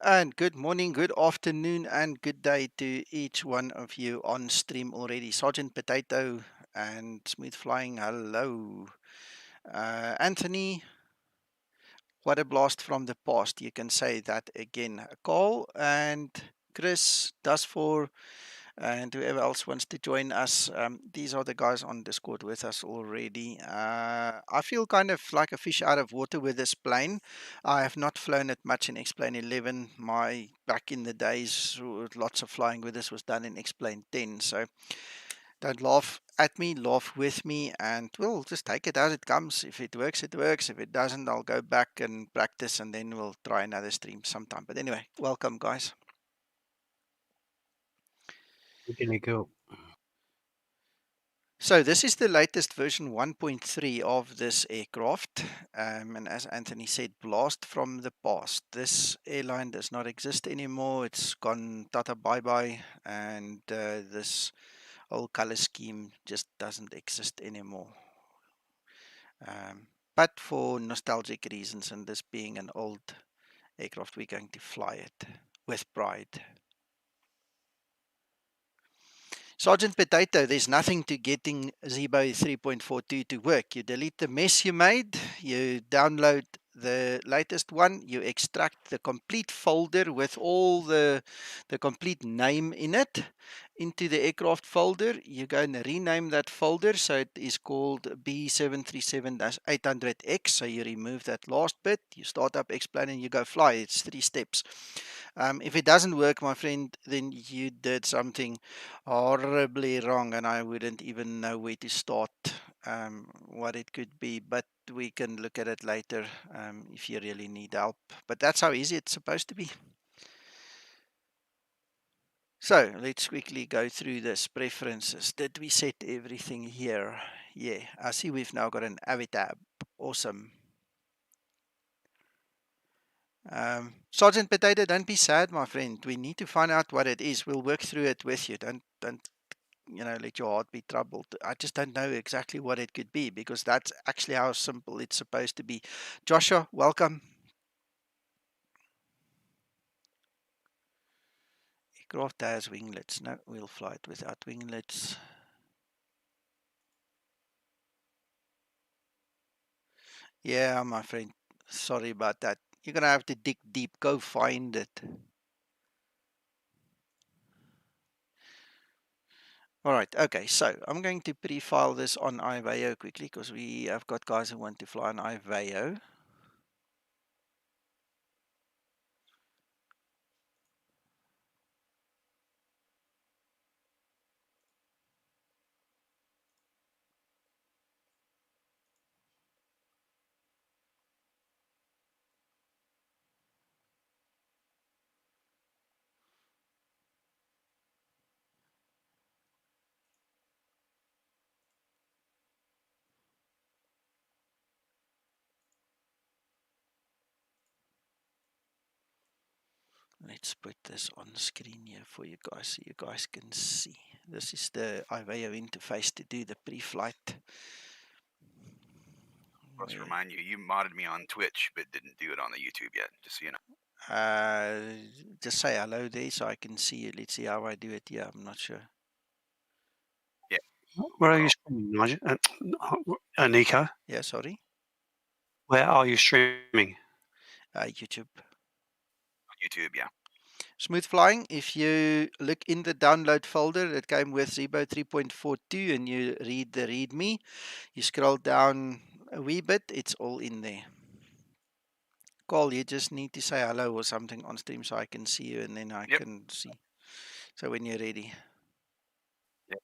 And good morning, good afternoon, and good day to each one of you on stream already. Sergeant Potato and Smooth Flying, hello. Anthony, what a blast from the past. You can say that again. Carl and Chris, Dusfor, and whoever else wants to join us. These are the guys on Discord with us already. I feel kind of like a fish out of water with this plane. I have not flown it much in X-Plane 11. My back in the days, lots of flying with this was done in X-Plane 10. So don't laugh at me, laugh with me, and we'll just take it as it comes. If it works, it works. If it doesn't, I'll go back and practice, and then we'll try another stream sometime. But anyway, welcome, guys. We're gonna go. So this is the latest version 1.3 of this aircraft, and as Anthony said, blast from the past. This airline does not exist anymore. It's gone tata bye bye, and this whole color scheme just doesn't exist anymore. But for nostalgic reasons, and this being an old aircraft, we're going to fly it with pride. Sergeant Potato, there's nothing to getting Zebo 3.42 to work. You delete the mess you made, you download the latest one, you extract the complete folder with all the complete name in it into the aircraft folder. You go and rename that folder so it is called B737-800X. So you remove that last bit, you start up X-Plane and you go fly. It's 3 steps. If it doesn't work, my friend, then you did something horribly wrong, and I wouldn't even know where to start, what it could be. But we can look at it later if you really need help. But that's how easy it's supposed to be. So let's quickly go through this preferences. Did we set everything here? Yeah, I see we've now got an AVI-tab. Awesome. Sergeant Potato, don't be sad, my friend. We need to find out what it is. We'll work through it with you. Don't let your heart be troubled. I just don't know exactly what it could be because that's actually how simple it's supposed to be. Joshua, welcome. Aircraft has winglets. No, we'll fly it without winglets. Yeah, my friend. Sorry about that. You're going to have to dig deep. Go find it. All right. Okay. So I'm going to pre-file this on iVeo quickly because we have got guys who want to fly on iVeo. Let's put this on screen here for you guys so you guys can see. This is the iVeo interface to do the pre-flight. Let's remind you, you modded me on Twitch, but didn't do it on the YouTube yet, just so you know. Just say hello there so I can see it. Let's see how I do it. Yeah, I'm not sure. Yeah. Where are you streaming, Nigel? Nico? Yeah, sorry. Where are you streaming? YouTube. On YouTube, yeah. Smooth Flying. If you look in the download folder that came with Zebo 3.42 and you read the README, you scroll down a wee bit, it's all in there. Call, you just need to say hello or something on stream so I can see you and then I can see. So when you're ready. Yep.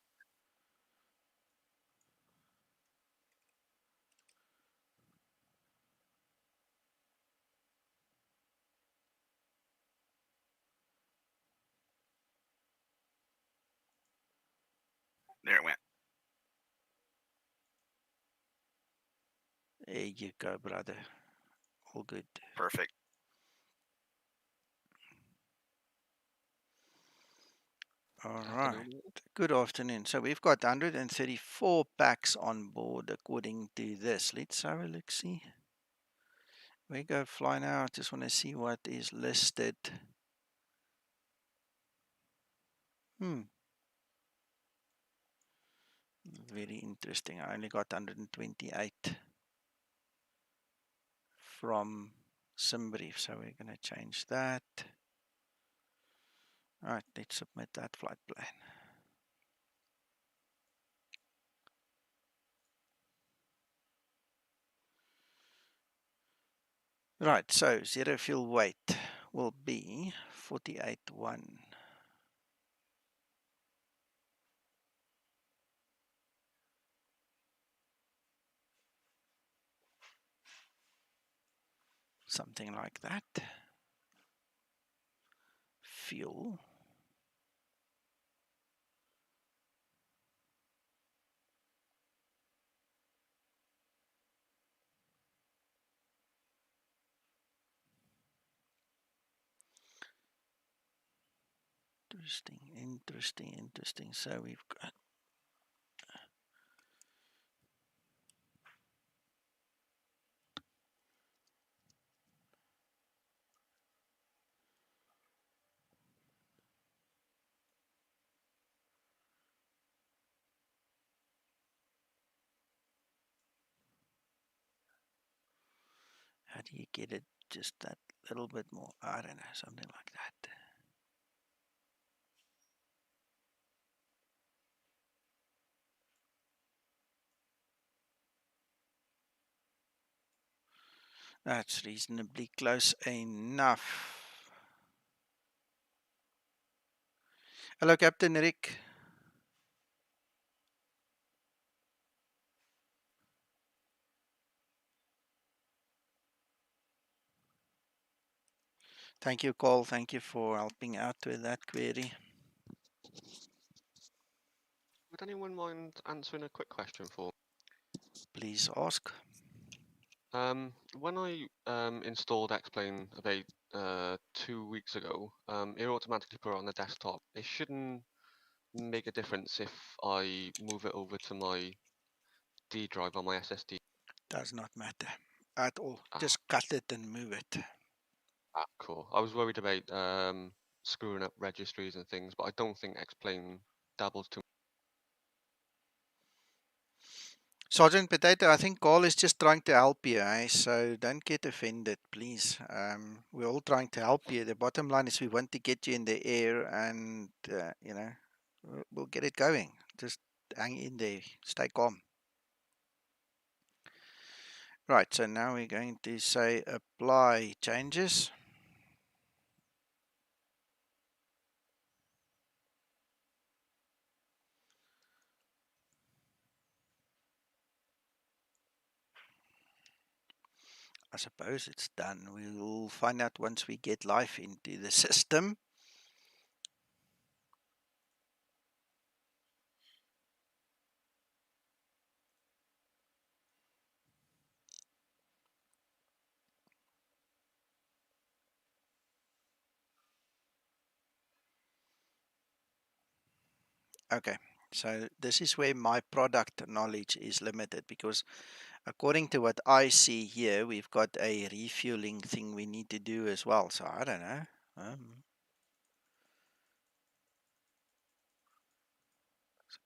There it went. There you go, brother. All good. Perfect. All right. Good afternoon. So we've got 134 packs on board according to this. Let's have a look see. We go fly now. I just want to see what is listed. Very interesting. I only got 128 from SimBrief, so we're going to change that. All right, let's submit that flight plan. Right, so zero fuel weight will be 48.1. Something like that. Fuel. Interesting. So we've got how do you get it just that little bit more? I don't know, something like that. That's reasonably close enough. Hello, Captain Rick. Thank you, Cole. Thank you for helping out with that query. Would anyone mind answering a quick question for? Please ask. When I installed X-Plane about 2 weeks ago, it automatically put it on the desktop. It shouldn't make a difference if I move it over to my D drive on my SSD. Does not matter at all. Ah, Just cut it and move it. cool. I was worried about screwing up registries and things, but I don't think X-Plane dabbles too. Sergeant Potato, I think Carl is just trying to help you, eh? So don't get offended, please. We're all trying to help you. The bottom line is we want to get you in the air and, you know, we'll get it going. Just hang in there. Stay calm. Right, so now we're going to say apply changes. I suppose it's done. We'll find out once we get live into the system. Okay, so this is where my product knowledge is limited because according to what I see here, we've got a refueling thing we need to do as well. So I don't know.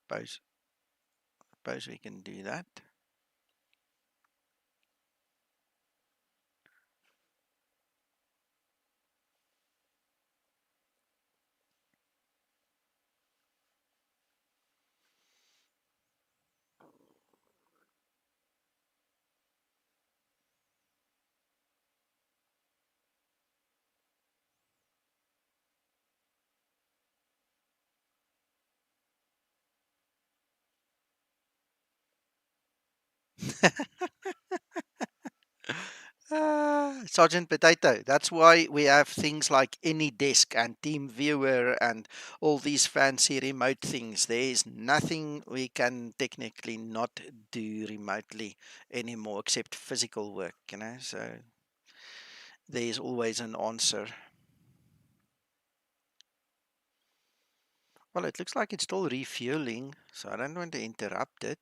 Suppose we can do that. Sergeant Potato. That's why we have things like AnyDesk and Team Viewer and all these fancy remote things. There's nothing we can technically not do remotely anymore except physical work, you know. So there's always an answer. Well, it looks like it's still refueling, so I don't want to interrupt it.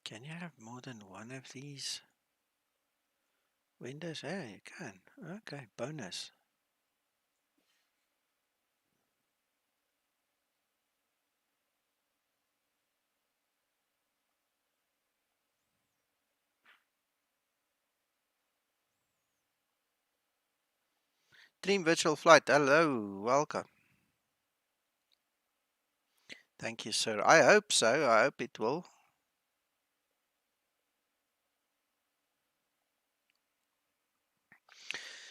Can you have more than one of these windows? Yeah, you can. Okay, bonus. Dream Virtual Flight, hello, welcome. Thank you, sir. I hope so. I hope it will.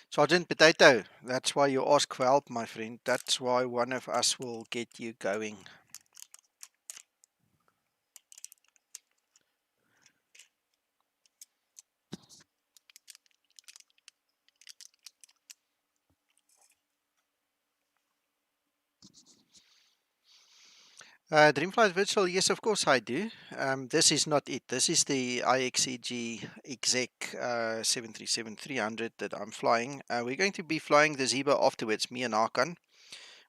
Sergeant Potato, that's why you ask for help, my friend. That's why one of us will get you going. Dreamflight Virtual, yes, of course I do. This is not it. This is the IXEG exec 737-300 that I'm flying. We're going to be flying the Zebra afterwards, me and Arkan.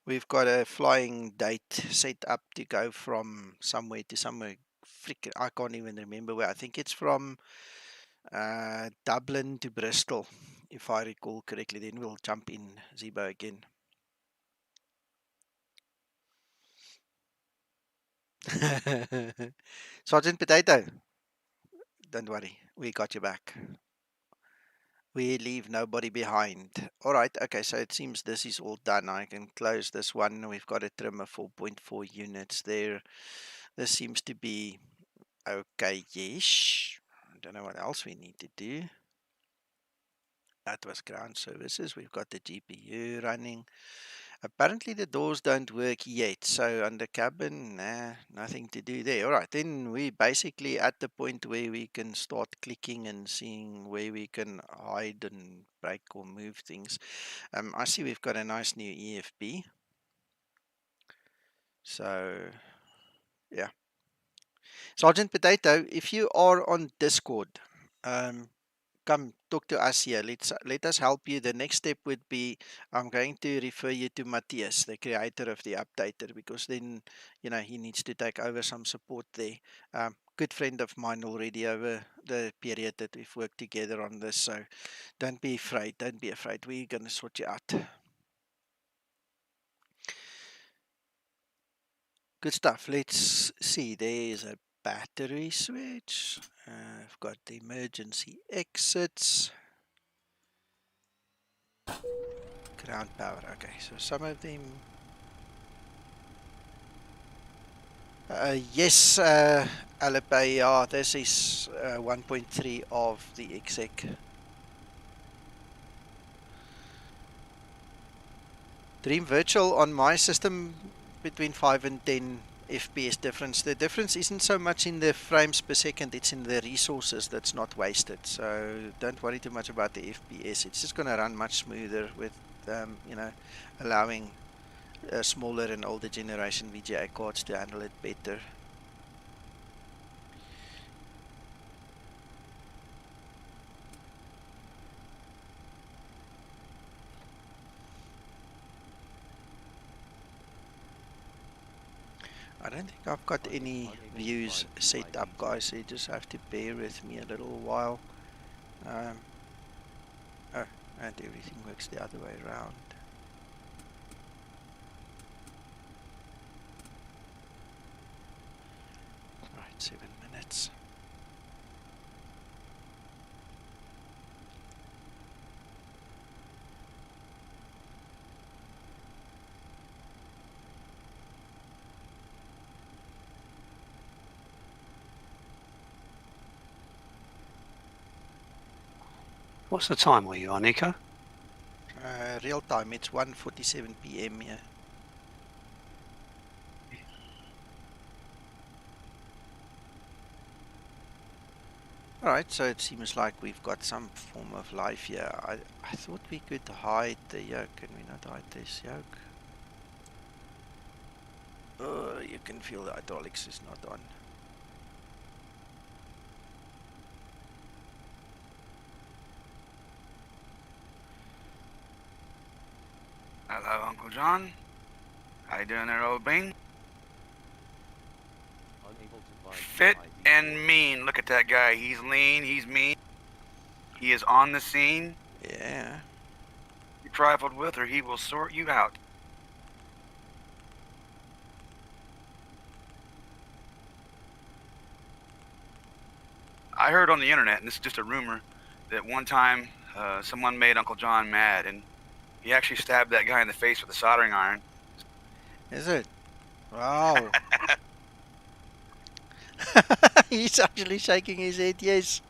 We've got a flying date set up to go from somewhere to somewhere. Freaking, I can't even remember where. I think it's from Dublin to Bristol, if I recall correctly. Then we'll jump in Zebra again. Sergeant Potato, don't worry, we got you back. We leave nobody behind. All right, okay, so it seems this is all done. I can close this one. We've got a trim of 4.4 units there. This seems to be okay-ish. I don't know what else we need to do. That was ground services. We've got the GPU running. Apparently the doors don't work yet. So under cabin, nah, nothing to do there. All right, then we basically at the point where we can start clicking and seeing where we can hide and break or move things. I see we've got a nice new EFB. So yeah. Sergeant Potato, if you are on Discord, come talk to us here. Let us help you. The next step would be I'm going to refer you to Matthias, the creator of the updater, because then he needs to take over some support there. Good friend of mine already over the period that we've worked together on this. So don't be afraid. Don't be afraid. We're gonna sort you out. Good stuff. Let's see. There's a battery switch. I've got the emergency exits. Ground power. Okay, so some of them. Yes, Alipay. Yeah, this is 1.3 of the IXEG. Dream Virtual on my system between 5 and 10 FPS difference. The difference isn't so much in the frames per second, it's in the resources that's not wasted. So don't worry too much about the FPS. It's just going to run much smoother with, allowing smaller and older generation VGA cards to handle it better. I don't think I've got any views set up, guys, so you just have to bear with me a little while. Oh, and everything works the other way around. Right, 7 minutes. What's the time where you are, Nico? Real time, it's 1:47 p.m. here. Alright, so it seems like we've got some form of life here. I thought we could hide the yoke. Can we not hide this yoke? Oh, you can feel the hydraulics is not on. Hello, Uncle John. How you doing there, old bean? Unable to Fit and mean. Look at that guy. He's lean. He's mean. He is on the scene. Yeah. You trifled with, or he will sort you out. I heard on the internet, and this is just a rumor, that one time someone made Uncle John mad, and he actually stabbed that guy in the face with a soldering iron. Is it? Wow. He's actually shaking his head, yes.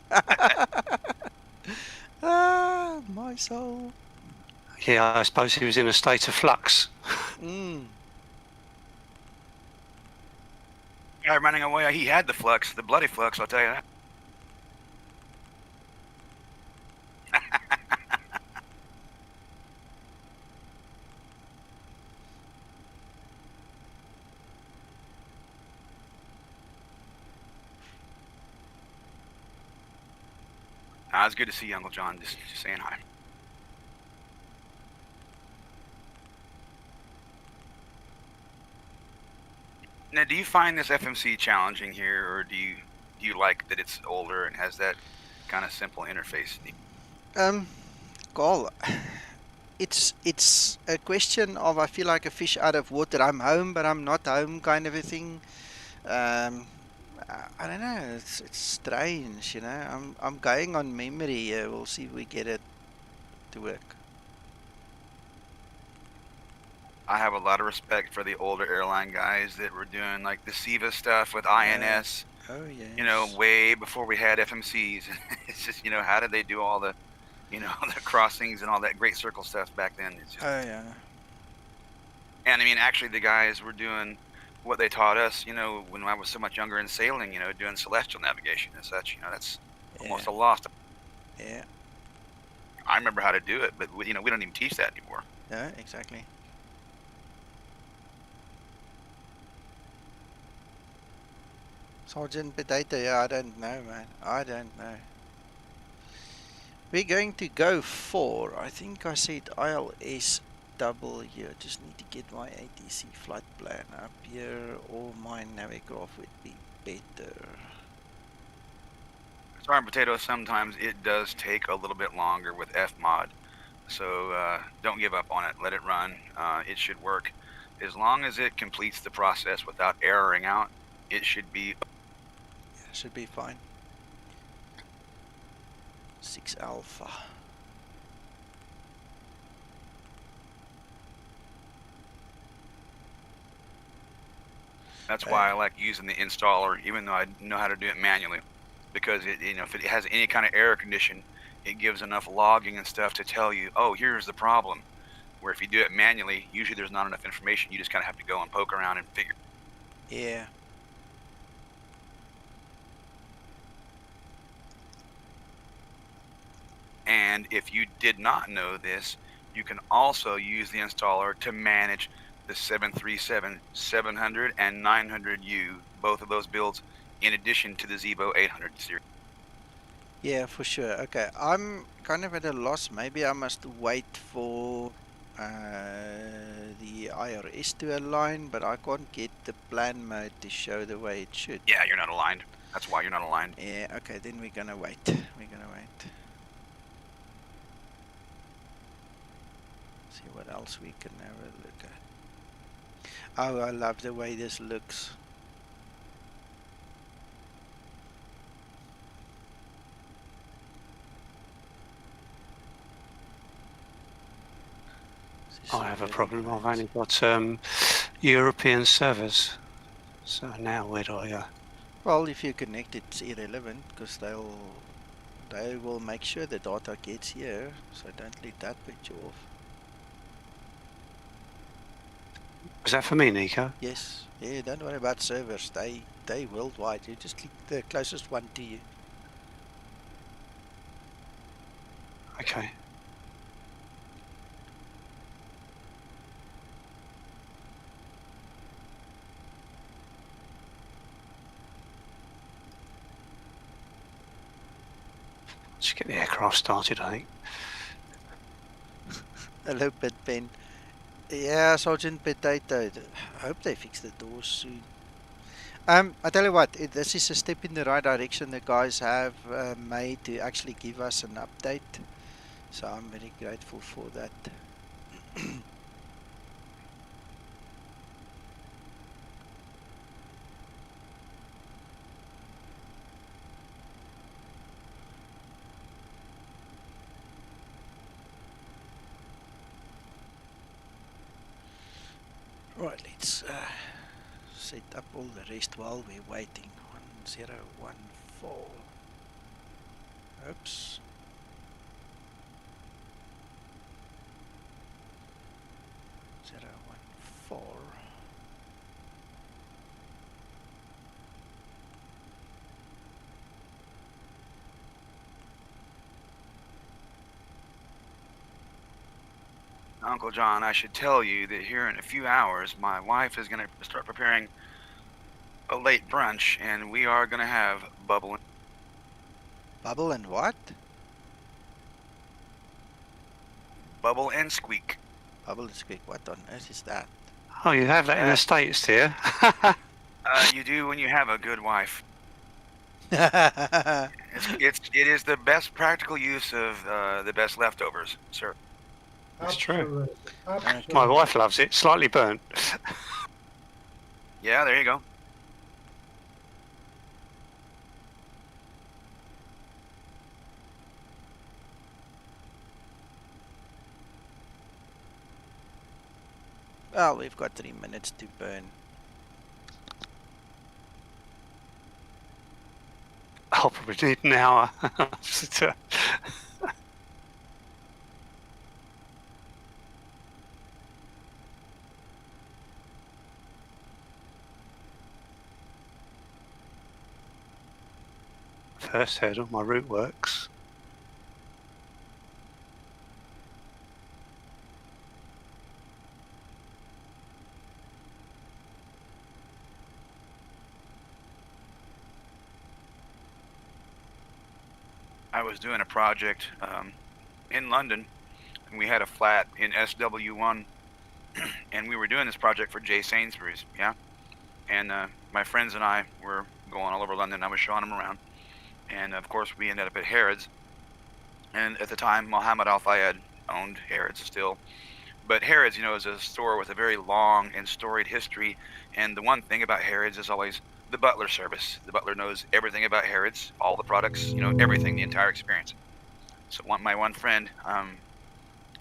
Ah, my soul. Yeah, I suppose he was in a state of flux. Mm. Guy running away, he had the flux, the bloody flux, I'll tell you that. It's good to see you, Uncle John. Just saying hi. Now, do you find this FMC challenging here, or do you like that it's older and has that kind of simple interface? Carl, it's a question of, I feel like a fish out of water. I'm home, but I'm not home, kind of a thing. I don't know. It's strange, you know. I'm going on memory here. We'll see if we get it to work. I have a lot of respect for the older airline guys that were doing like the SIVA stuff with INS. Oh yeah. You know, way before we had FMCs. It's just, you know, how did they do all the, you know, the crossings and all that great circle stuff back then? It's just, Oh yeah. and I mean, actually, the guys were doing what they taught us, you know, when I was so much younger in sailing, you know, doing celestial navigation and such. You know, that's almost a lost. Yeah. I remember how to do it, but you know, we don't even teach that anymore. Yeah, exactly. Sergeant Potato, yeah, I don't know, man. I don't know. We're going to go for, I think I said ILS double here. Just need to get my ATC flight plan up here, or my Navigraph would be better. Sorry, Potato, sometimes it does take a little bit longer with Fmod. So don't give up on it. Let it run. It should work. As long as it completes the process without erroring out, it should be. Yeah, should be fine. 6 Alpha. That's why I like using the installer, even though I know how to do it manually, because it, you know, if it has any kind of error condition, it gives enough logging and stuff to tell you, oh, here's the problem. Where if you do it manually, usually there's not enough information. You just kind of have to go and poke around and figure. Yeah. And if you did not know this, you can also use the installer to manage the 737, 700, and 900U, both of those builds, in addition to the Zevo 800 series. Yeah, for sure. Okay, I'm kind of at a loss. Maybe I must wait for the IRS to align, but I can't get the plan mode to show the way it should. Yeah, you're not aligned. That's why you're not aligned. Yeah, okay, then we're gonna wait. We're gonna wait. See what else we can have a look at. Oh, I love the way this looks. I have a problem. I've only got European servers. So now where do I go? Well, if you connect, it's irrelevant because they will make sure the data gets here. So don't let that put you off. Was that for me, Nico? Yes. Yeah, don't worry about servers. They worldwide. You just click the closest one to you. Okay. Let's get the aircraft started, I think. Hello, Pitpen. Yeah, Sergeant Potato. I hope they fix the doors soon. I tell you what, this is a step in the right direction the guys have made to actually give us an update. So I'm very grateful for that. Right, let's set up all the rest while we're waiting. 1014. Oops. Zero, 1, 4. Uncle John, I should tell you that here in a few hours, my wife is going to start preparing a late brunch, and we are going to have bubble. Bubble and what? Bubble and squeak. Bubble and squeak. What on earth is that? Oh, you have that in the States, dear. You do when you have a good wife. Well, It is the best practical use of the best leftovers, sir. That's true. Absolutely. My wife loves it. Slightly burnt. Yeah, there you go. we've got 3 minutes to burn. I'll probably need an hour. First hurdle, my route works. I was doing a project in London, and we had a flat in SW1, and we were doing this project for J. Sainsbury's, yeah? And my friends and I were going all over London. I was showing them around. And, of course, we ended up at Harrods. And at the time, Mohammed Al-Fayed owned Harrods still. But Harrods, you know, is a store with a very long and storied history. And the one thing about Harrods is always the butler service. The butler knows everything about Harrods, all the products, you know, everything, the entire experience. So my one friend,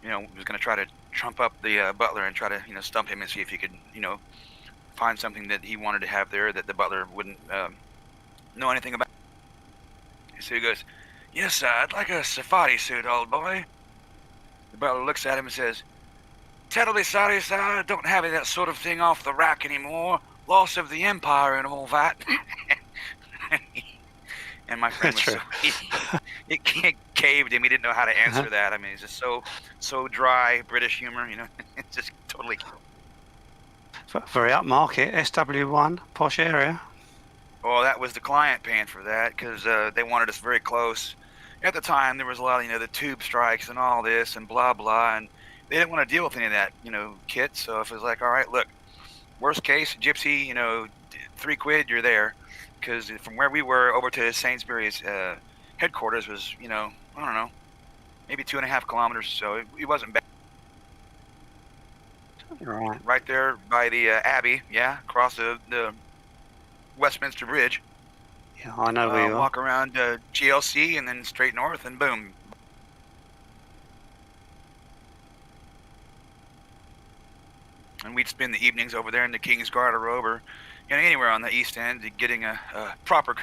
you know, was going to try to trump up the butler and try to, you know, stump him and see if he could, you know, find something that he wanted to have there that the butler wouldn't know anything about. So he goes, "Yes, sir, I'd like a safari suit, old boy." The butler looks at him and says, "Terribly sorry, sir, I don't have that sort of thing off the rack anymore. Loss of the empire and all that." And my friend was it caved him. He didn't know how to answer that. I mean, it's just so dry British humor, you know. It's just totally. Very upmarket, SW1, posh area. Well, that was the client paying for that because they wanted us very close. At the time, there was a lot of, you know, the tube strikes and all this and blah, blah, and they didn't want to deal with any of that, you know, kit. So if it was like, all right, look, worst case, Gypsy, you know, £3, you're there. Because from where we were over to Sainsbury's headquarters was, you know, I don't know, maybe 2.5 kilometers. So it wasn't bad. Right there by the Abbey, yeah, across the Westminster Bridge. Yeah, I know where you walk around GLC and then straight north and boom. And we'd spend the evenings over there in the King's Garderobe or, you know, anywhere on the East End getting a proper.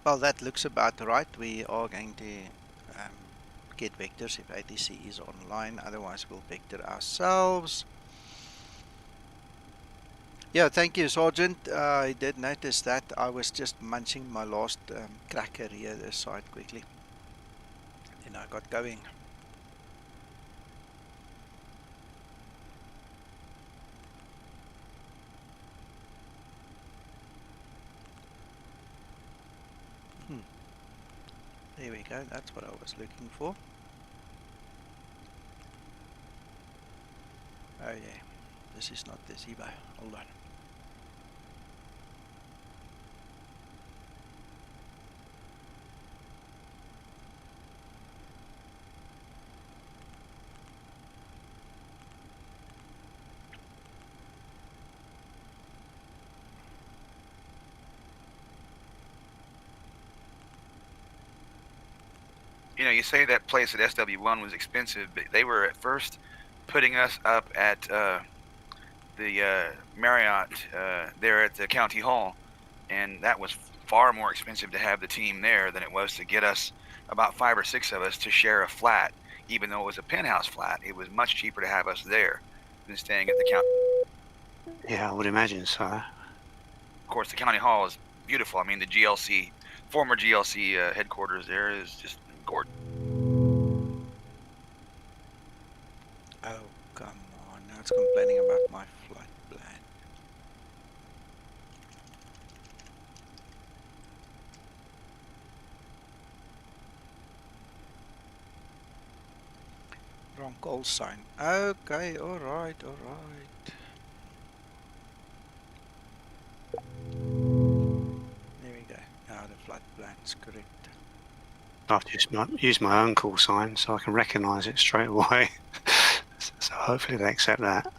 Well, that looks about right. We are going to get vectors if ATC is online. Otherwise, we'll vector ourselves. Yeah, thank you, Sergeant. I did notice that. I was just munching my last cracker here this side quickly. Then I got going. There we go, that's what I was looking for. Oh yeah, this is not the Zibo. Hold on. You know, you say that place at SW1 was expensive, but they were at first putting us up at the Marriott there at the county hall, and that was far more expensive to have the team there than it was to get us about 5 or 6 of us to share a flat. Even though it was a penthouse flat, it was much cheaper to have us there than staying at the county. Yeah, I would imagine so. Of course, the county hall is beautiful. I mean, the GLC, former GLC headquarters there is just gorgeous. Oh, come on. Now it's complaining about my flight plan. Wrong call sign. Okay, alright, alright. There we go. Now the flight plan is correct. I've just used my own call sign so I can recognise it straight away. So hopefully they accept that.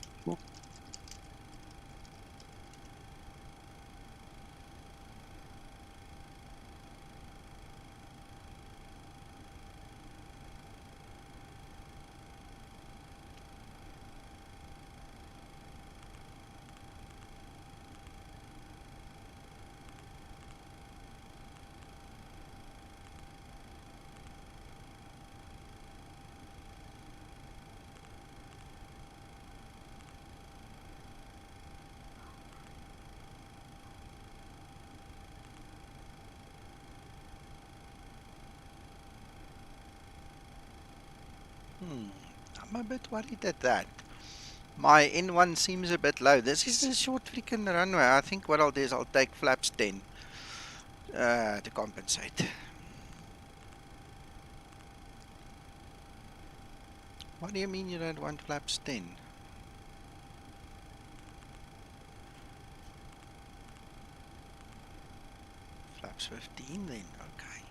I'm a bit worried at that. My N1 seems a bit low. This is a short freaking runway. I think what I'll do is I'll take flaps 10 to compensate. What do you mean you don't want flaps 10? Flaps 15 then, okay.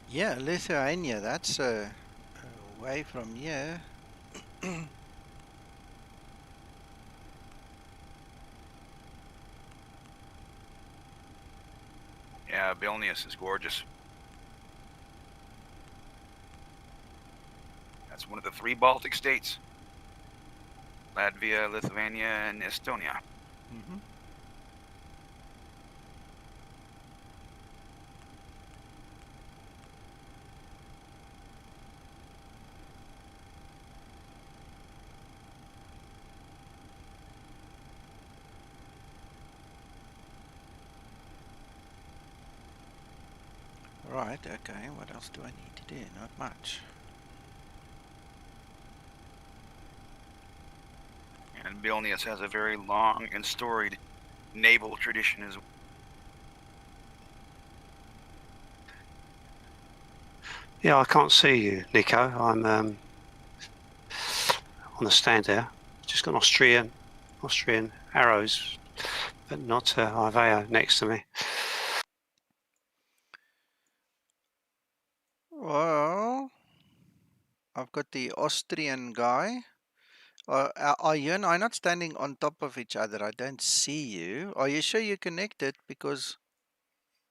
Yeah, Lithuania, that's away from here. Yeah, Vilnius is gorgeous. That's one of the 3 Baltic states. Latvia, Lithuania, and Estonia. Mm-hmm. Right, okay, what else do I need to do? Not much. And Vilnius has a very long and storied naval tradition as well. Yeah, I can't see you, Nico. I'm on the stand there. Just got Austrian arrows, but not Iveo next to me. Well, I've got the Austrian guy Are you and I not standing on top of each other? I don't see you. Are you sure you're connected? Because,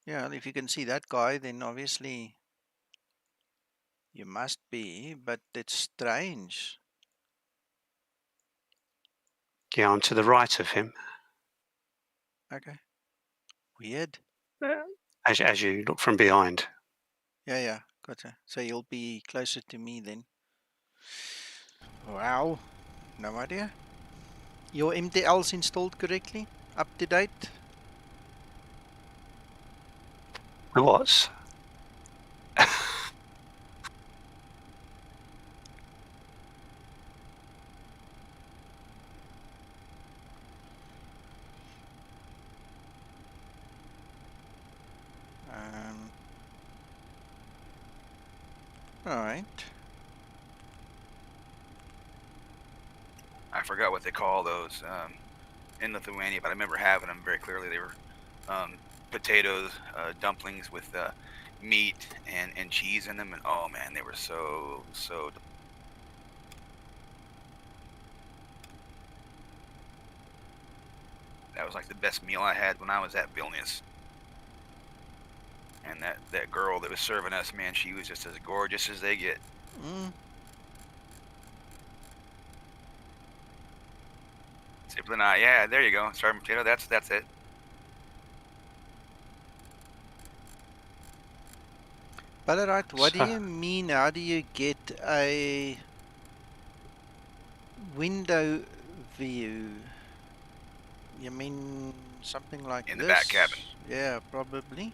yeah, if you can see that guy, then obviously you must be, but it's strange. Yeah, I'm to the right of him. Okay. Weird. As you look from behind. Yeah, gotcha. So you'll be closer to me then. Wow. No idea. Your MTL's installed correctly? Up to date? What's? Alright. I forgot what they call those in Lithuania, but I remember having them very clearly. They were potatoes, dumplings with meat and cheese in them, and oh man, they were so. That was like the best meal I had when I was at Vilnius. And that girl that was serving us, man, she was just as gorgeous as they get. Simply not. Yeah, there you go. Starving potato. That's it. Ballarat, what do you mean? How do you get a window view? You mean something like in this? the back cabin. Yeah, probably.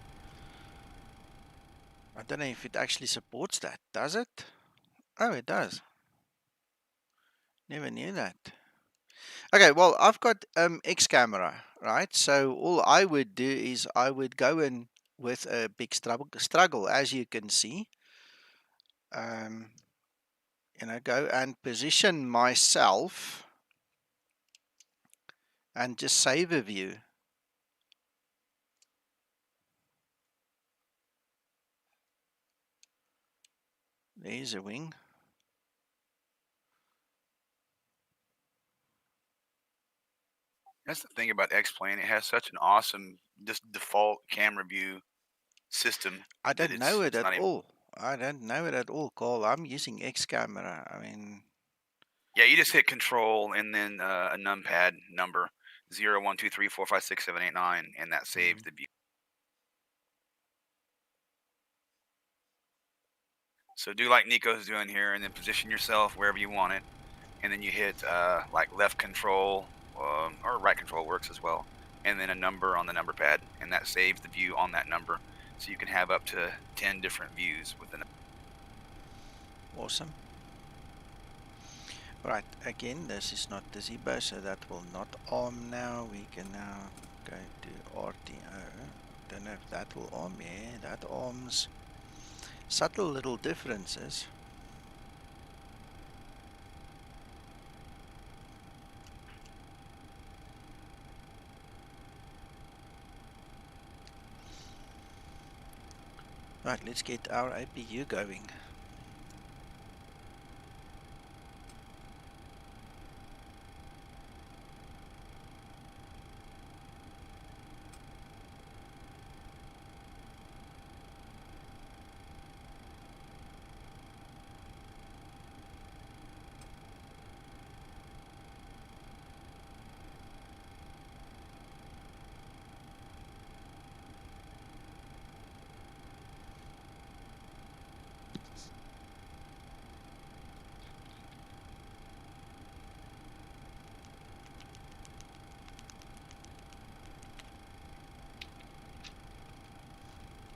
I don't know if it actually supports that. Does it? Oh, it does. Never knew that. Okay, well, I've got X camera, right? So all I would do is I would go in with a big struggle, as you can see. Go and position myself and just save a view. There's a wing. That's the thing about X-Plane. It has such an awesome just default camera view system. I don't know it at not even, all. I don't know it at all, Carl. I'm using X camera. I mean, yeah, you just hit Control and then a numpad number 0, 1, 2, 3, 4, 5, 6, 7, 8, 9, and that saves the view. So do like Nico's doing here, and then position yourself wherever you want it, and then you hit like left control or right control works as well, and then a number on the number pad, and that saves the view on that number, so you can have up to 10 different views within it. Awesome. Right, again, this is not the Zibo, so that will not arm now. We can now go to RTO. Don't know if that will arm. Yeah, that arms. Subtle little differences. Right, let's get our APU going.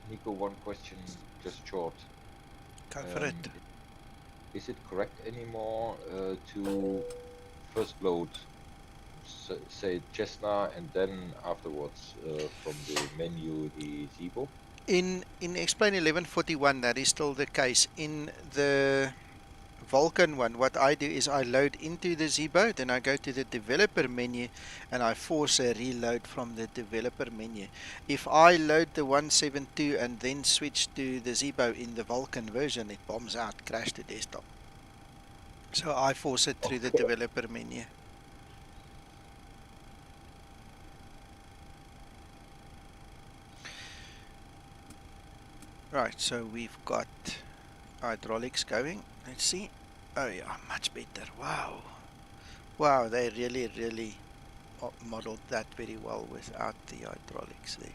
Nico, one question, just short. Go for it. Is it correct anymore to first load, say Cessna, and then afterwards from the menu the Zibo? In Explain 1141, that is still the case. In the Vulcan one, what I do is I load into the Zibo, then I go to the developer menu and I force a reload from the developer menu. If I load the 172 and then switch to the Zibo in the Vulcan version, it bombs out, crash to desktop. So I force it through the developer menu. Right, so we've got hydraulics going. Let's see. Oh yeah, much better. Wow. Wow, they really modeled that very well without the hydraulics there.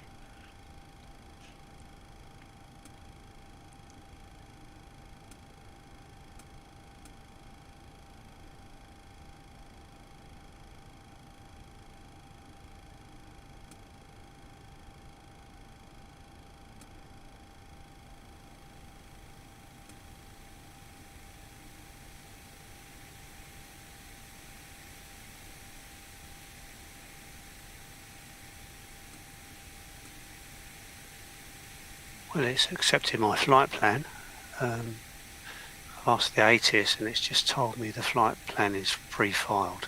Well, it's accepted my flight plan. I've asked the ATIS and it's just told me the flight plan is pre-filed.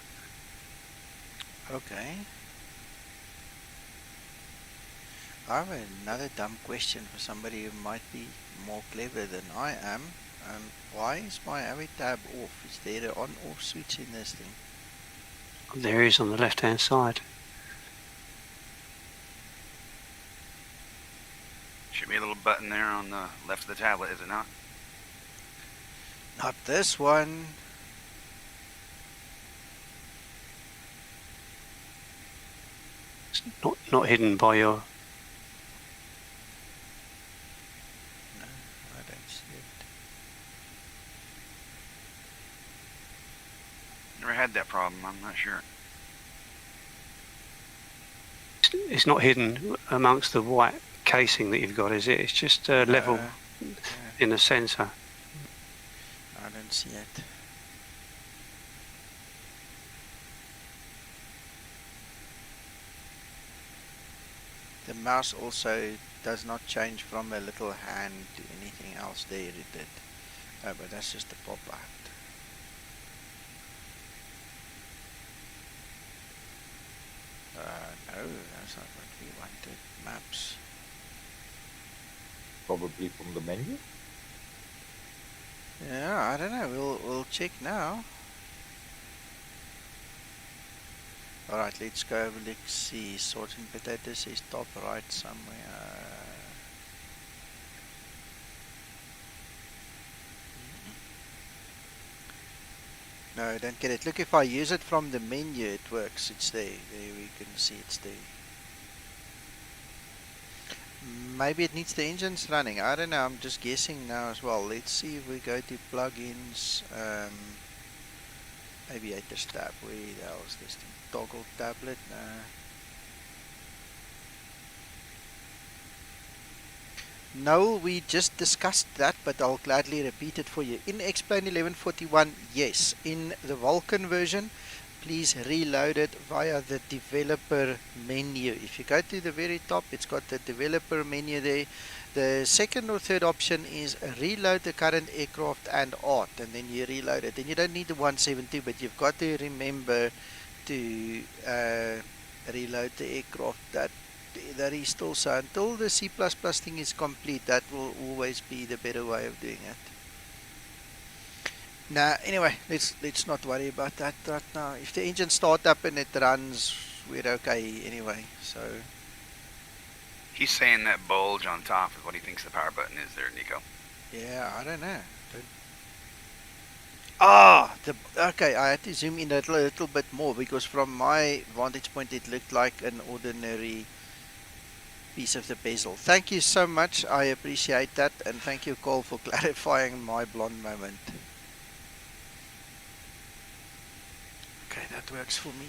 Okay. I have another dumb question for somebody who might be more clever than I am. Why is my AVI tab off? Is there an on-off switch in this thing? There is on the left-hand side. Should be a little button there on the left of the tablet, is it not? Not this one. It's not hidden by your... No, I don't see it. Never had that problem, I'm not sure. It's not hidden amongst the white casing that you've got, is it? It's just level in the sensor. I don't see it. The mouse also does not change from a little hand to anything else there, it did. Oh, but that's just a pop-out. No, that's not what we wanted. Maps. Probably from the menu. Yeah, I don't know. We'll check now. Alright, let's go. Let's see. Sorting potatoes is top right somewhere. No, I don't get it. Look, if I use it from the menu, it works. It's there. There we can see it's there. Maybe it needs the engines running. I don't know. I'm just guessing now as well. Let's see if we go to plugins. Aviators tab. Where the hell is this thing? Toggle tablet. No, we just discussed that, but I'll gladly repeat it for you. In Explain 1141, yes. In the Vulkan version, please reload it via the developer menu. If you go to the very top, it's got the developer menu there. The second or third option is reload the current aircraft and art, and then you reload it. And you don't need the 172, but you've got to remember to reload the aircraft that is still. So until the C++ thing is complete, that will always be the better way of doing it. Now, anyway, let's not worry about that right now. If the engine starts up and it runs, we're okay anyway. So He's saying that bulge on top is what he thinks the power button is there, Nico. yeah, I don't know. Okay, I had to zoom in a little bit more because from my vantage point it looked like an ordinary piece of the bezel. Thank you so much. I appreciate that, and thank you, Cole, for clarifying my blonde moment. Okay, that works for me.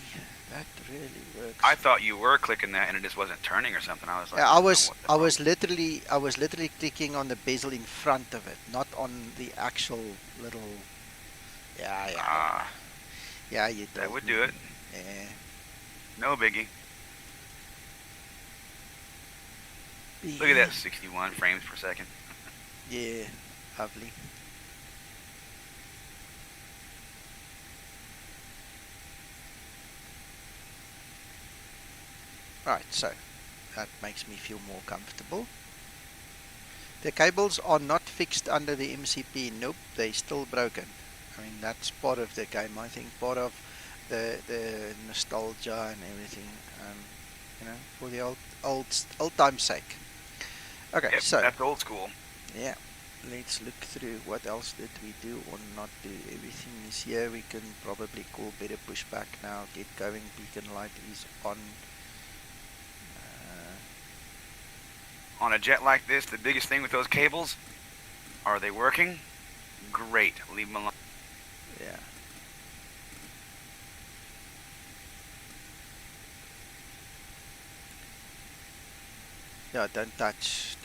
That really works. I thought you were clicking that and it just wasn't turning or something. I was like, Yeah, I was literally clicking on the bezel in front of it, not on the actual little. Yeah. Yeah, you. That would do it. Yeah. No biggie. Look at that, 61 frames per second. Yeah, lovely. Right, so that makes me feel more comfortable. The cables are not fixed under the MCP. Nope, they're still broken. I mean, that's part of the game. I think part of the nostalgia and everything. You know, for the old time's sake. Okay, Yep, so that's old school. yeah, let's look through what else did we do or not do. Everything is here. We can probably call better pushback now. Get going. Beacon light is on. On a jet like this, the biggest thing with those cables, are they working? Great. Leave them alone. Yeah. Yeah, don't touch.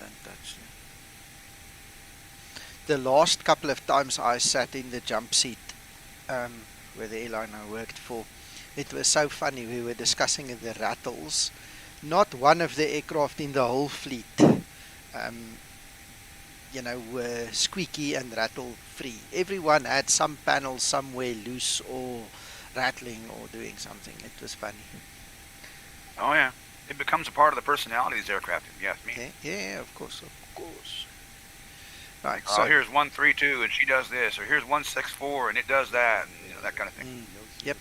The last couple of times I sat in the jump seat, where the airline I worked for, it was so funny. We were discussing the rattles. Not one of the aircraft in the whole fleet, were squeaky and rattle free. Everyone had some panel somewhere loose or rattling or doing something. It was funny. Oh yeah, it becomes a part of the personality of these aircraft. If you ask me. Yeah, of course. Right. Oh, here's 132 and she does this, or here's 164 and it does that, and that kind of thing. Yep.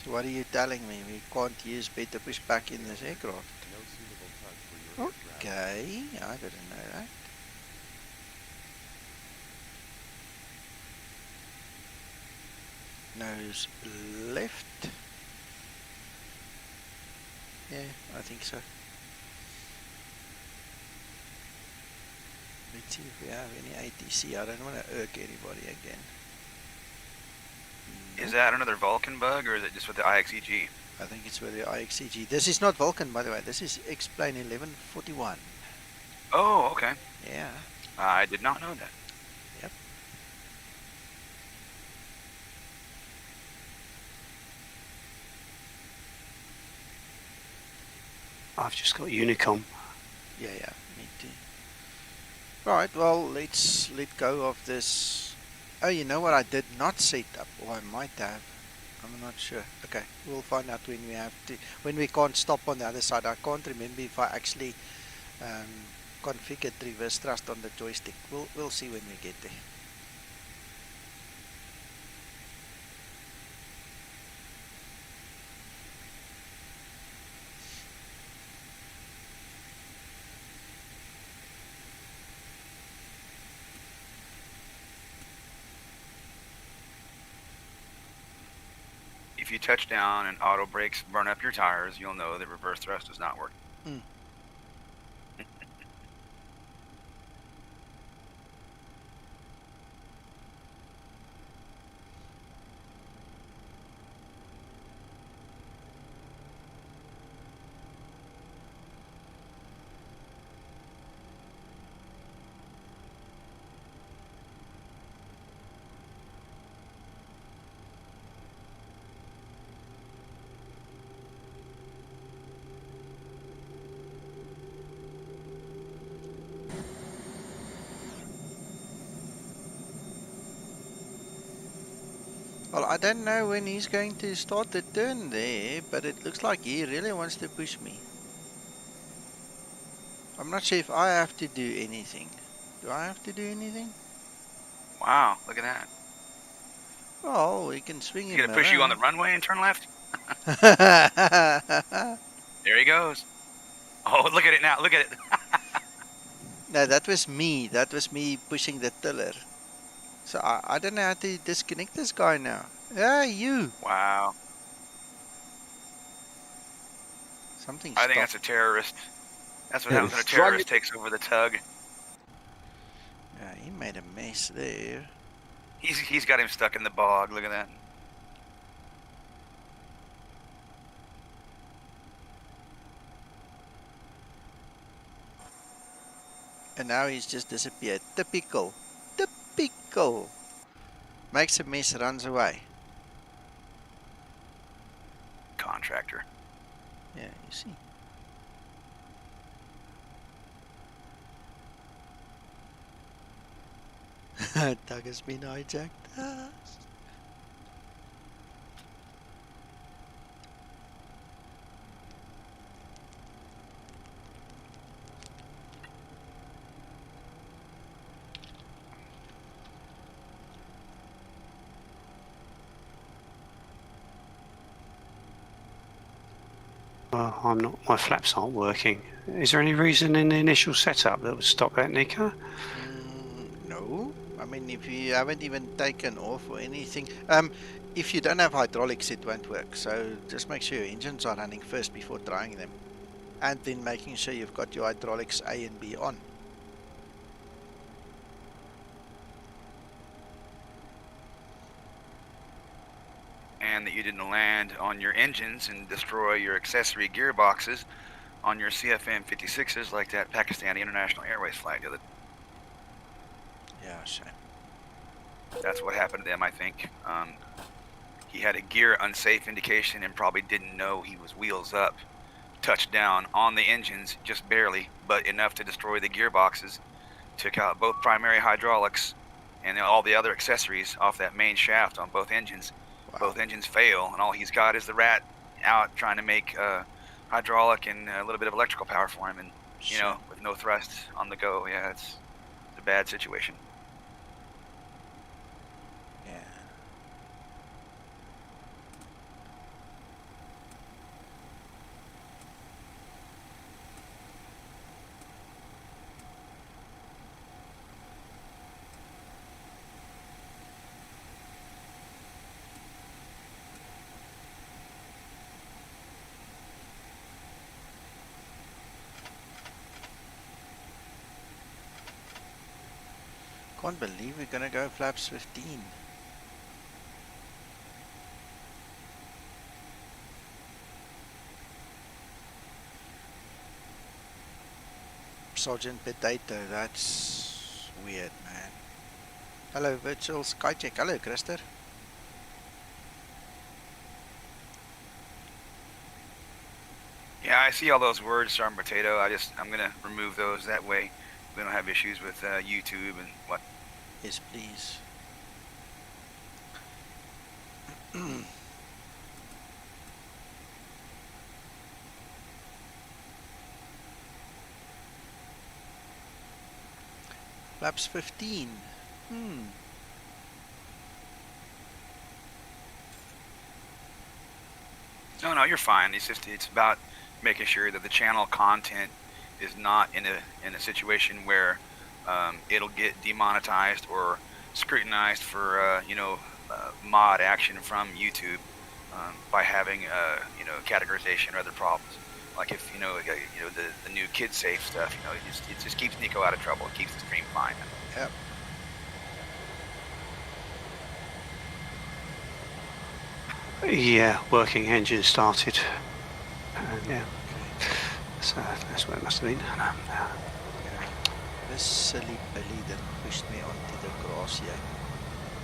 So what are you telling me? We can't use better pushback in this aircraft? Okay, I didn't know that. Nose left. Yeah, I think so. Let's see if we have any ATC. I don't want to irk anybody again. Is that another Vulcan bug, or is it just with the IXEG? I think it's with the IXEG. This is not Vulcan, by the way. This is X-Plane 1141. Oh, okay. Yeah. I did not know that. Yep. I've just got Unicom. Yeah, me too. Right, well, let's let go of this. Oh, you know what I did not set up, or I might have. I'm not sure. Okay, we'll find out when we have to, when we can't stop on the other side. I can't remember if I actually configured reverse thrust on the joystick. We'll see when we get there. If you touch down and auto brakes burn up your tires, you'll know that reverse thrust is not working. Well, I don't know when he's going to start the turn there, but it looks like he really wants to push me. I'm not sure if I have to do anything. Do I have to do anything? Wow, look at that. Oh, we can swing He's him gonna push you on the around. runway and turn left? There he goes. Oh, look at it now. Look at it. No, that was me. That was me pushing the tiller. So I don't know how to disconnect this guy now. Hey, you. Wow. Something I think stopped. that's a terrorist. That's what Yeah, happens when a struggling. terrorist takes over the tug. Yeah, he made a mess there. He's got him stuck in the bog. Look at that. And now he's just disappeared. Typical. Typical. Makes a mess, runs away. Contractor. Yeah, you see. Tug has been hijacked. Ah. I'm not. My flaps aren't working. Is there any reason in the initial setup that would stop that, Nico? No. I mean, if you haven't even taken off or anything, if you don't have hydraulics, it won't work. So just make sure your engines are running first before trying them, and then making sure you've got your hydraulics A and B on. And that you didn't land on your engines and destroy your accessory gearboxes on your CFM 56s like that Pakistani International Airways flight the other. Yeah, shame. That's what happened to them, I think. He had a gear unsafe indication and probably didn't know he was wheels up, touched down on the engines, just barely, but enough to destroy the gearboxes, took out both primary hydraulics and all the other accessories off that main shaft on both engines. Wow. Both engines fail, and all he's got is the rat out trying to make hydraulic and a little bit of electrical power for him, and you know, with no thrust on the go. Yeah, it's a bad situation. Yeah. Can't believe we're gonna go flaps 15. Sergeant Potato, that's weird, man. Hello, Virtual Skycheck. Hello, Christer. Yeah, I see all those words, Sergeant Potato. I'm gonna remove those. That way, we don't have issues with YouTube and what. Yes, please. Flaps 15. No, you're fine. It's about making sure that the channel content is not in a situation where it'll get demonetized or scrutinized for mod action from YouTube by having categorization or other problems. Like if the new kid safe stuff, it just keeps Nico out of trouble. It keeps the stream fine. Yep. Yeah, working engine started. Yeah. So that's what it must have been. This silly Billy that pushed me onto the grass here.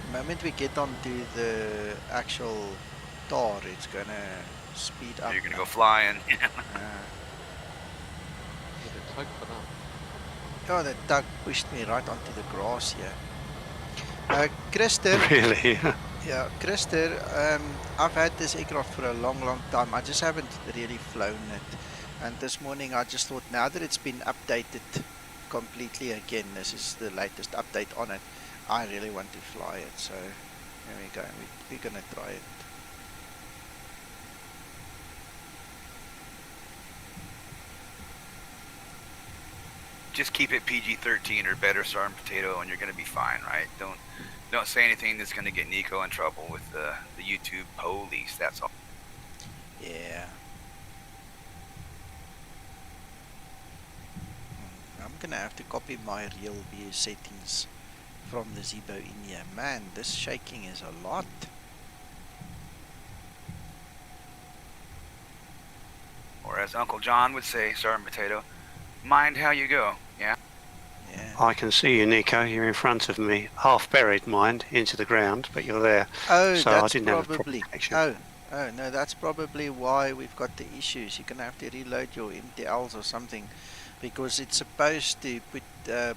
The moment we get onto the actual tar, it's gonna speed up. You're gonna go flying. With a tug for that. Oh, that tug pushed me right onto the grass here. Christer. Really? Yeah, Christer, I've had this aircraft for a long, long time. I just haven't really flown it. And this morning I just thought, now that it's been updated completely again, this is the latest update on it, I really want to fly it. So there we go. We're going to try it. Just keep it PG-13 or better, Sergeant Potato, and you're gonna be fine, right? Don't say anything that's gonna get Nico in trouble with the YouTube police. That's all. Yeah. I'm gonna have to copy my real view settings from the Zibo in here. Man, this shaking is a lot. Or as Uncle John would say, Sergeant Potato, mind how you go. Yeah. Yeah. I can see you, Nico. You're in front of me, half buried, mind, into the ground, but you're there. Oh, So that's I didn't have a probably. proper connection. Oh, no, that's probably why we've got the issues. You're gonna have to reload your MTLs or something, because it's supposed to put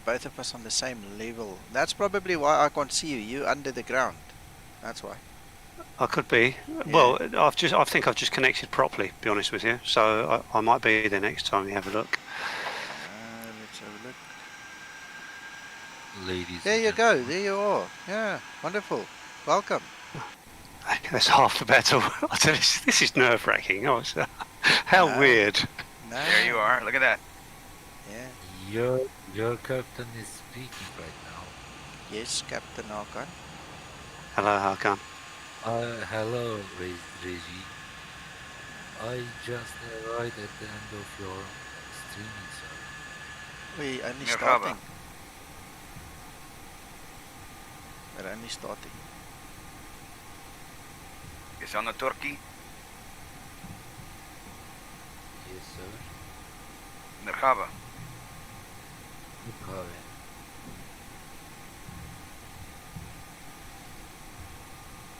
both of us on the same level. That's probably why I can't see you. You're under the ground. That's why. I could be. Yeah. Well, I think I've just connected properly, to be honest with you. So I might be there next time you have a look. Let's have a look. Ladies. There you go. There you are. Yeah, wonderful. Welcome. That's half the battle. I tell you, this is nerve-wracking. How How No. weird. No. There you are. Look at that. Yeah. Your captain is speaking right now. Yes, Captain Hakan. Hello, Hakan. Hello, Reggie. I just arrived at the end of your streaming, sir. We're only Merhaba. starting. We're only starting. It's on the Turkey. Yes, sir. Merhaba. Okay.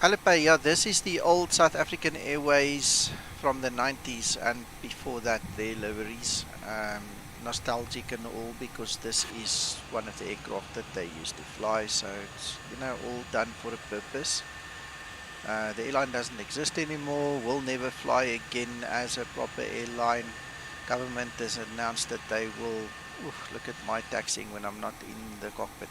Alipay, yeah, this is the old South African Airways from the 90s and before that their liveries. Nostalgic and all because this is one of the aircraft that they used to fly, so it's, you know, all done for a purpose. The airline doesn't exist anymore, will never fly again as a proper airline. Government has announced that they will, look at my taxing when I'm not in the cockpit.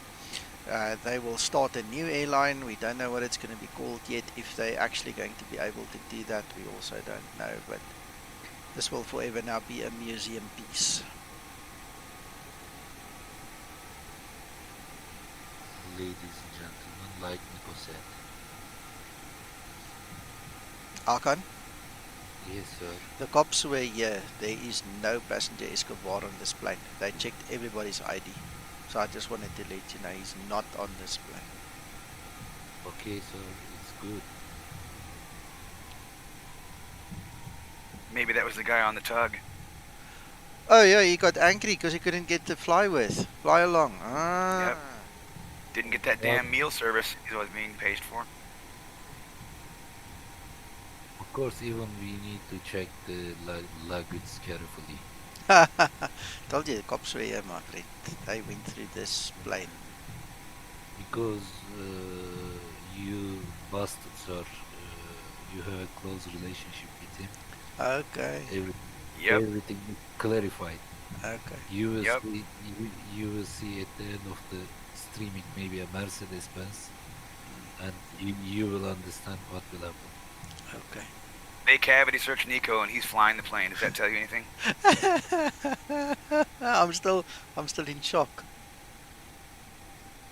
They will start a new airline. We don't know what it's going to be called yet. If they're actually going to be able to do that, we also don't know. But this will forever now be a museum piece. Ladies and gentlemen, like Nico said. Hakan, Yes, sir. the cops were here. There is no passenger Escobar on this plane. They checked everybody's ID. So I just wanted to let you know he's not on this plane. Okay, sir. It's good. Maybe that was the guy on the tug. Oh yeah, he got angry because he couldn't get to fly along. Yep. Didn't get that damn meal service he was being paid for. Of course, even we need to check the luggage carefully. Told you the cops were here, my friend. They went through this plane. Because you bastards, sir, you have a close relationship with him. Okay. Everything is clarified. Okay. You will see. You will see at the end of the streaming maybe a Mercedes Benz, and you will understand what will happen. Okay. They cavity search Nico and he's flying the plane. Does that tell you anything? I'm still in shock.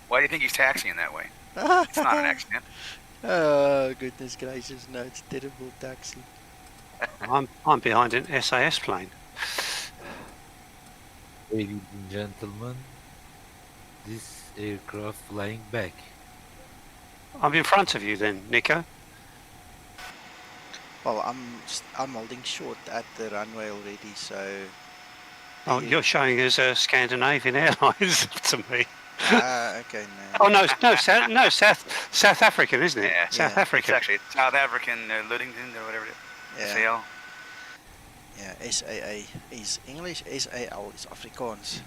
Why do you think he's taxiing that way? It's not an accident. Oh goodness gracious! No, it's terrible taxi. I'm behind an SAS plane. Ladies and gentlemen, this aircraft flying back. I'm in front of you then, Nico. Well, I'm holding short at the runway already, so. Oh, you're showing us Scandinavian Airlines to me. Okay, no. Oh no, South African, isn't it? Yeah, South yeah. African. It's actually South African Ludington or whatever it is. Yeah. SAL. Yeah, SAA is English, SAL is Afrikaans.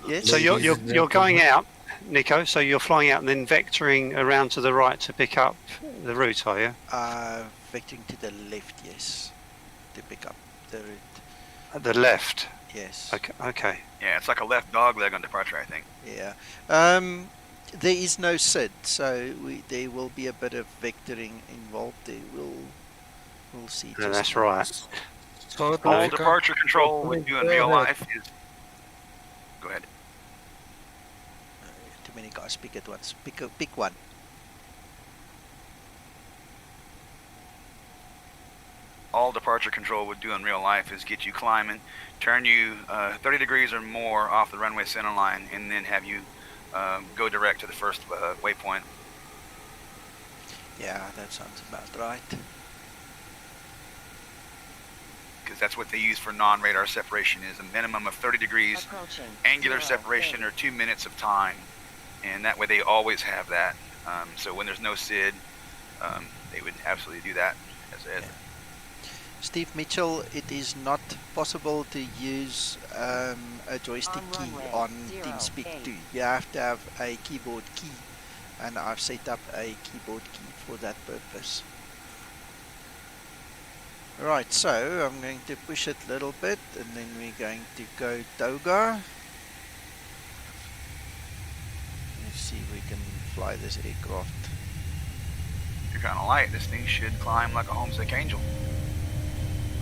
Yes. So you're going out, Nico. So you're flying out and then vectoring around to the right to pick up the route, are you? Vectoring to the left, yes, to pick up the route. The left. Yes. Okay. Yeah, it's like a left dog leg on departure, I think. Yeah. There is no SID, so there will be a bit of vectoring involved. We'll see. No, that's right. So All departure control would do in real life is. Go ahead. Too many guys speak at once. Pick one. All departure control would do in real life is get you climbing, turn you 30 degrees or more off the runway center line, and then have you go direct to the first waypoint. Yeah, that sounds about right. Because that's what they use for non-radar separation is a minimum of 30 degrees angular separation or 2 minutes of time. And that way they always have that. So when there's no SID, they would absolutely do that as it. Yeah. Steve Mitchell, it is not possible to use a joystick key on TeamSpeak 2. You have to have a keyboard key, and I've set up a keyboard key for that purpose. Right, so I'm going to push it a little bit, and then we're going to go Toga. Let's see if we can fly this aircraft. Here kind of light. This thing should climb like a homesick angel.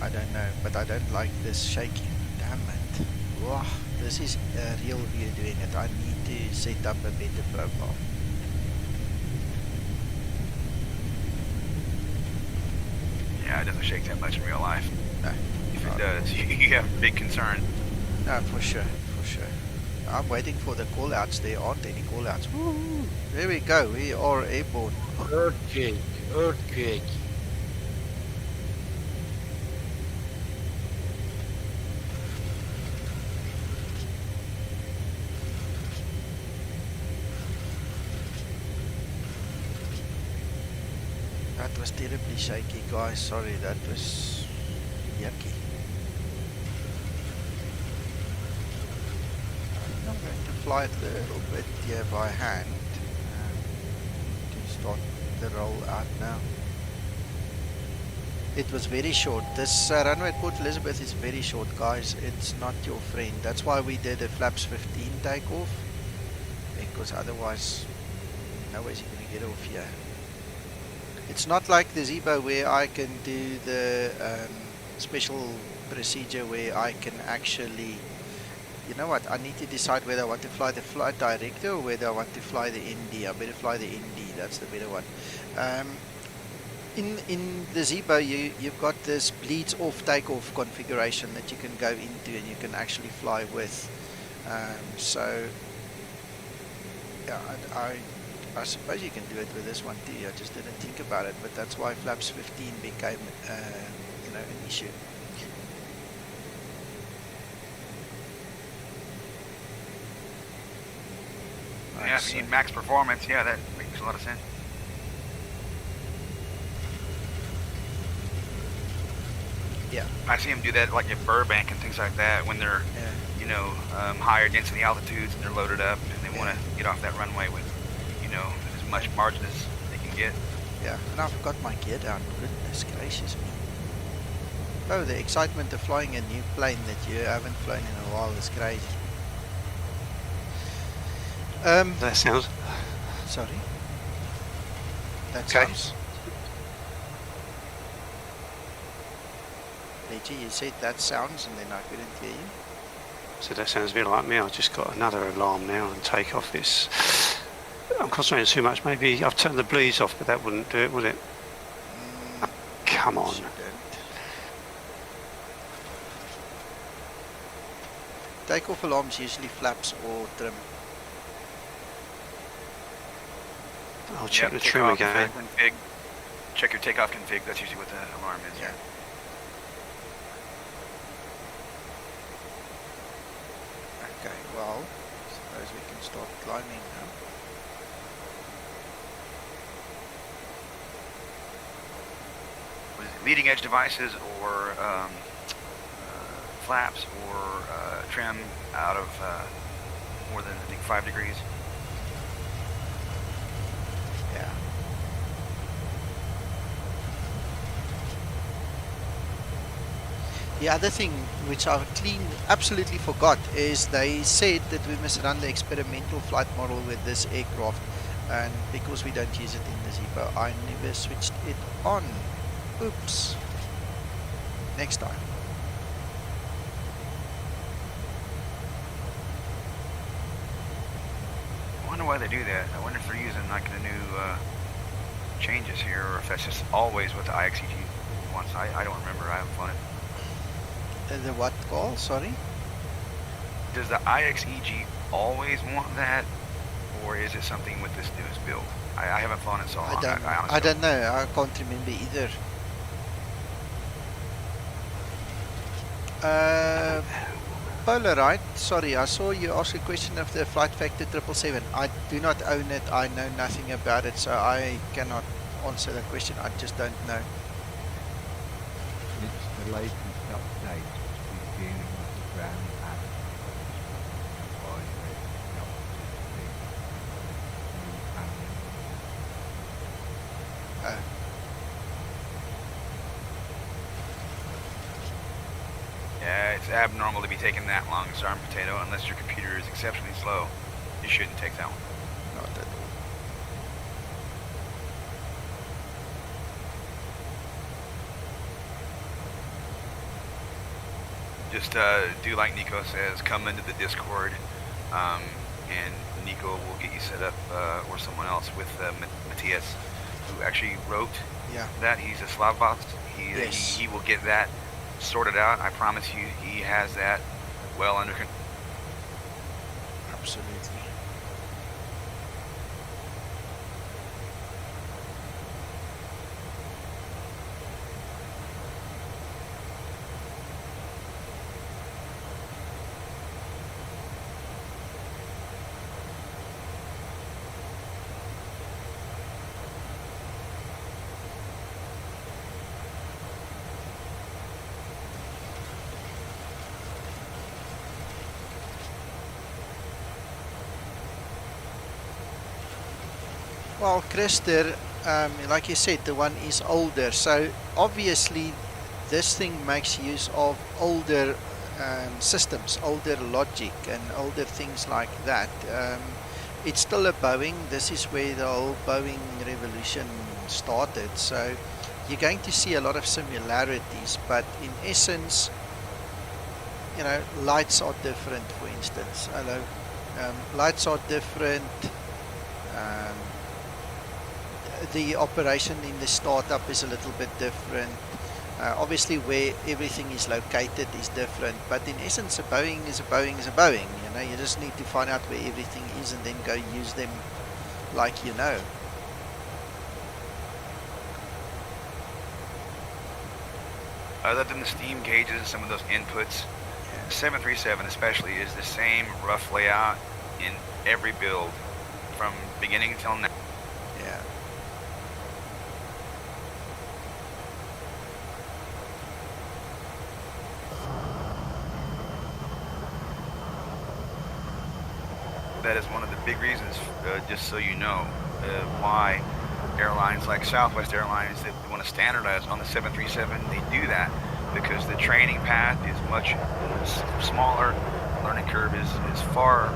I don't know, but I don't like this shaking. Damn it. Wow, this is a real view doing it. I need to set up a better profile. Yeah, it doesn't shake that much in real life. No. If it does, you have a big concern. No, for sure, for sure. I'm waiting for the call-outs. There aren't any call-outs. Woo! There we go. We are airborne. Earthquake, earthquake. That was terribly shaky, guys. Sorry, that was yucky. I'm going to fly it a little bit here by hand to start the roll out now. It was very short. This runway at Port Elizabeth is very short, guys. It's not your friend. That's why we did a flaps 15 takeoff, because otherwise no way you're going to get off here. It's not like the Zibo where I can do the special procedure where I can actually, you know what, I need to decide whether I want to fly the flight director or whether I want to fly the ND. I better fly the ND, that's the better one. In the Zibo, you've got this bleeds off takeoff configuration that you can go into and you can actually fly with. So, yeah, I suppose you can do it with this one too. I just didn't think about it, but that's why flaps 15 became, you know, an issue. Yeah, if you need max performance, yeah, that makes a lot of sense. Yeah. I see them do that like at Burbank and things like that when they're, you know, higher density altitudes and they're loaded up and they want to get off that runway with, you know, as much margin as they can get. Yeah, and I've got my gear down. Goodness gracious me. Oh, the excitement of flying a new plane that you haven't flown in a while is crazy. That sounds... Sorry? That Okay. sounds... Reggie, you said that sounds and then I couldn't hear you. So that sounds a bit like me. I've just got another alarm now and Takeoff. This. I'm concentrating too much. Maybe I've turned the bleeds off, but that wouldn't do it, would it? Come on. Shouldn't. Takeoff alarms usually flaps or trim. I'll check the trim takeoff again. config. Check your takeoff config. That's usually what the alarm is. Yeah. Okay, well, suppose we can start climbing now. Was it leading edge devices or flaps or trim out of more than, I think, 5 degrees? Yeah. The other thing which I absolutely forgot is they said that we must run the experimental flight model with this aircraft, and because we don't use it in the Zibo, I never switched it on. Oops. Next time. I wonder why they do that. I wonder if they're using like the new changes here, or if that's just always what the IXEG wants. I don't remember. I haven't flown it. The what call? Sorry? Does the IXEG always want that, or is it something with this newest build? I haven't flown it so long. I honestly don't know. I can't remember either. Polaroid, sorry, I saw you ask a question of the flight factor 777. I do not own it. I know nothing about it, so I cannot answer the question. I just don't know. It's the latest update which is dealing with the ground pattern. Yeah, it's abnormal to be taking that long, Sergeant Potato, unless your computer is exceptionally slow. You shouldn't take that one. Not at all. just do like Nico says, come into the Discord, and Nico will get you set up, or someone else with Matthias, who actually wrote that. He's a Slavbox. He will get that sorted out. I promise you, he has that well under control. Absolutely. Well, Christer, like you said, the one is older, so obviously this thing makes use of older systems, older logic and older things like that. It's still a Boeing. This is where the whole Boeing revolution started, so you're going to see a lot of similarities, but in essence, you know, lights are different, for instance. Lights are different. The operation in the startup is a little bit different. Obviously, where everything is located is different, but in essence, a Boeing is a Boeing is a Boeing. You know, you just need to find out where everything is and then go use them like you know. Other than the steam gauges and some of those inputs, 737 especially is the same rough layout in every build from beginning until now. Yeah. That is one of the big reasons, just so you know, why airlines like Southwest Airlines, that want to standardize on the 737. They do that because the training path is much smaller, learning curve is far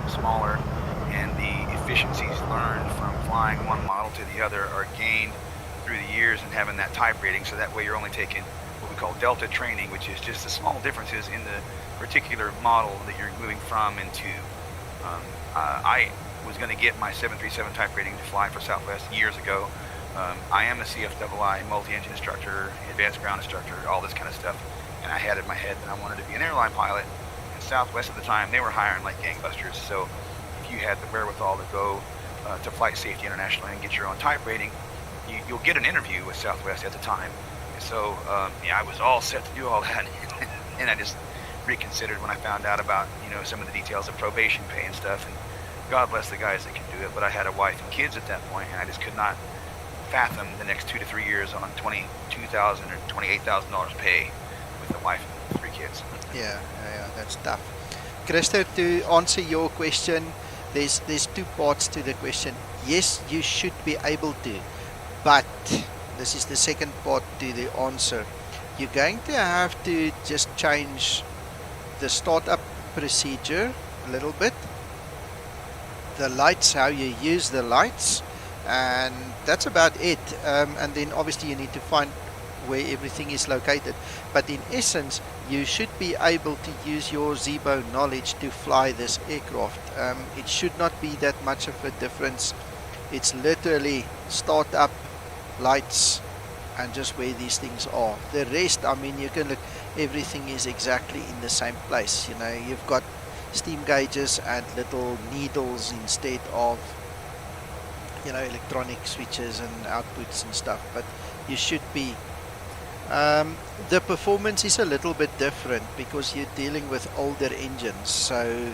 smaller, and the efficiencies learned from flying one model to the other are gained through the years and having that type rating, so that way you're only taking what we call delta training, which is just the small differences in the particular model that you're moving from and to. I was going to get my 737 type rating to fly for Southwest years ago. I am a CFII multi-engine instructor, advanced ground instructor, all this kind of stuff, and I had in my head that I wanted to be an airline pilot. And Southwest at the time, they were hiring like gangbusters, so if you had the wherewithal to go to Flight Safety International and get your own type rating, you'll get an interview with Southwest at the time. And so yeah, I was all set to do all that, and I just reconsidered when I found out about, you know, some of the details of probation pay and stuff, and God bless the guys that can do it, but I had a wife and kids at that point, and I just could not fathom the next 2 to 3 years on $22,000 or $28,000 pay with a wife and 3 kids. Yeah, that's tough. Christer, to answer your question, there's 2 parts to the question. Yes, you should be able to, but this is the second part to the answer. You're going to have to just change the startup procedure a little bit, the lights, how you use the lights, and that's about it. And then obviously you need to find where everything is located, but in essence you should be able to use your Zibo knowledge to fly this aircraft. It should not be that much of a difference. It's literally startup, lights, and just where these things are. The rest, I mean, you can look, everything is exactly in the same place. You know, you've got steam gauges and little needles instead of, you know, electronic switches and outputs and stuff, but you should be. The performance is a little bit different because you're dealing with older engines, so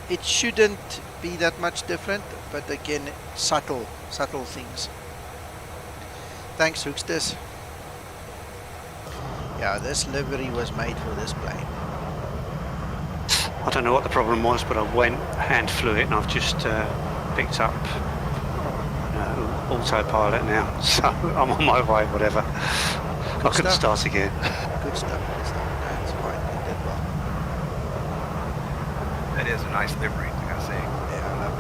it shouldn't be that much different, but again, subtle things. Thanks, Hooksters. Yeah, this livery was made for this plane. I don't know what the problem was, but I went, hand flew it, and I've just picked up autopilot now, so I'm on my way, whatever. Good I couldn't stuff. start again. Good stuff. No, it's fine. You did well. That is a nice livery, I gotta say. Yeah, I love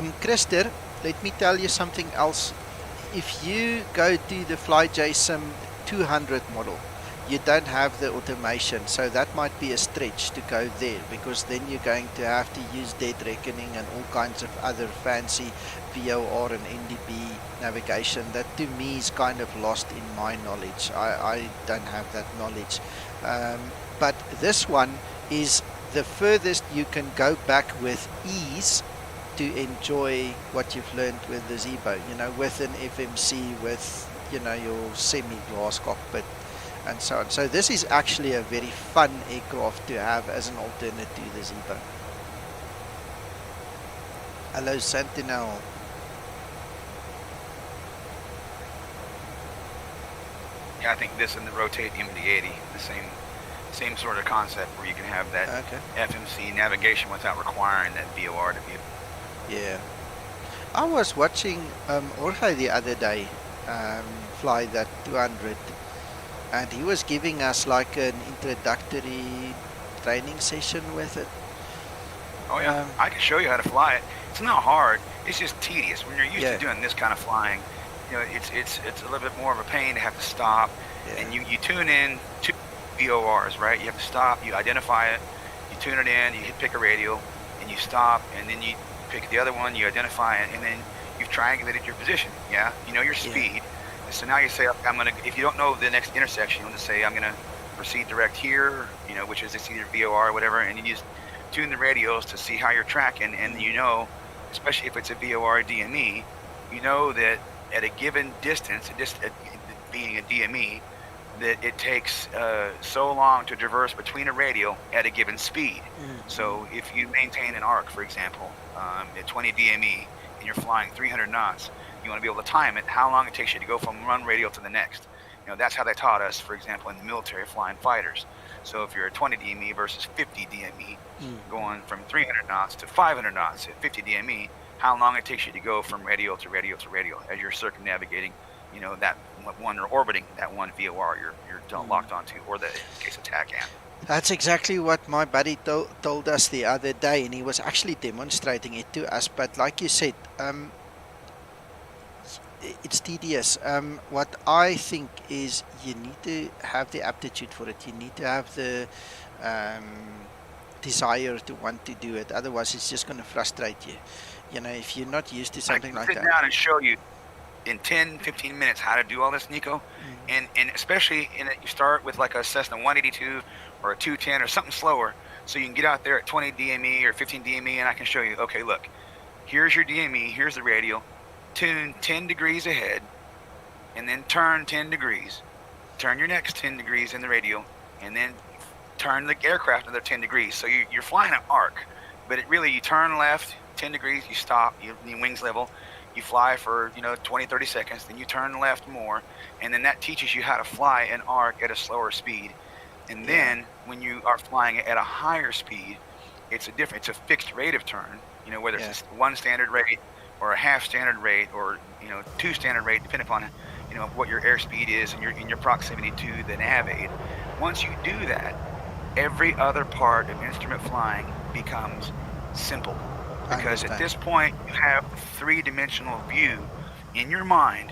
it. Christer, let me tell you something else if you go to the FlyJSim 200 model, you don't have the automation, so that might be a stretch to go there, because then you're going to have to use dead reckoning and all kinds of other fancy VOR and NDB navigation that to me is kind of lost in my knowledge. I don't have that knowledge. But this one is the furthest you can go back with ease to enjoy what you've learned with the Zebo, you know, with an FMC, with, you know, your semi-glass cockpit and so on. So this is actually a very fun aircraft to have as an alternate to the Zebo. Hello, Sentinel. Yeah, I think this and the rotate MD-80, the same sort of concept where you can have that FMC navigation without requiring that VOR to be. Yeah. I was watching Jorge the other day fly that 200, and he was giving us like an introductory training session with it. Oh yeah, I can show you how to fly it. It's not hard. It's just tedious when you're used to doing this kind of flying. You know, it's a little bit more of a pain to have to stop, and you tune in to VORs, right? You have to stop, you identify it, you tune it in, you hit pick a radial, and you stop, and then you pick the other one, you identify it, and then you've triangulated your position. Yeah, you know your speed. And so now you say, I'm gonna. If you don't know the next intersection, you want to say I'm gonna proceed direct here. You know, which is it's either VOR or whatever, and you just tune the radios to see how you're tracking, and you know, especially if it's a VOR DME, you know that at a given distance, being a DME, that it takes so long to traverse between a radial at a given speed. So if you maintain an arc, for example, at 20 DME, and you're flying 300 knots, you want to be able to time it, how long it takes you to go from one radial to the next. You know, that's how they taught us, for example, in the military flying fighters. So if you're at 20 DME versus 50 DME, going from 300 knots to 500 knots at 50 DME, how long it takes you to go from radial to radial to radial as you're circumnavigating, you know, that one, or orbiting that one VOR you're locked onto, or the case of TACAN. That's exactly what my buddy told us the other day, and he was actually demonstrating it to us. But like you said, it's tedious. What I think is you need to have the aptitude for it. You need to have the desire to want to do it. Otherwise, it's just going to frustrate you. You know, if you're not used to something like that. I can sit down and show you in 10, 15 minutes how to do all this, Nico. And especially you start with like a Cessna 182 or a 210 or something slower, so you can get out there at 20 DME or 15 DME, and I can show you, okay, look, here's your DME, here's the radial, tune 10 degrees ahead, and then turn 10 degrees, turn your next 10 degrees in the radial, and then turn the aircraft another 10 degrees. So you're flying an arc, but you turn left 10 degrees, you stop, your wings level, you fly for 20, 30 seconds, then you turn left more, and then that teaches you how to fly an arc at a slower speed. And then when you are flying it at a higher speed, it's a fixed rate of turn, whether it's one standard rate or a half standard rate or two standard rate, depending upon what your airspeed is and your proximity to the nav aid. Once you do that, every other part of instrument flying becomes simple, because at this point you have a three-dimensional view in your mind.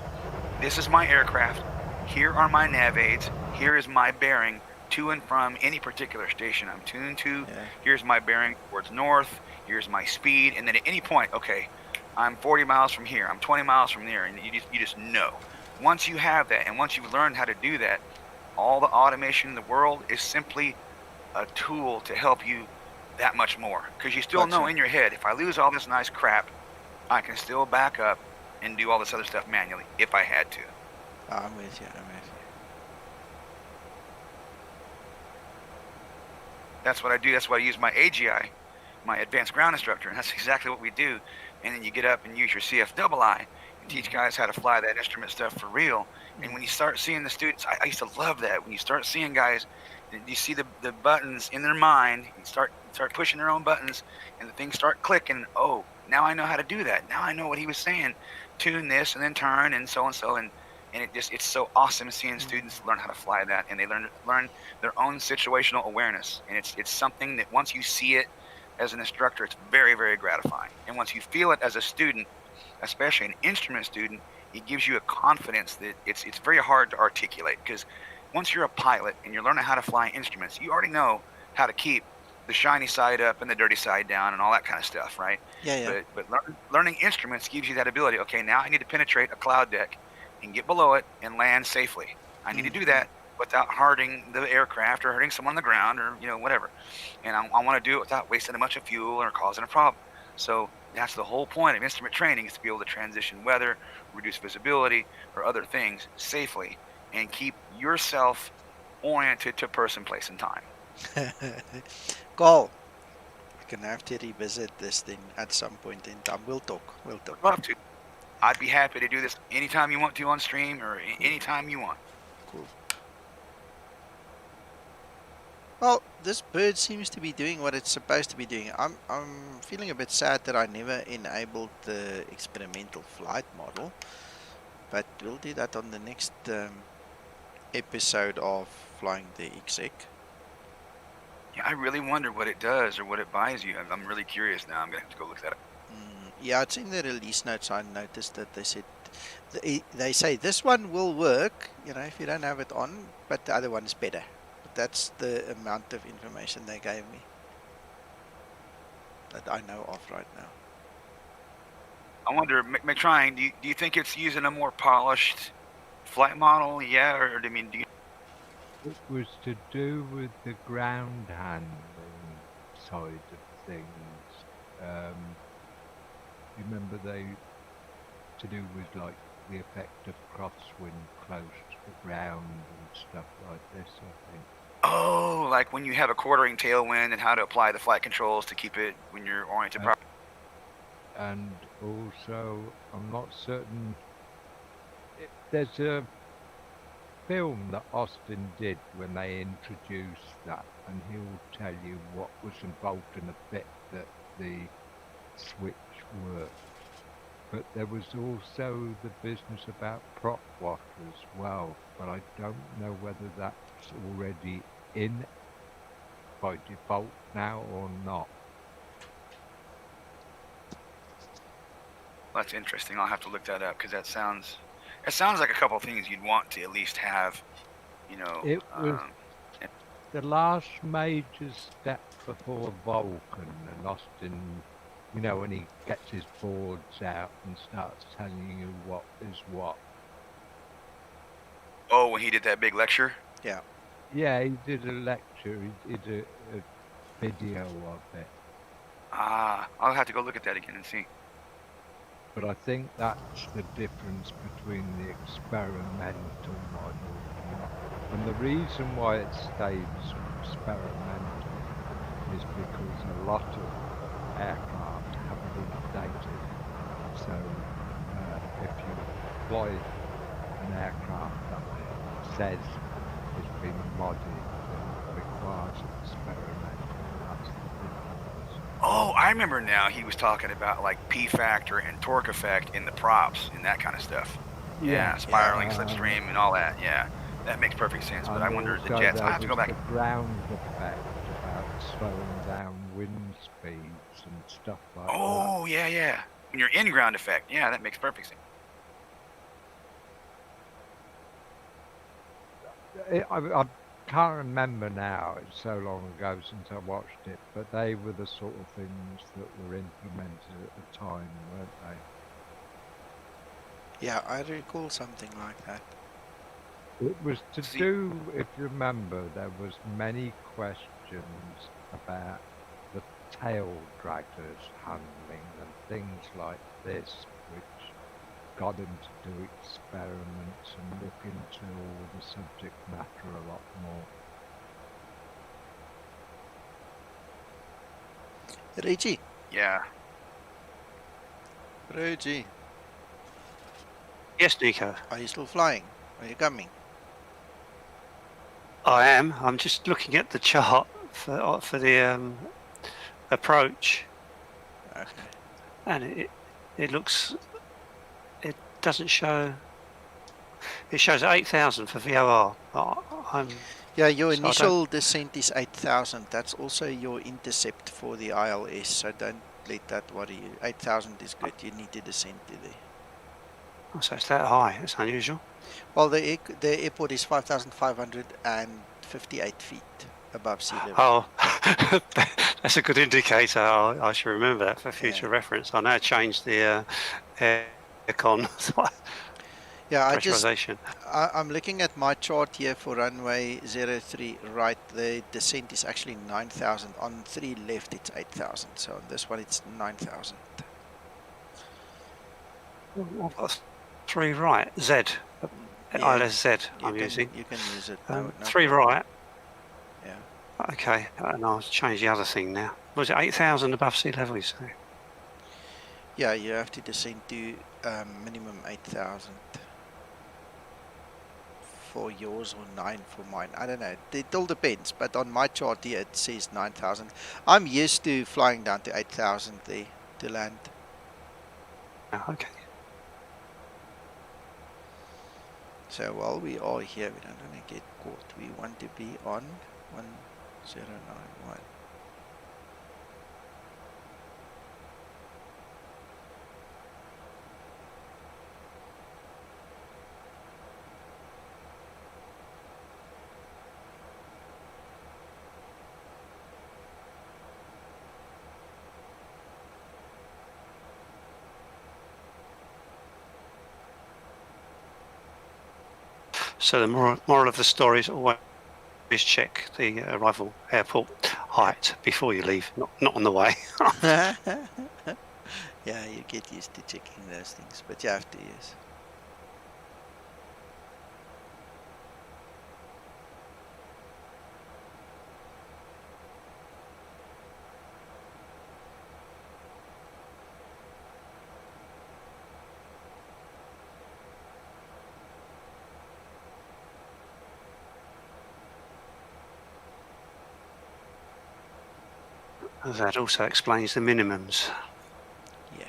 This is my aircraft, here are my nav aids, here is my bearing to and from any particular station I'm tuned to. Here's my bearing towards north, here's my speed, and then at any point, okay, I'm 40 miles from here, I'm 20 miles from there, and you just know. Once you have that, and once you've learned how to do that, all the automation in the world is simply a tool to help you that much more. Because you still know in your head, if I lose all this nice crap, I can still back up and do all this other stuff manually, if I had to. I'm with you. That's what I do. That's why I use my AGI, my advanced ground instructor, and that's exactly what we do. And then you get up and use your CFII and teach guys how to fly that instrument stuff for real. And when you start seeing the students, I used to love that. When you start seeing guys, you see the buttons in their mind, you start pushing their own buttons, and the things start clicking. Oh, now I know how to do that. Now I know what he was saying. Tune this and then turn and so and so. And it's so awesome seeing students learn how to fly that, and they learn their own situational awareness. And it's something that once you see it as an instructor, it's very, very gratifying. And once you feel it as a student, especially an instrument student, it gives you a confidence that it's very hard to articulate, because once you're a pilot and you're learning how to fly instruments, you already know how to keep the shiny side up and the dirty side down and all that kind of stuff, right? Yeah. But learning instruments gives you that ability. Okay, now I need to penetrate a cloud deck and get below it and land safely. I need to do that without hurting the aircraft or hurting someone on the ground or whatever. And I want to do it without wasting a bunch of fuel or causing a problem. So that's the whole point of instrument training, is to be able to transition weather, reduce visibility, or other things safely, and keep yourself oriented to person, place, and time. Carl, we're gonna have to revisit this thing at some point in time. We'll talk. I'd love to. I'd be happy to do this anytime you want to on stream, or anytime you want. Cool. Well, this bird seems to be doing what it's supposed to be doing. I'm feeling a bit sad that I never enabled the experimental flight model, but we'll do that on the next episode of Flying the IXEG. Yeah, I really wonder what it does or what it buys you. I'm really curious now. I'm gonna have to go look that up. Yeah, it's in the release notes. I noticed that they said they say this one will work, if you don't have it on, but the other one is better. But that's the amount of information they gave me that I know of right now. I wonder, McTrying, do you think it's using a more polished flight model? Yeah, or do you? It was to do with the ground handling side of things. Remember to do with like the effect of crosswind close to the ground and stuff like this, I think. Oh, like when you have a quartering tailwind and how to apply the flight controls to keep it when you're oriented properly. And also, I'm not certain. There's a film that Austin did when they introduced that, and he'll tell you what was involved in the bit that the switch worked. But there was also the business about prop wash as well, but I don't know whether that's already in by default now or not. That's interesting. I'll have to look that up, because it sounds like a couple of things you'd want to at least have, It was the last major step before Vulcan, and Austin, when he gets his boards out and starts telling you what is what. Oh, when he did that big lecture? Yeah. Yeah, he did a lecture, he did a video of it. I'll have to go look at that again and see. But I think that's the difference between the experimental model. And the reason why it stays experimental is because a lot of aircraft haven't been updated. So if you fly an aircraft that says it's been modded and requires experimental, that's the difference. Oh, I remember now. He was talking about like P factor and torque effect in the props and that kind of stuff. Yeah, spiraling, slipstream, and all that. Yeah, that makes perfect sense. But I wonder the jets. I have to go back. The ground effect about slowing down wind speeds and stuff like that. Oh, yeah. When you're in ground effect, yeah, that makes perfect sense. I can't remember now, it's so long ago since I watched it, but they were the sort of things that were implemented at the time, weren't they? Yeah, I recall something like that. It was to do, if you remember, there was many questions about the tail draggers handling and things like this, which got him to do experiments and look into all the subject matter a lot more. Reggie. Yeah. Reggie. Yes, Nico. Are you still flying? Are you coming? I am. I'm just looking at the chart for the approach. Okay. And it looks. It doesn't show. It shows 8,000 for VOR. Yeah, your initial descent is 8,000. That's also your intercept for the ILS. So don't let that worry you. 8,000 is good. You need to descend to there. Oh, so it's that high. It's unusual. Well, the airport is 5,558 feet above sea level. Oh, that's a good indicator. I should remember that for future Yeah. reference. I now changed the aircon Yeah, pressurization. I'm looking at my chart here for runway 03 right. The descent is actually 9,000. On 3 left, it's 8,000. So on this one, it's 9,000. I've got 3 right. Z. Yeah, ILS Z I'm you using. can use it. No 3 problem. right. Yeah. Okay, and I'll change the other thing now. Was it 8,000 above sea level, you say? Yeah, you have to descend to minimum 8,000 for yours or 9 for mine. I don't know. It all depends. But on my chart here, it says 9,000. I'm used to flying down to 8,000 there to land. Okay. So while we are here, we don't want to get caught. We want to be on 1091. So the moral of the story is always check the arrival airport height before you leave, not on the way. Yeah, you get used to checking those things, but you have to use. That also explains the minimums. Yeah.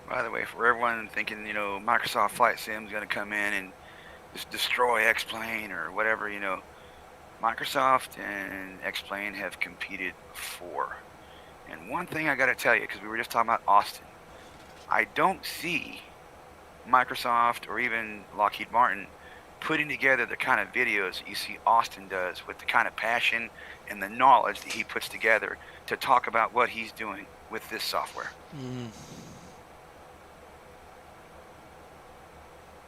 By the way, for everyone thinking, Microsoft Flight Sim is going to come in and just destroy X-Plane or whatever, Microsoft and X-Plane have competed before. And one thing I got to tell you, because we were just talking about Austin, I don't see Microsoft or even Lockheed Martin putting together the kind of videos that you see Austin does with the kind of passion and the knowledge that he puts together to talk about what he's doing with this software.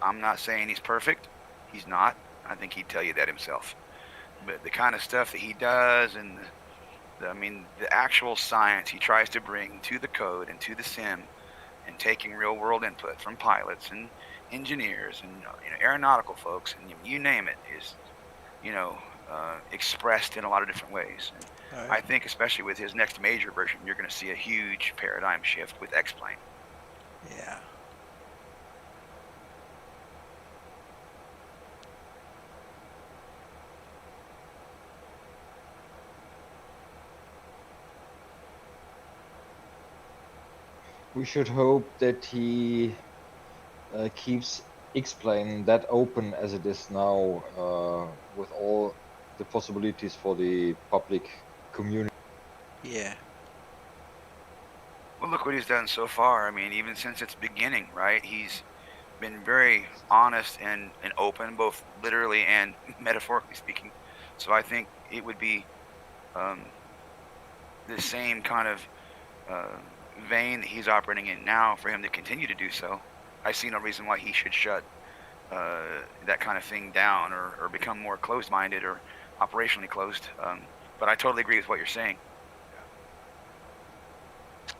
I'm not saying he's perfect. He's not. I think he'd tell you that himself. But the kind of stuff that he does and the actual science he tries to bring to the code and to the sim and taking real world input from pilots and engineers and aeronautical folks and you name it is expressed in a lot of different ways. And I think especially with his next major version, you're going to see a huge paradigm shift with X-Plane. Yeah. We should hope that he keeps X-Plane that open as it is now, with all the possibilities for the public community. Yeah. Well, look what he's done so far. I mean, even since its beginning, right? He's been very honest and open, both literally and metaphorically speaking. So I think it would be the same kind of vein that he's operating in now for him to continue to do so. I see no reason why he should shut that kind of thing down or become more closed-minded or operationally closed. But I totally agree with what you're saying.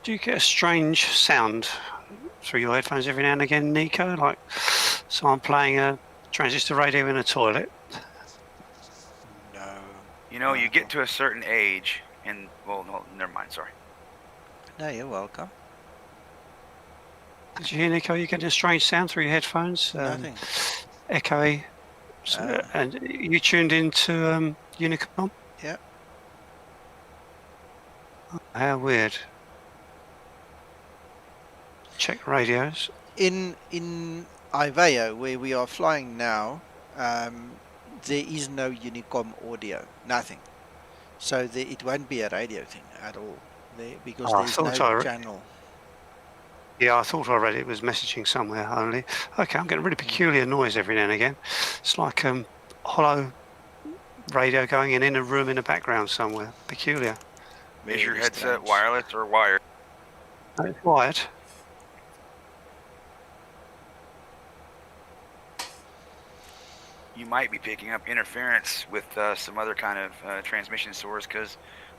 Do you get a strange sound through your headphones every now and again, Nico? Like someone playing a transistor radio in a toilet? No. You get to a certain age and, well, no, never mind, sorry. No, you're welcome. Did you hear, Nico? You getting a strange sound through your headphones? Nothing. Echoey So, and you tuned into Unicom? Yeah. How weird. Check radios. In Iveo, where we are flying now, there is no Unicom audio, nothing. So it won't be a radio thing at all there, because Oh, I there's thought no I channel. Yeah, I thought I read it was messaging somewhere only. Okay, I'm getting really peculiar noise every now and again. It's like hollow radio going in a room in the background somewhere. Peculiar. Is your Very headset strange. wireless or wired? It's wired. You might be picking up interference with some other kind of transmission source, because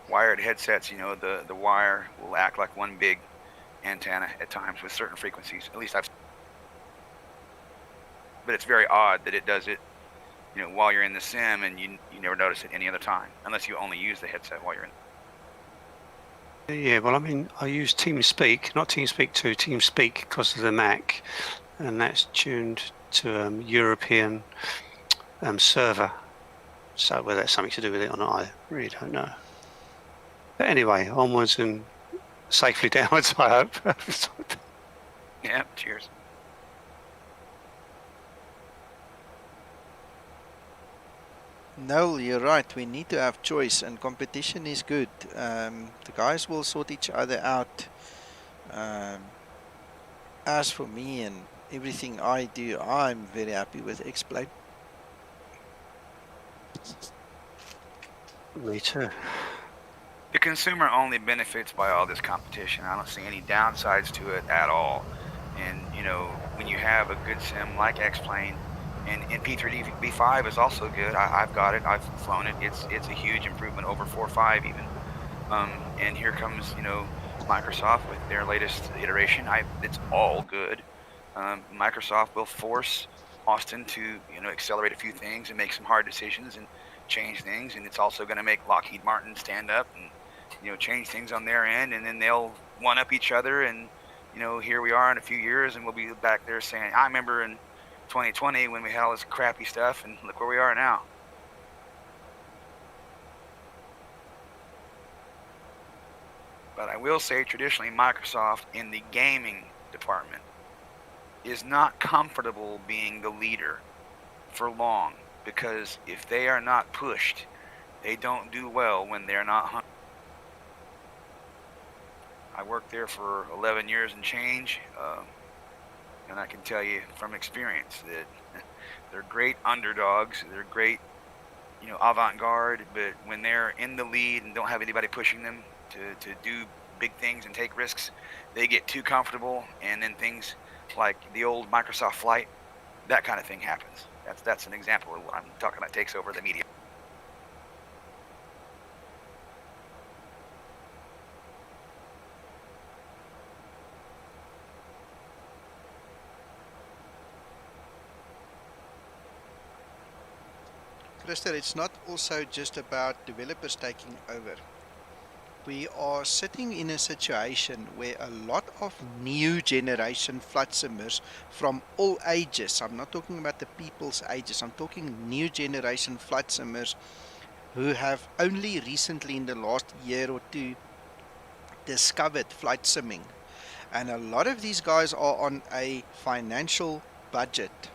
wired headsets, you know, the wire will act like one big antenna at times with certain frequencies. At least I've. But it's very odd that it does it, you know, while you're in the sim, and you never notice it any other time, unless you only use the headset while you're in. Yeah, well, I mean, I use TeamSpeak, not TeamSpeak 2, TeamSpeak because of the Mac, and that's tuned to European server. So whether that's something to do with it or not, I really don't know. But anyway, onwards and safely downwards, I hope. Yeah, cheers. No, you're right. We need to have choice, and competition is good. The guys will sort each other out. As for me and everything I do, I'm very happy with X-Plane. Me too. The consumer only benefits by all this competition. I don't see any downsides to it at all. And, you know, when you have a good sim like X-Plane, and P3D V5 is also good. I've got it. I've flown it. It's a huge improvement over 4.5 even. And here comes, you know, Microsoft with their latest iteration. It's all good. Microsoft will force Austin to, you know, accelerate a few things and make some hard decisions and change things. And it's also going to make Lockheed Martin stand up and, you know, change things on their end. And then they'll one up each other. And, you know, here we are in a few years, and we'll be back there saying, I remember in 2020 when we had all this crappy stuff, and look where we are now. But I will say, traditionally, Microsoft in the gaming department is not comfortable being the leader for long, because if they are not pushed, they don't do well when they're not hunted. I worked there for 11 years and change, and I can tell you from experience that they're great underdogs. They're great, you know, avant-garde, but when they're in the lead and don't have anybody pushing them to do big things and take risks, they get too comfortable, and then things like the old Microsoft flight, that kind of thing happens. That's an example of what I'm talking about, takes over the media. Christer, it's not also just about developers taking over. We are sitting in a situation where a lot of new generation flight simmers from all ages, I'm not talking about the people's ages, I'm talking new generation flight simmers who have only recently in the last year or two discovered flight simming. And a lot of these guys are on a financial budget.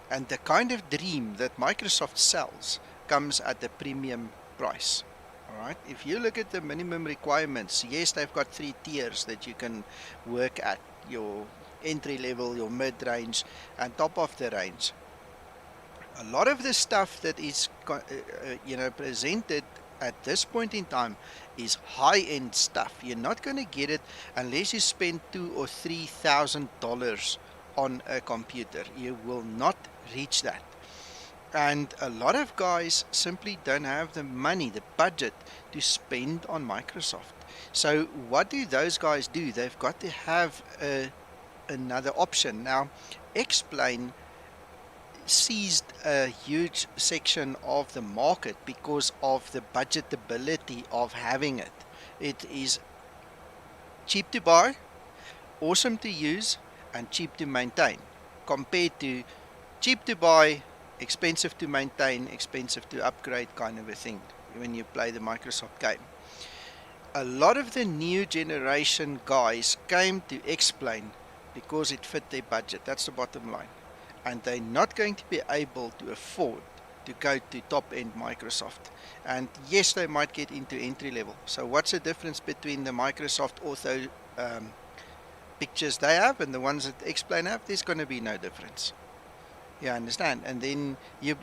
And the kind of dream that Microsoft sells comes at a premium price. All right. If you look at the minimum requirements, yes, they've got 3 tiers that you can work at: your entry level, your mid range, and top of the range. A lot of the stuff that is, you know, presented at this point in time is high-end stuff. You're not going to get it unless you spend $2,000 or $3,000 on a computer. You will not reach that. And a lot of guys simply don't have the money, the budget to spend on Microsoft. So what do those guys do? They've got to have another option. Now, X-Plane seized a huge section of the market because of the budgetability of having it. It is cheap to buy, awesome to use, and cheap to maintain, compared to cheap to buy, expensive to maintain, expensive to upgrade kind of a thing when you play the Microsoft game. A lot of the new generation guys came to X-Plane because it fit their budget. That's the bottom line. And they're not going to be able to afford to go to top-end Microsoft. And yes, they might get into entry level. So what's the difference between the Microsoft Ortho pictures they have and the ones that X-Plane have? There's going to be no difference. You understand? And then you're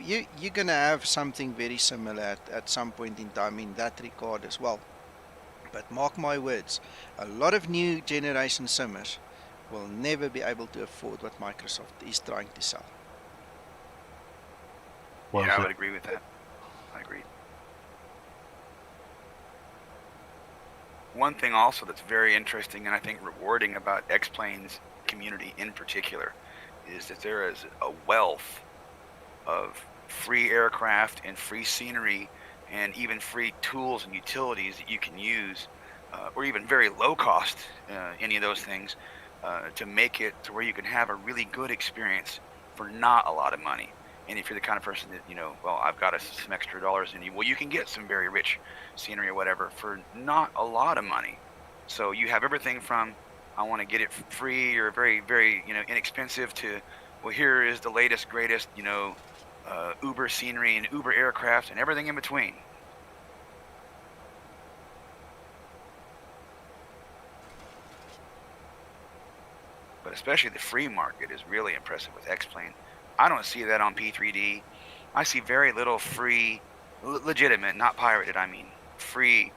going to have something very similar at some point in time in that regard as well. But mark my words, a lot of new generation simmers will never be able to afford what Microsoft is trying to sell. Well, yeah, I would agree with that. I agree. One thing also that's very interesting and I think rewarding about X-Plane's community in particular is that there is a wealth of free aircraft and free scenery and even free tools and utilities that you can use, or even very low cost, any of those things, to make it to where you can have a really good experience for not a lot of money. And if you're the kind of person that, you know, well, I've got some extra dollars in you, well, you can get some very rich scenery or whatever for not a lot of money. So you have everything from, I want to get it free or very, very, you know, inexpensive to, well, here is the latest, greatest, you know, Uber scenery and Uber aircraft and everything in between. But especially the free market is really impressive with X-Plane. I don't see that on P3D. I see very little free, legitimate, not pirated, I mean, free,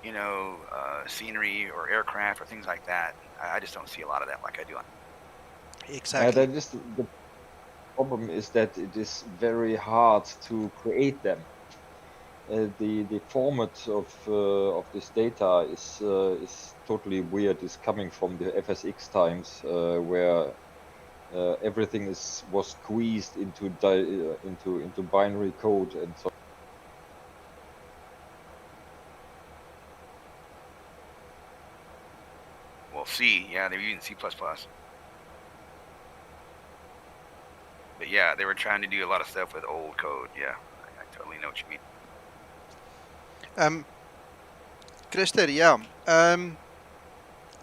you know, scenery or aircraft or things like that. I just don't see a lot of that like I do on. Exactly. That is the problem is that it is very hard to create them. The format of this data is totally weird. It's coming from the FSX times where everything was squeezed into binary code and so. Well, C, yeah, they're using C++. But yeah, they were trying to do a lot of stuff with old code. Yeah, I totally know what you mean. Christer, yeah.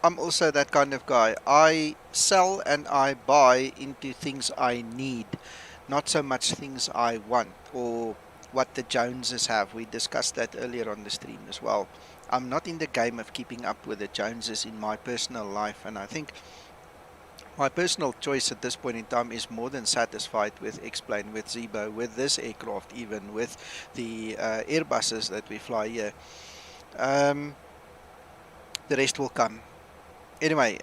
I'm also that kind of guy. I sell and I buy into things I need, not so much things I want or what the Joneses have. We discussed that earlier on the stream as well. I'm not in the game of keeping up with the Joneses in my personal life, and I think my personal choice at this point in time is more than satisfied with X-Plane, with Zebo, with this aircraft, even with the Airbuses that we fly here. The rest will come. Anyway,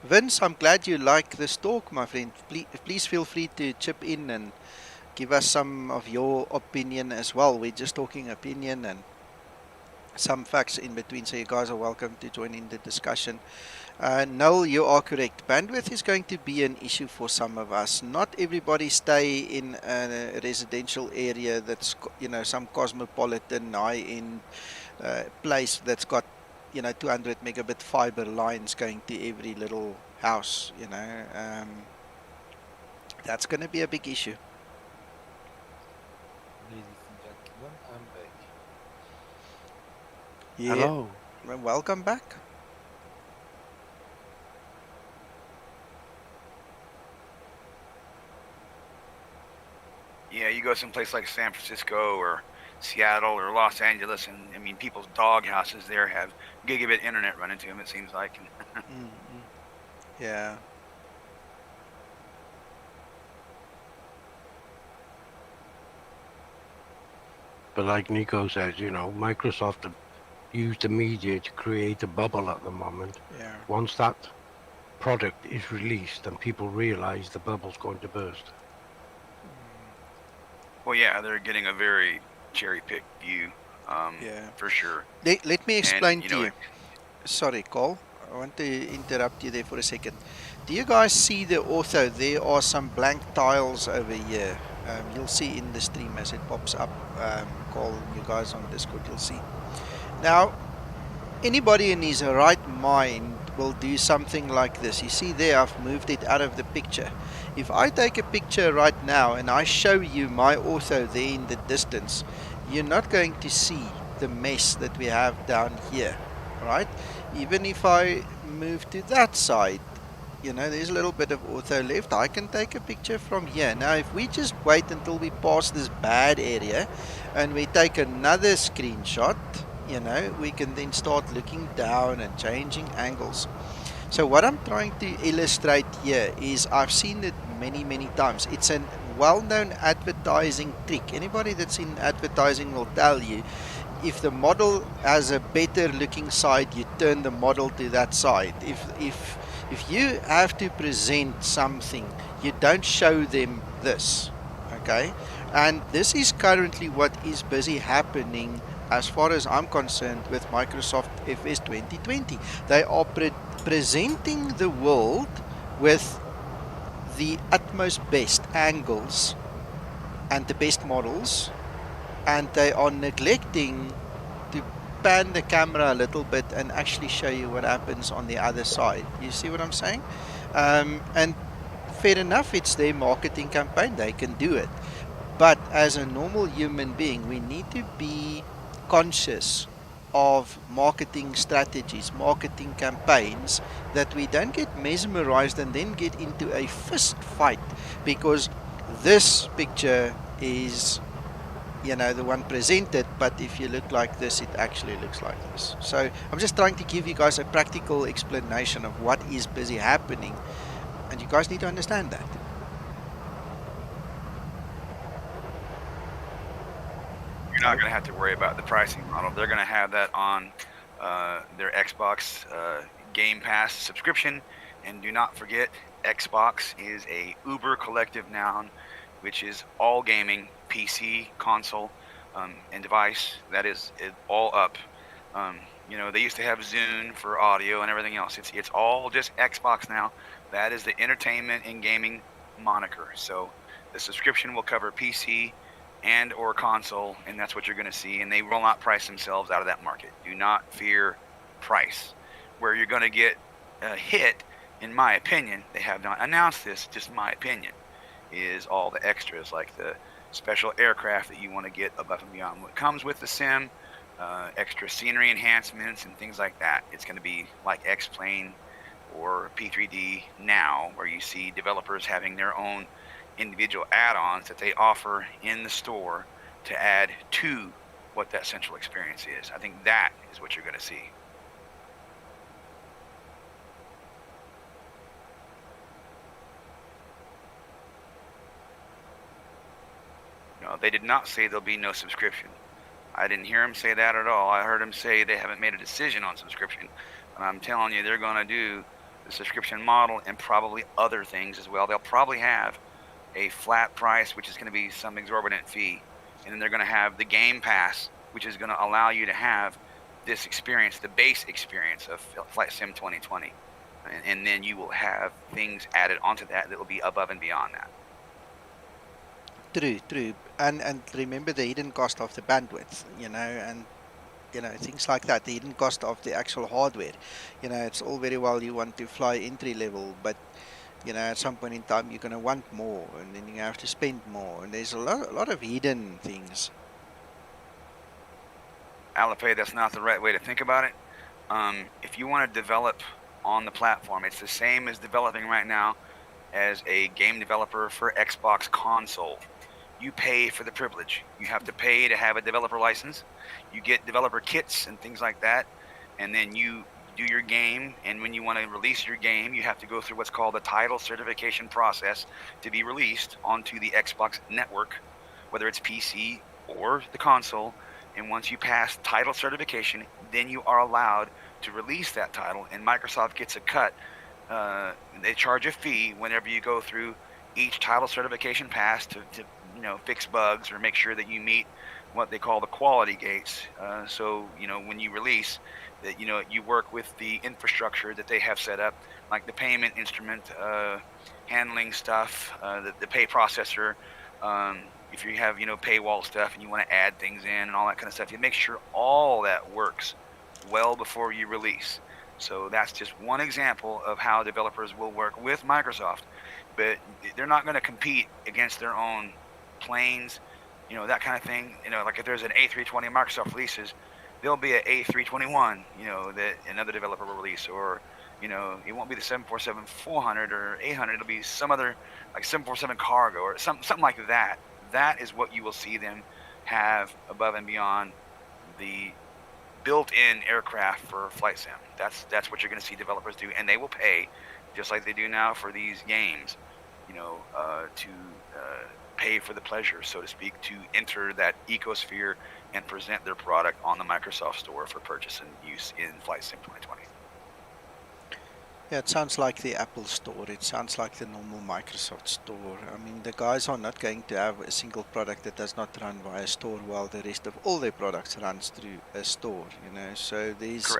Vince, I'm glad you like this talk, my friend. Please feel free to chip in and give us some of your opinion as well. We're just talking opinion and some facts in between, so you guys are welcome to join in the discussion. Noel, you are correct. Bandwidth is going to be an issue for some of us. Not everybody stay in a residential area that's, you know, some cosmopolitan high-end place that's got, you know, 200 megabit fiber lines going to every little house, you know. That's going to be a big issue. Ladies and gentlemen, I'm back. Yeah. Hello. Welcome back. Yeah, you go someplace like San Francisco or Seattle or Los Angeles, and I mean, people's dog houses there have gigabit internet running to them, it seems like. Yeah. But like Nico says, you know, Microsoft have used the media to create a bubble at the moment. Yeah. Once that product is released and people realize the bubble's going to burst. Well, yeah, they're getting a very cherry-picked view, Yeah. for sure. Let me explain and, to you. Sorry, Cole. I want to interrupt you there for a second. Do you guys see the ortho? There are some blank tiles over here. You'll see in the stream as it pops up. Cole, you guys on Discord, you'll see. Now, anybody in his right mind will do something like this. You see there, I've moved it out of the picture. If I take a picture right now and I show you my ortho there in the distance, you're not going to see the mess that we have down here, right? Even if I move to that side, you know, there's a little bit of ortho left. I can take a picture from here. Now, if we just wait until we pass this bad area and we take another screenshot, you know, we can then start looking down and changing angles. So what I'm trying to illustrate here is I've seen it many times. It's a well-known advertising trick. Anybody that's in advertising will tell you, if the model has a better looking side, you turn the model to that side. If you have to present something, you don't show them this, okay? And this is currently what is busy happening as far as I'm concerned with Microsoft FS 2020. They are presenting the world with the utmost best angles and the best models, and they are neglecting to pan the camera a little bit and actually show you what happens on the other side. You see what I'm saying? And fair enough, it's their marketing campaign, they can do it. But as a normal human being, we need to be conscious of marketing strategies, marketing campaigns, that we don't get mesmerized and then get into a fist fight because this picture is, you know, the one presented, but if you look like this, it actually looks like this. So I'm just trying to give you guys a practical explanation of what is busy happening, and you guys need to understand that. You're not going to have to worry about the pricing model. They're going to have that on their Xbox Game Pass subscription. And do not forget, Xbox is a uber collective noun, which is all gaming, PC, console, and device. That is all up. You know, they used to have Zune for audio and everything else. It's all just Xbox now. That is the entertainment and gaming moniker. So the subscription will cover PC and or console, and that's what you're going to see. And they will not price themselves out of that market. Do not fear price. Where you're going to get hit, in my opinion, they have not announced this, just my opinion, is all the extras like the special aircraft that you want to get above and beyond what comes with the sim, extra scenery enhancements and things like that. It's going to be like X-Plane or P3D now, where you see developers having their own individual add-ons that they offer in the store to add to what that central experience is. I think that is what you're going to see. No, they did not say there'll be no subscription. I didn't hear him say that at all. I heard him say they haven't made a decision on subscription. And I'm telling you, they're going to do the subscription model and probably other things as well. They'll probably have a flat price, which is going to be some exorbitant fee. And then they're going to have the Game Pass, which is going to allow you to have this experience, the base experience of Flight Sim 2020. And then you will have things added onto that that will be above and beyond that. True. And remember the hidden cost of the bandwidth, you know, and you know, things like that, the hidden cost of the actual hardware. You know, it's all very well you want to fly entry level, but you know, at some point in time you're going to want more, and then you have to spend more, and there's a lot of hidden things. Alipay, that's not the right way to think about it. If you want to develop on the platform, it's the same as developing right now as a game developer for Xbox console. You pay for the privilege. You have to pay to have a developer license. You get developer kits and things like that, and then you do your game, and when you want to release your game, you have to go through what's called the title certification process to be released onto the Xbox network, whether it's PC or the console. And once you pass title certification, then you are allowed to release that title, and Microsoft gets a cut. They charge a fee whenever you go through each title certification pass to you know, fix bugs or make sure that you meet what they call the quality gates. So, you know, when you release, that, you know, you work with the infrastructure that they have set up, like the payment instrument, handling stuff, the pay processor. If you have, you know, paywall stuff and you want to add things in and all that kind of stuff, you make sure all that works well before you release. So that's just one example of how developers will work with Microsoft, but they're not going to compete against their own planes, you know, that kind of thing. You know, like if there's an A320 Microsoft releases, there'll be an A321, you know, that another developer will release, or, you know, it won't be the 747-400 or 800. It'll be some other, like 747 Cargo or something like that. That is what you will see them have above and beyond the built-in aircraft for flight sim. That's what you're going to see developers do, and they will pay, just like they do now for these games, you know, to pay for the pleasure, so to speak, to enter that ecosphere and present their product on the Microsoft Store for purchase and use in Flight Sim 2020. Yeah, it sounds like the Apple Store. It sounds like the normal Microsoft Store. I mean, the guys are not going to have a single product that does not run via a store, while the rest of all their products runs through a store, you know. So there's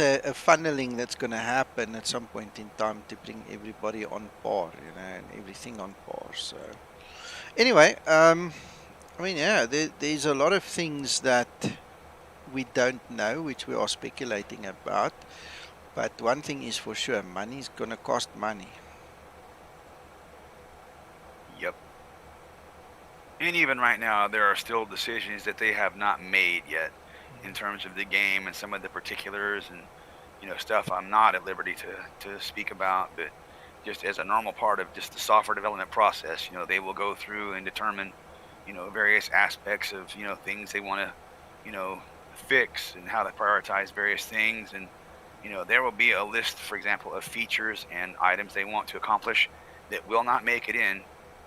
a funneling that's going to happen at some point in time to bring everybody on par, you know, and everything on par. So anyway, I mean, yeah, there's a lot of things that we don't know, which we are speculating about. But one thing is for sure, money is going to cost money. Yep. And even right now, there are still decisions that they have not made yet in terms of the game and some of the particulars and, you know, stuff I'm not at liberty to speak about, but just as a normal part of just the software development process, you know, they will go through and determine, you know, various aspects of, you know, things they want to, you know, fix and how to prioritize various things. And, you know, there will be a list, for example, of features and items they want to accomplish that will not make it in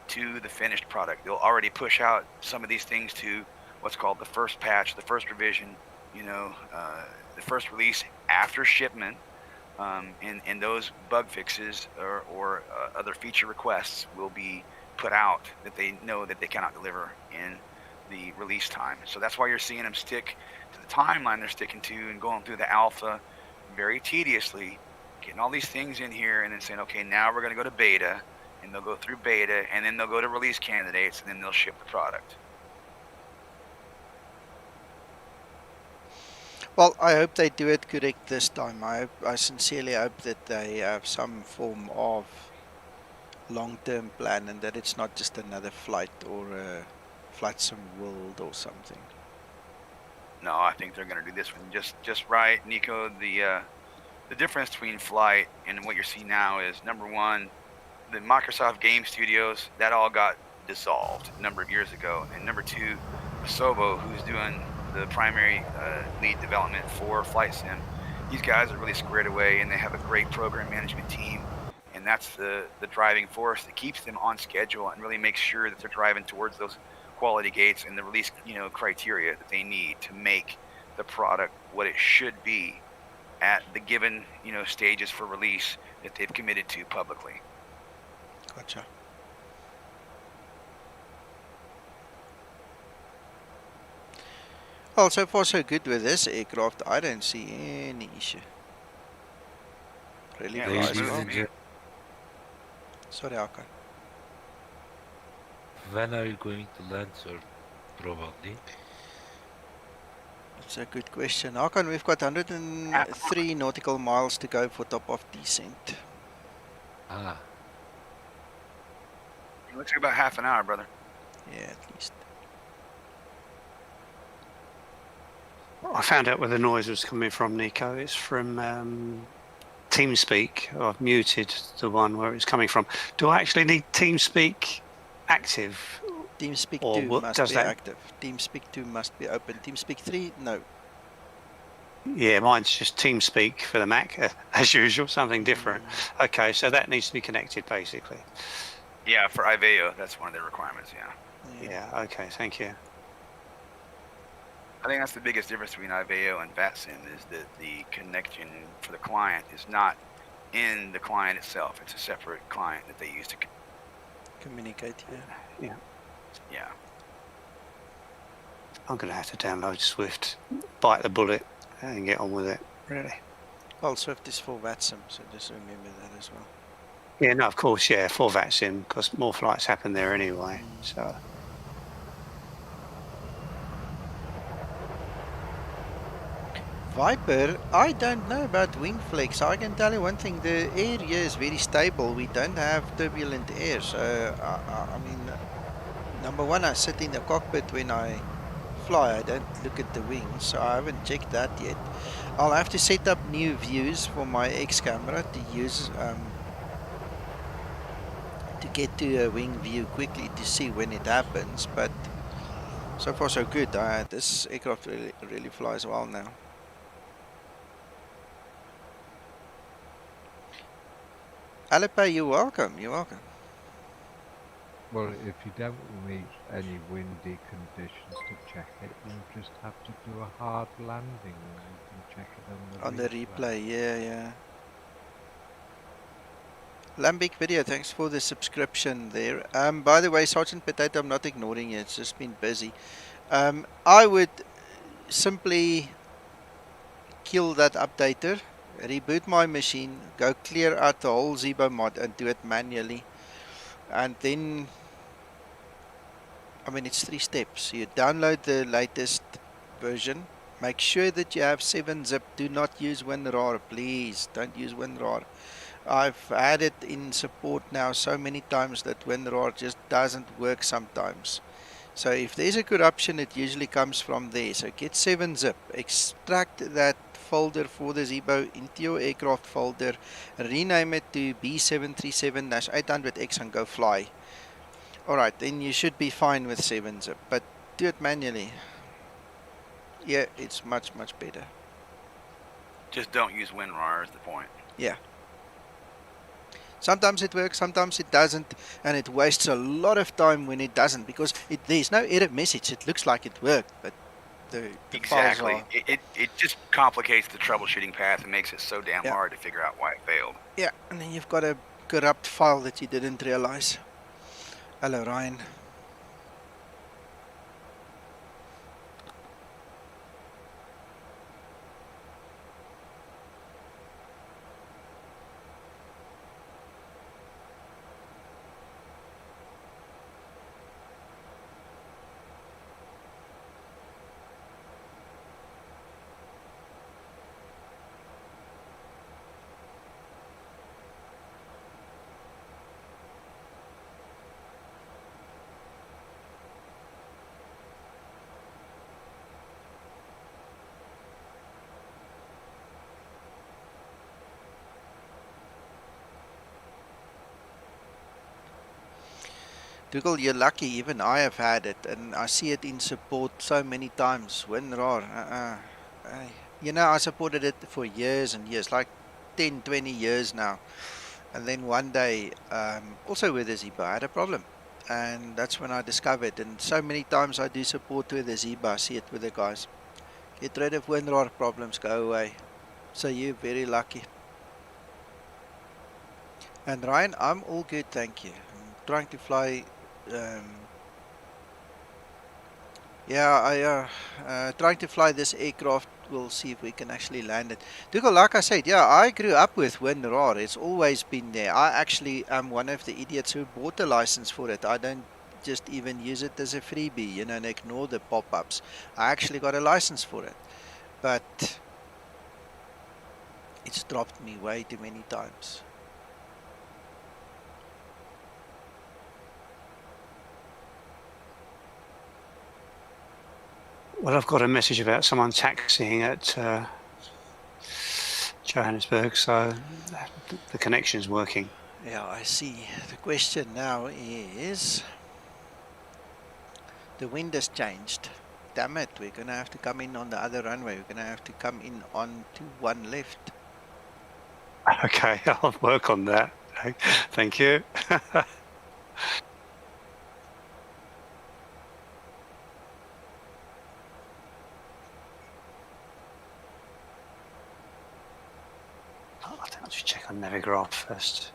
to the finished product. They'll already push out some of these things to what's called the first patch, the first revision, you know, the first release after shipment. And those bug fixes or other feature requests will be put out that they know that they cannot deliver in the release time. So that's why you're seeing them stick to the timeline they're sticking to and going through the alpha very tediously, getting all these things in here and then saying, okay, now we're going to go to beta, and they'll go through beta, and then they'll go to release candidates, and then they'll ship the product. Well, I hope they do it correct this time. I sincerely hope that they have some form of long-term plan and that it's not just another flight or a flight sim world or something. No, I think they're going to do this one just right, Nico. The difference between Flight and what you're seeing now is, number one, the Microsoft Game Studios, that all got dissolved a number of years ago. And number two, Asobo, who's doing the primary lead development for Flight Sim, these guys are really squared away, and they have a great program management team. And that's the driving force that keeps them on schedule and really makes sure that they're driving towards those quality gates and the release, you know, criteria that they need to make the product what it should be at the given, you know, stages for release that they've committed to publicly. Gotcha. Well, so far so good with this aircraft. I don't see any issue. Really Yeah, flies smooth well. to me. Sorry, Hakan. When are you going to land, sir? Probably. That's a good question. Hakan, we've got 103 nautical miles to go for top of descent. Ah, It looks like about half an hour, brother. Yeah, at least. I found out where the noise was coming from, Nico. It's from TeamSpeak. I've muted the one where it's coming from. Do I actually need TeamSpeak active? TeamSpeak Or 2 what must does be that- active. TeamSpeak 2 must be open. TeamSpeak 3, no. Yeah, mine's just TeamSpeak for the Mac, as usual, something different. Okay, so that needs to be connected, basically. Yeah, for IVEO, that's one of their requirements, yeah. Yeah, okay, thank you. I think that's the biggest difference between IVEO and VATSIM is that the connection for the client is not in the client itself. It's a separate client that they use to Communicate, yeah. yeah. I'm going to have to download Swift, bite the bullet, and get on with it, really. Well, Swift is for VATSIM, so just remember that as well. Yeah, no, of course, yeah, for VATSIM, because more flights happen there anyway, so... Viper, I don't know about wing flex. I can tell you one thing, the air here is very stable. We don't have turbulent air. So, I mean, number one, I sit in the cockpit when I fly. I don't look at the wings, so I haven't checked that yet. I'll have to set up new views for my X camera to use to get to a wing view quickly to see when it happens. But so far so good. This aircraft really flies well now. Alipa, you're welcome. You're welcome. Well, if you don't meet any windy conditions to check it, you'll just have to do a hard landing and you can check it On the replay, yeah. Lambic Video, thanks for the subscription there. By the way, Sergeant Potato, I'm not ignoring you. It's just been busy. I would simply kill that updater, reboot my machine, go clear out the whole Zibo mod and do it manually. And then, I mean, it's 3 steps. You download the latest version. Make sure that you have 7-zip. Do not use WinRAR, please. Don't use WinRAR. I've had it in support now so many times that WinRAR just doesn't work sometimes. So if there's a good option, it usually comes from there. So get 7-zip, extract that folder for the Zibo into your aircraft folder, rename it to B737-800X and go fly. Alright, then you should be fine with 7-zip, but do it manually. Yeah, it's much better. Just don't use WinRAR is the point. Yeah. Sometimes it works, sometimes it doesn't, and it wastes a lot of time when it doesn't, because there's no error message. It looks like it worked, but the files Exactly. are... It just complicates the troubleshooting path and makes it so damn Yeah. hard to figure out why it failed. Yeah, and then you've got a corrupt file that you didn't realize. Hello, Ryan. Dougal, you're lucky. Even I have had it, and I see it in support so many times. WinRAR, you know, I supported it for years and years, like 10, 20 years now. And then one day, also with the Ziba, I had a problem. And that's when I discovered, and so many times I do support with the Ziba, I see it with the guys. Get rid of WinRAR problems, go away. So you're very lucky. And Ryan, I'm all good, thank you. I'm trying to fly... yeah, trying to fly this aircraft. We'll see if we can actually land it. Dougal, like I said, yeah, I grew up with WinRAR. It's always been there. I actually am one of the idiots who bought a license for it. I don't just even use it as a freebie, you know, and ignore the pop-ups. I actually got a license for it. But it's dropped me way too many times. Well, I've got a message about someone taxiing at Johannesburg, so the connection's working. Yeah, I see. The question now is, the wind has changed. Damn it, we're going to have to come in on the other runway. We're going to have to come in on to 1 left. Okay, I'll work on that. Thank you. I think I'll just check on Navigraph first.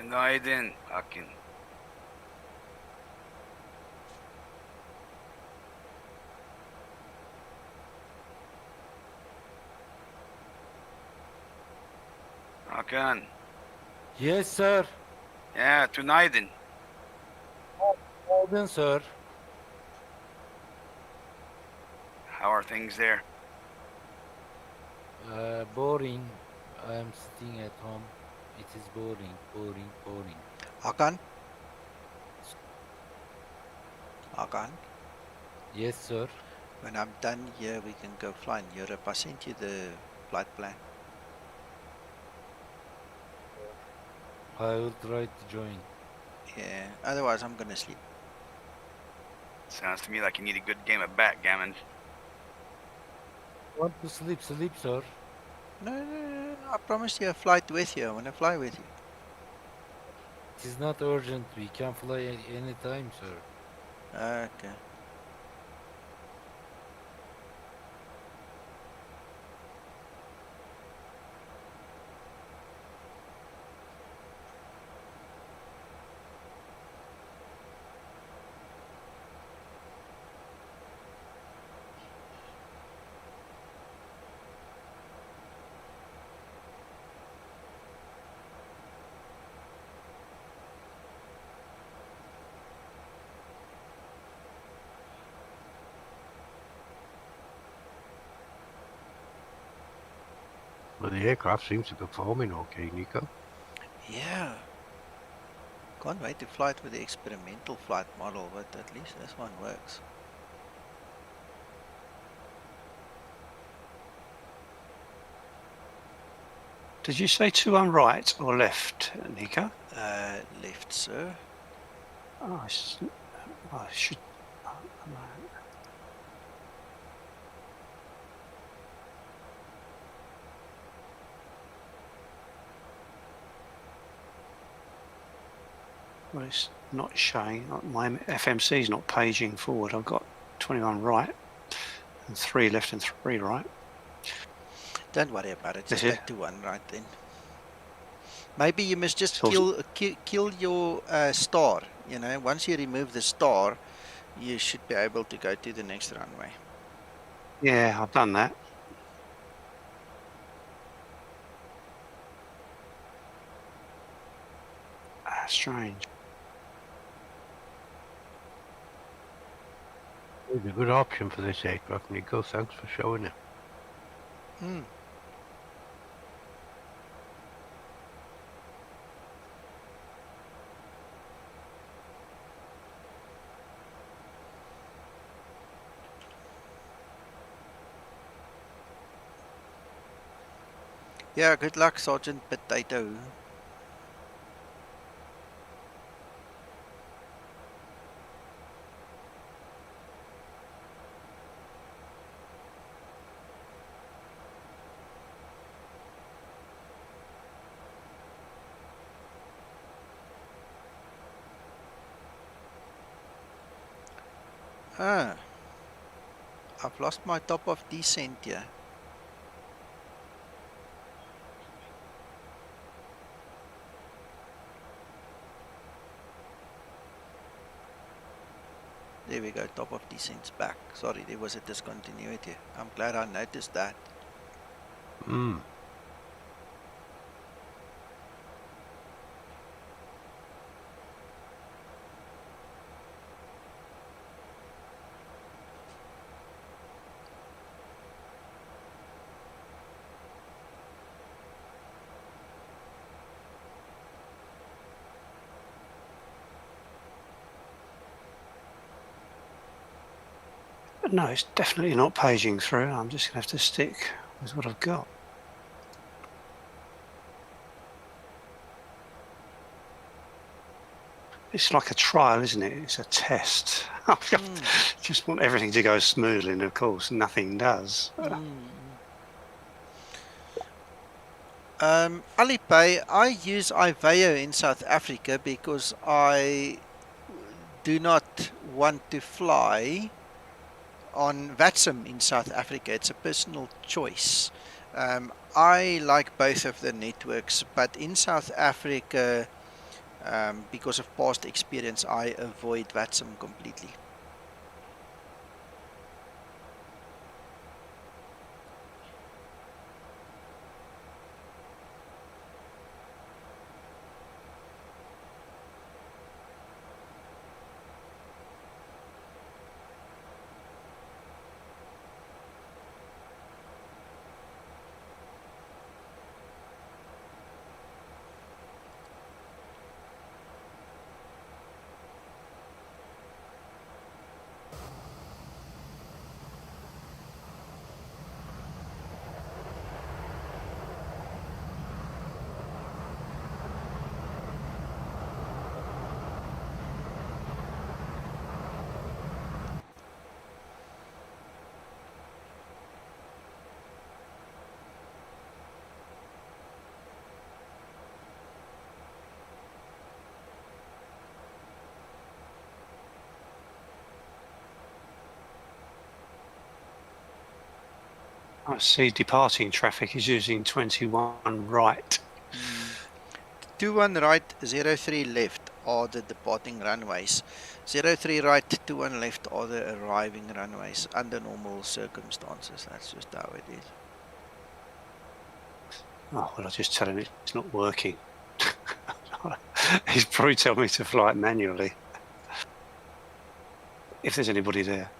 Günaydın Hakan. Hakan. Yes, sir. Yeah, günaydın. Pardon, sir. How are things there? Boring. I am sitting at home. It is boring, boring, boring. Hakan? Hakan? Yes, sir. When I'm done here, we can go fly in Europe. I sent you the flight plan. I will try to join. Yeah, otherwise I'm gonna sleep. Sounds to me like you need a good game of backgammon. Want to sleep, sir. No, I promised you a flight with you. I wanna fly with you. It is not urgent. We can fly any time, sir. Okay. Well, the aircraft seems to be performing okay, Nico. Yeah. Can't wait to fly it with the experimental flight model, but at least this one works. Did you say to on right or left, Nico? Left, sir. Oh, I should. Well, it's not showing. My FMC is not paging forward. I've got 21 right, and 3 left and 3 right. Don't worry about it. Just This is- take to one right then. Maybe you must just So- kill your star. You know, once you remove the star, you should be able to go to the next runway. Yeah, I've done that. Strange. It's a good option for this aircraft, Nico. Thanks for showing it. Hmm. Yeah, good luck, Sergeant Potato. Ah, I've lost my top of descent here. There we go, top of descent's back. Sorry, there was a discontinuity. I'm glad I noticed that. Hmm. But no, it's definitely not paging through. I'm just going to have to stick with what I've got. It's like a trial, isn't it? It's a test. I just want everything to go smoothly, and of course, nothing does. Alipay, I use Iveo in South Africa because I do not want to fly on VATSIM in South Africa. It's a personal choice. I like both of the networks, but in South Africa, Because of past experience, I avoid VATSIM completely. I see departing traffic is using 21 right. 21 right, 03 left are the departing runways. 03 right, 21 left are the arriving runways under normal circumstances. That's just how it is. Oh, well, I'll just tell him it's not working. He's probably told me to fly it manually. If there's anybody there.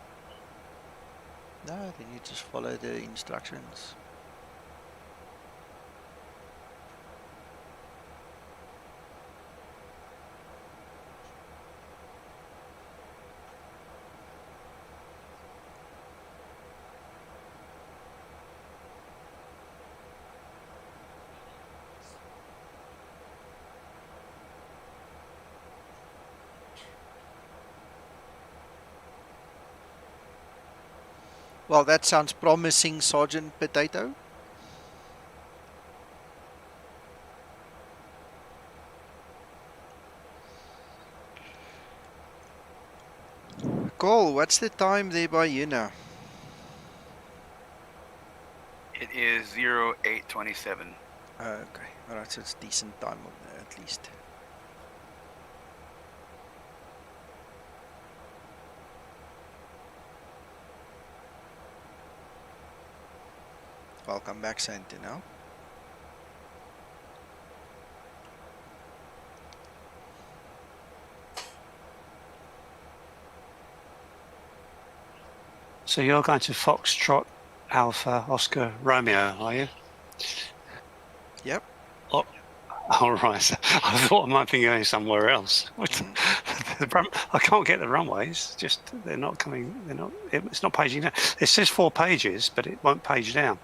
No, then you just follow the instructions. Well, that sounds promising, Sergeant Potato. Cole, what's the time there by you now? It is 0827. Okay, alright, so it's decent time at least. Welcome back, Sentinel. So you're going to Foxtrot Alpha Oscar Romeo, are you? Yep. Oh, all right. I thought I might be going somewhere else. I can't get the runways. Just they're not coming. They're not. It's not paging down. It says 4 pages, but it won't page down.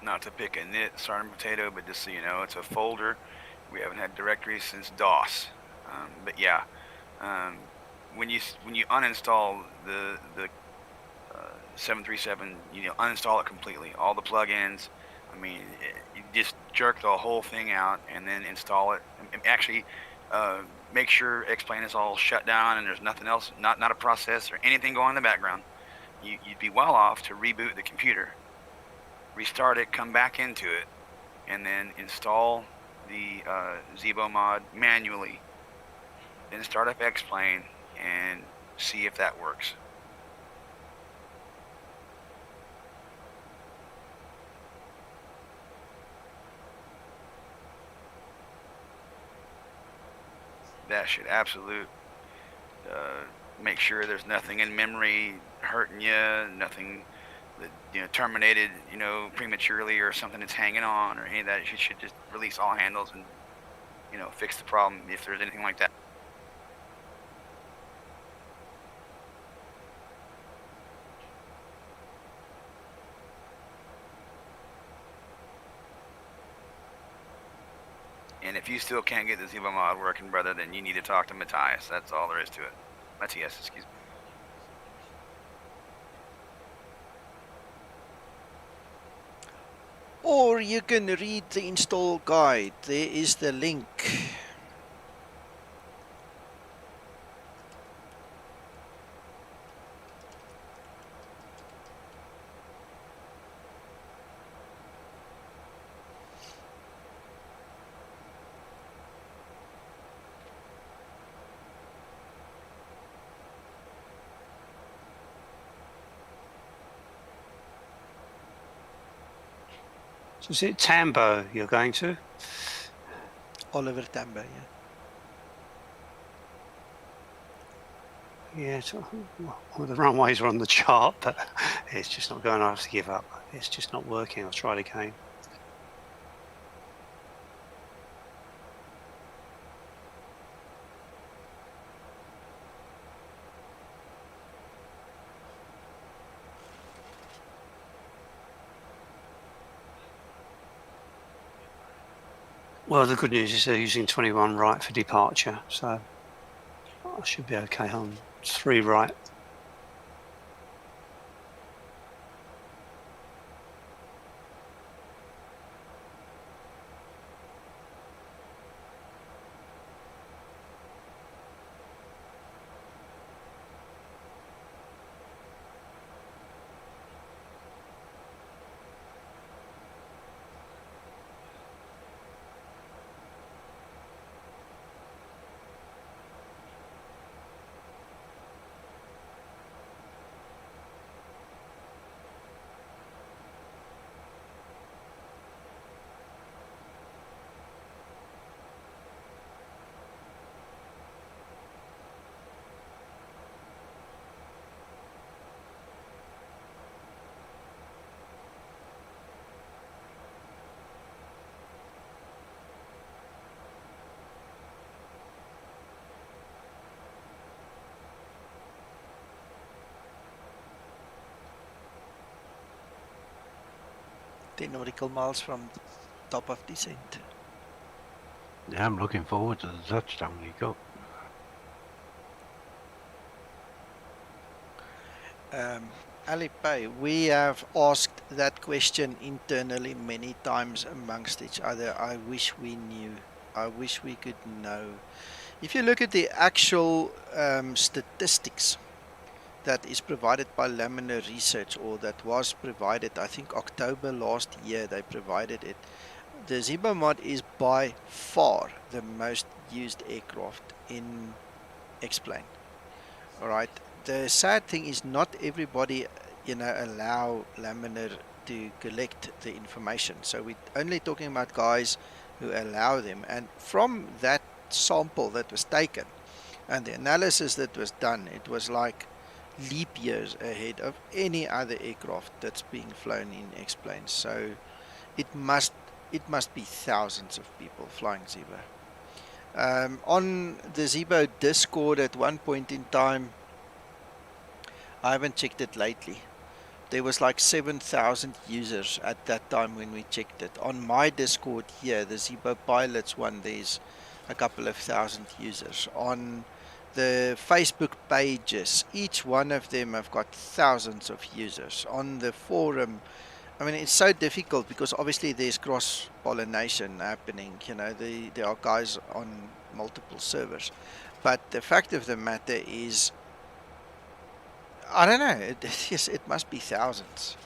Not to pick a nit, Sergeant Potato, but just so you know, it's a folder. We haven't had directories since DOS. But yeah, when you uninstall the 737, uninstall it completely, all the plugins. I mean, you just jerk the whole thing out and then install it. Actually, make sure X-Plane is all shut down and there's nothing else, not a process or anything going in the background. You'd be well off to reboot the computer, restart it, come back into it, and then install the Zibo mod manually. Then start up X-Plane and see if that works. That should absolute make sure there's nothing in memory hurting you, nothing that terminated prematurely or something that's hanging on or any of that. You should just release all handles and fix the problem if there's anything like that. And if you still can't get the Zibo mod working, brother, then you need to talk to Matthias. That's all there is to it. Matthias, excuse me. Or you can read the install guide. There is the link. So is it Tambo you're going to? Oliver Tambo, yeah. Yeah, well, the runways are on the chart, but it's just not going. I have to give up. It's just not working. I'll try it again. Well, the good news is they're using 21 right for departure, so I should be okay on 3 right. Nautical miles from top of descent. Yeah, I'm looking forward to the touchdown, Nico. Alipay, we have asked that question internally many times amongst each other. I wish we knew. I wish we could know. If you look at the actual statistics that is provided by Laminar Research, or that was provided, I think October last year they provided it. The Zibo mod is by far the most used aircraft in X-Plane. All right. The sad thing is not everybody, allow Laminar to collect the information. So we're only talking about guys who allow them. And from that sample that was taken and the analysis that was done, it was like leap years ahead of any other aircraft that's being flown in X-Planes. So it must be thousands of people flying Zibo. On the Zibo Discord at one point in time, I haven't checked it lately. There was like 7,000 users at that time when we checked it. On my Discord here, the Zibo Pilots one, there's a couple of thousand users. On the Facebook pages, each one of them have got thousands of users. On the forum, I mean, it's so difficult because obviously there's cross-pollination happening. There are guys on multiple servers. But the fact of the matter is, I don't know. It must be thousands.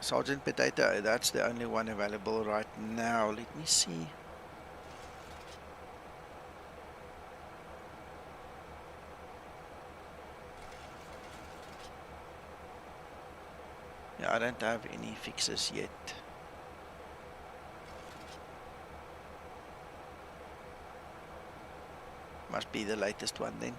Sergeant Potato, that's the only one available right now. Let me see. Yeah, I don't have any fixes yet. Must be the latest one then.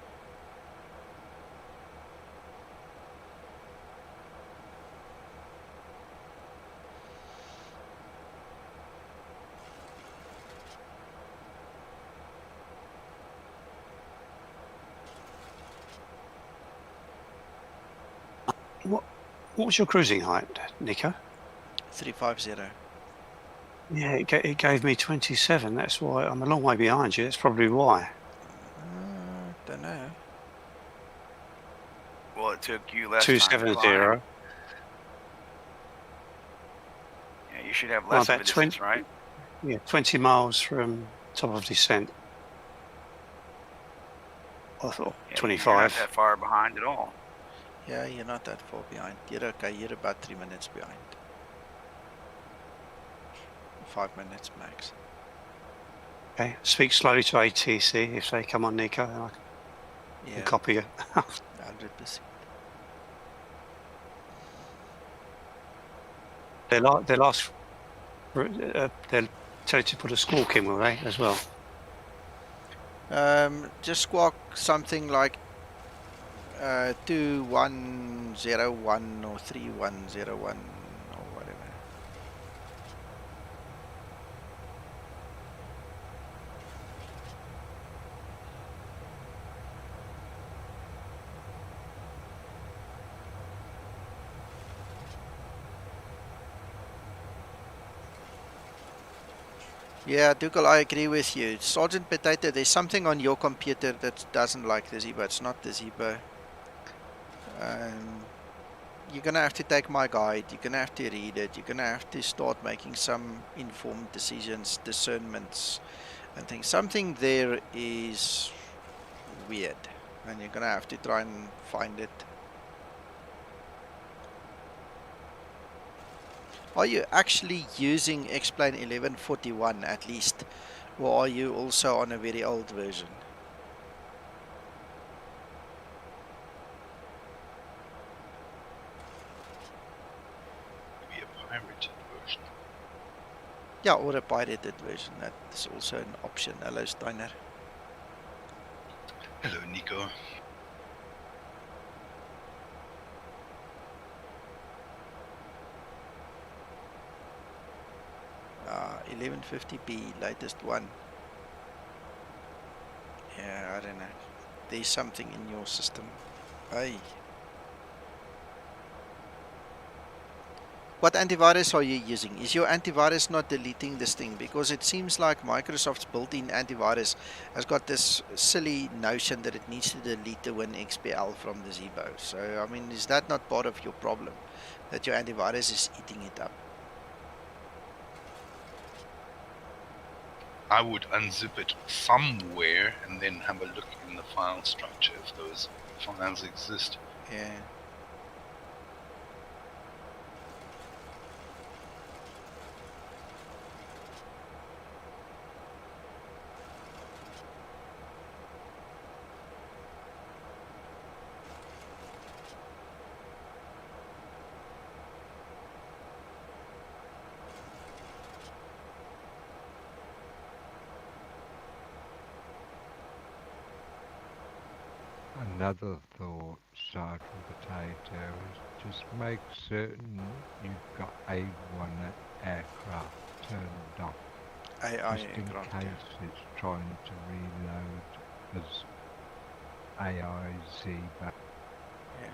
What was your cruising height, Nico? 350. Yeah, it gave me 27. That's why I'm a long way behind you. That's probably why. Don't know. Well, it took you less time to 270. climb. Yeah, you should have Well, less of a about 20. distance, right? Yeah, 20 miles from top of descent. I thought Yeah, you're not 25. that far behind at all. Yeah, you're not that far behind. You're okay. You're about 3 minutes behind. 5 minutes max. Okay, speak slowly to ATC if they come on, Nico, and I can Yeah, copy you. 100%. They'll ask. They'll tell you to put a squawk in, will they, as well? Just squawk something like 2101 or 3101 or whatever. Yeah, Dougal, I agree with you. Sergeant Potato, there's something on your computer that doesn't like the Zebo. It's not the Zebo. You're going to have to take my guide. You're going to have to read it. You're going to have to start making some informed decisions, discernments, and things. Something there is weird, and you're going to have to try and find it. Are you actually using X-Plane 1141 at least, or are you also on a very old version? Maybe a pirated version. Yeah, or a pirated version. That is also an option. Hello, Steiner. Hello, Nico. Uh, 1150p, latest one. Yeah, I don't know. There's something in your system. Hey. What antivirus are you using? Is your antivirus not deleting this thing? Because it seems like Microsoft's built-in antivirus has got this silly notion that it needs to delete the WinXPL from the Zebo. So, I mean, is that not part of your problem? That your antivirus is eating it up? I would unzip it somewhere and then have a look in the file structure if those files exist. Yeah. Another thought, Sergeant Potato, is just make certain you've got A1 aircraft turned off, AI just in aircraft, case yeah. it's trying to reload as AIZ back. Yeah.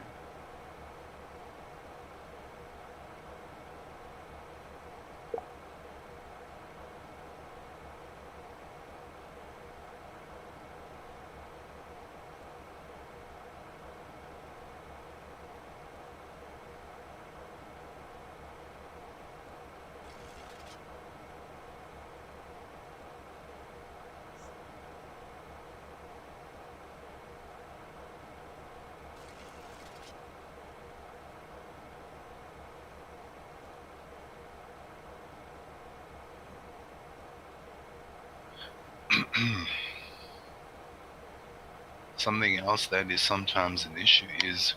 Something else that is sometimes an issue is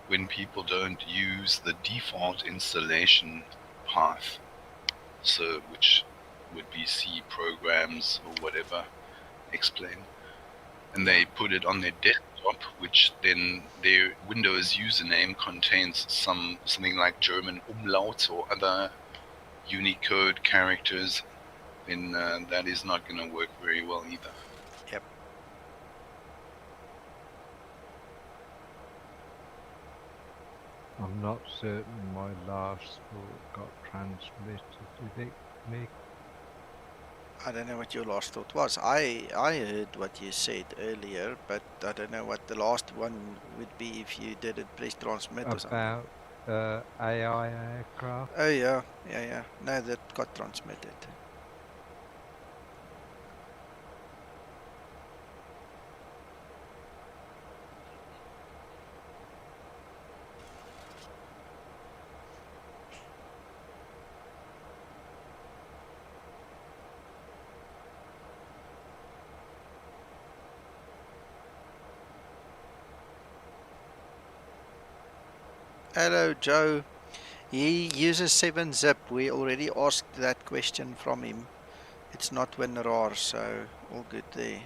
when people don't use the default installation path, so which would be C programs or whatever, explain, and they put it on their desktop, which then their Windows username contains something like German umlauts or other Unicode characters, then that is not going to work very well either. Yep. I'm not certain my last thought got transmitted, did it, Nick? I don't know what your last thought was. I heard what you said earlier, but I don't know what the last one would be if you didn't press transmit or something. About AI aircraft? Oh yeah, yeah. No, that got transmitted. Hello, Joe. He uses 7-zip. We already asked that question from him. It's not WinRAR, so all good there.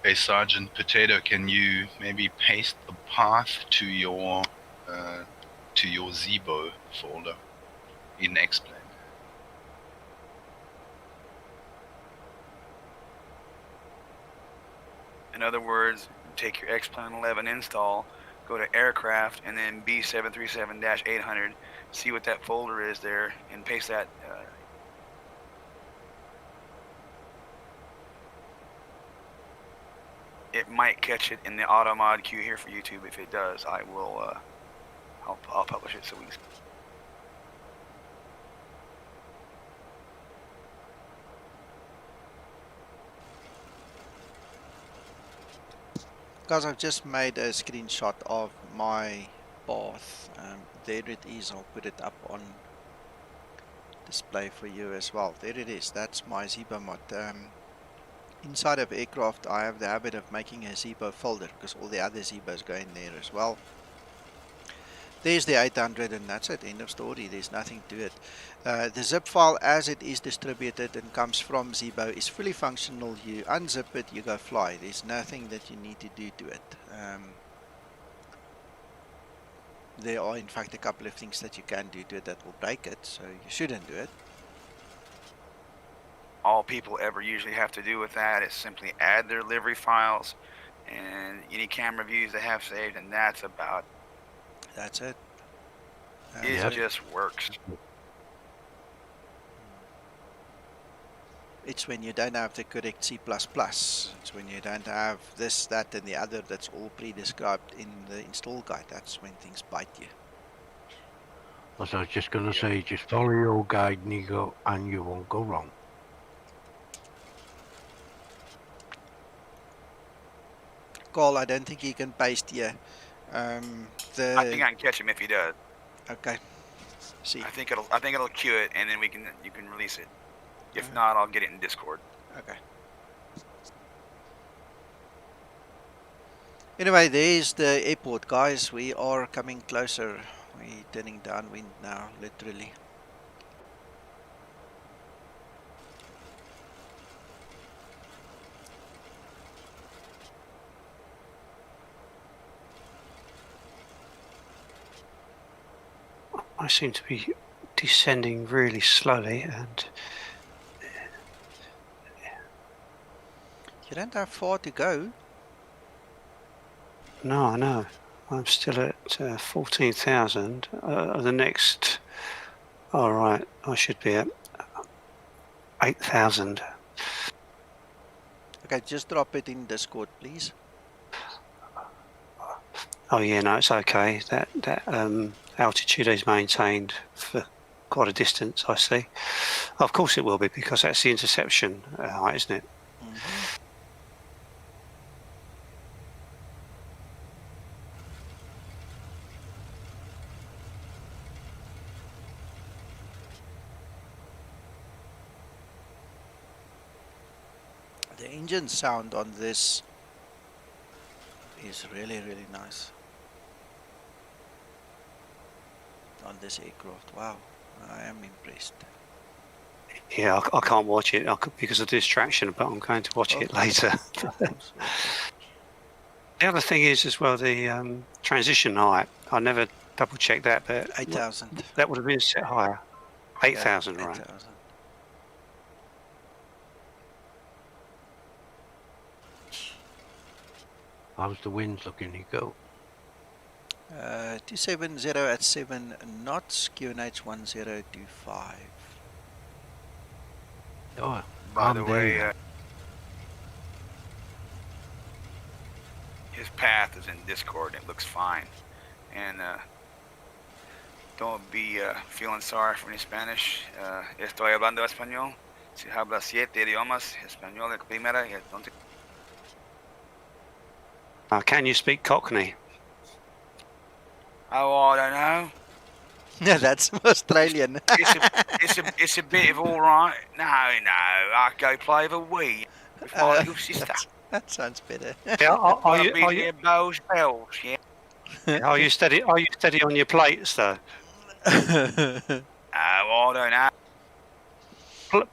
Hey, Sergeant Potato, can you maybe paste the path to your Zibo folder in Explain? In other words, take your X-Plan 11 install, go to aircraft, and then B737-800, see what that folder is there, and paste that. It might catch it in the auto mod queue here for YouTube. If it does, I will. I'll publish it so we can. Guys, I've just made a screenshot of my path. There it is. I'll put it up on display for you as well. There it is. That's my Zibo mod. Inside of aircraft, I have the habit of making a Zibo folder because all the other Zibos go in there as well. There's the 800 and that's it, end of story. There's nothing to it. The zip file as it is distributed and comes from Zibo is fully functional. You unzip it, you go fly. There's nothing that you need to do to it. There are in fact a couple of things that you can do to it that will break it, so you shouldn't do it. All people ever usually have to do with that is simply add their livery files and any camera views they have saved, and that's about. That's it. It just works. It's when you don't have the correct C++. It's when you don't have this, that, and the other that's all pre-described in the install guide. That's when things bite you. As I was just going to say, just follow your guide, Nico, and you won't go wrong. Carl, I don't think he can paste here. I think I can catch him if he does. Okay. See. I think it'll queue it, and then you can release it. If not, I'll get it in Discord. Okay. Anyway, there's the airport, guys. We are coming closer. We're turning downwind now, literally. I seem to be descending really slowly, and You don't have far to go. no, I know. I'm still at 14,000. The next, all right, I should be at 8,000. Okay, just drop it in Discord, please. Oh yeah, no, it's okay. That altitude is maintained for quite a distance, I see. Of course it will be, because that's the interception height, isn't it? Mm-hmm. The engine sound on this is really, really nice. On this aircraft, wow, I am impressed. Yeah, I can't watch it because of distraction, but I'm going to watch it later. The other thing is as well the transition height. I never double checked that, but 8,000. That would have been set higher. 8,000, yeah, right? 8,000. How's the winds looking, Nico? 270 at 7 knots, QNH 1025. Oh, By the way, his path is in Discord. It looks fine. And don't be feeling sorry for any Spanish. Estoy hablando español. Si habla 7 idiomas, español es primera. Can you speak Cockney? Oh, I don't know. Yeah, that's Australian. It's a bit of all right. No, I go play the Wii with my little sister. That sounds better. Yeah, are you Bow's bells? Yeah. Are you steady? Are you steady on your plates though? Oh, I don't know.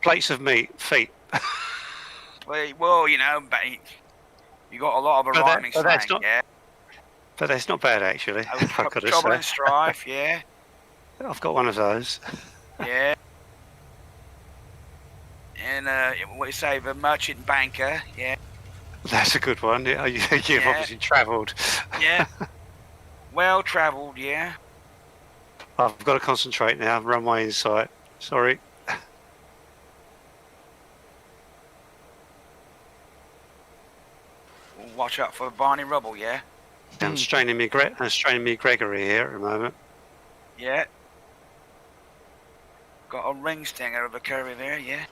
Plates of meat, feet. Well, you know, but you got a lot of a rhyming slang, yeah. But that's not bad actually. Trouble and strife, yeah. I've got one of those. Yeah. And what you say, the merchant banker, yeah. That's a good one. You've obviously travelled. Yeah. Well travelled, yeah. I've got to concentrate now. Runway in sight. Sorry. Watch out for Barney Rubble, yeah. I'm straining me Gregory here at the moment. Yeah. Got a ring stinger of a curry there, yeah.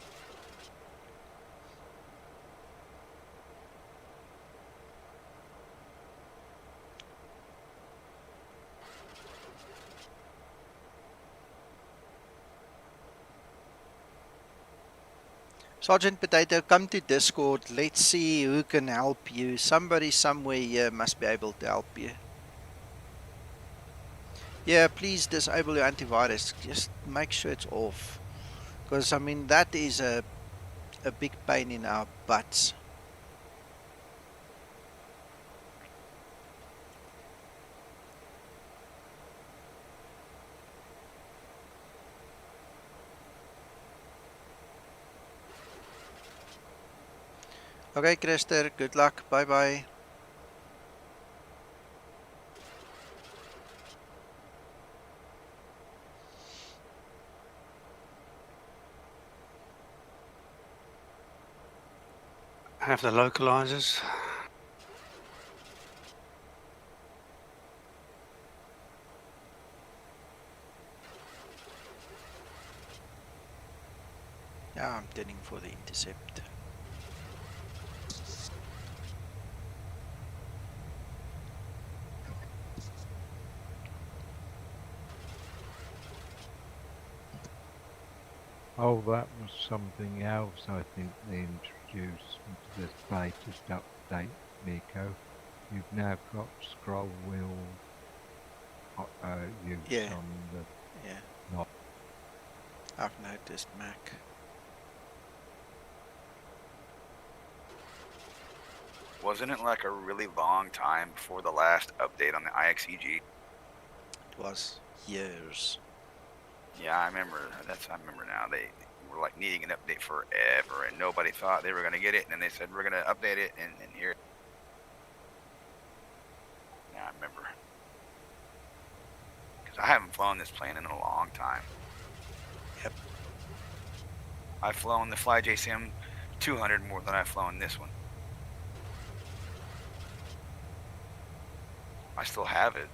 Sergeant Potato, come to Discord. Let's see who can help you. Somebody somewhere here must be able to help you. Yeah, please disable your antivirus. Just make sure it's off. Because, I mean, that is a big pain in our butts. Okay, Crester, good luck. Bye-bye. have the localizers. Yeah, I'm turning for the intercept. Oh, that was something else I think they introduced into this latest update, Nico. You've now got scroll wheel use Yeah. on the Yeah, knob. I've noticed, Mac. Wasn't it like a really long time before the last update on the IXEG? It was years. Yeah, I remember. I remember now. They were like needing an update forever, and nobody thought they were going to get it. And then they said we're going to update it, and here. Yeah, I remember. Because I haven't flown this plane in a long time. Yep. I've flown the FlyJSim 200 more than I've flown this one. I still have it.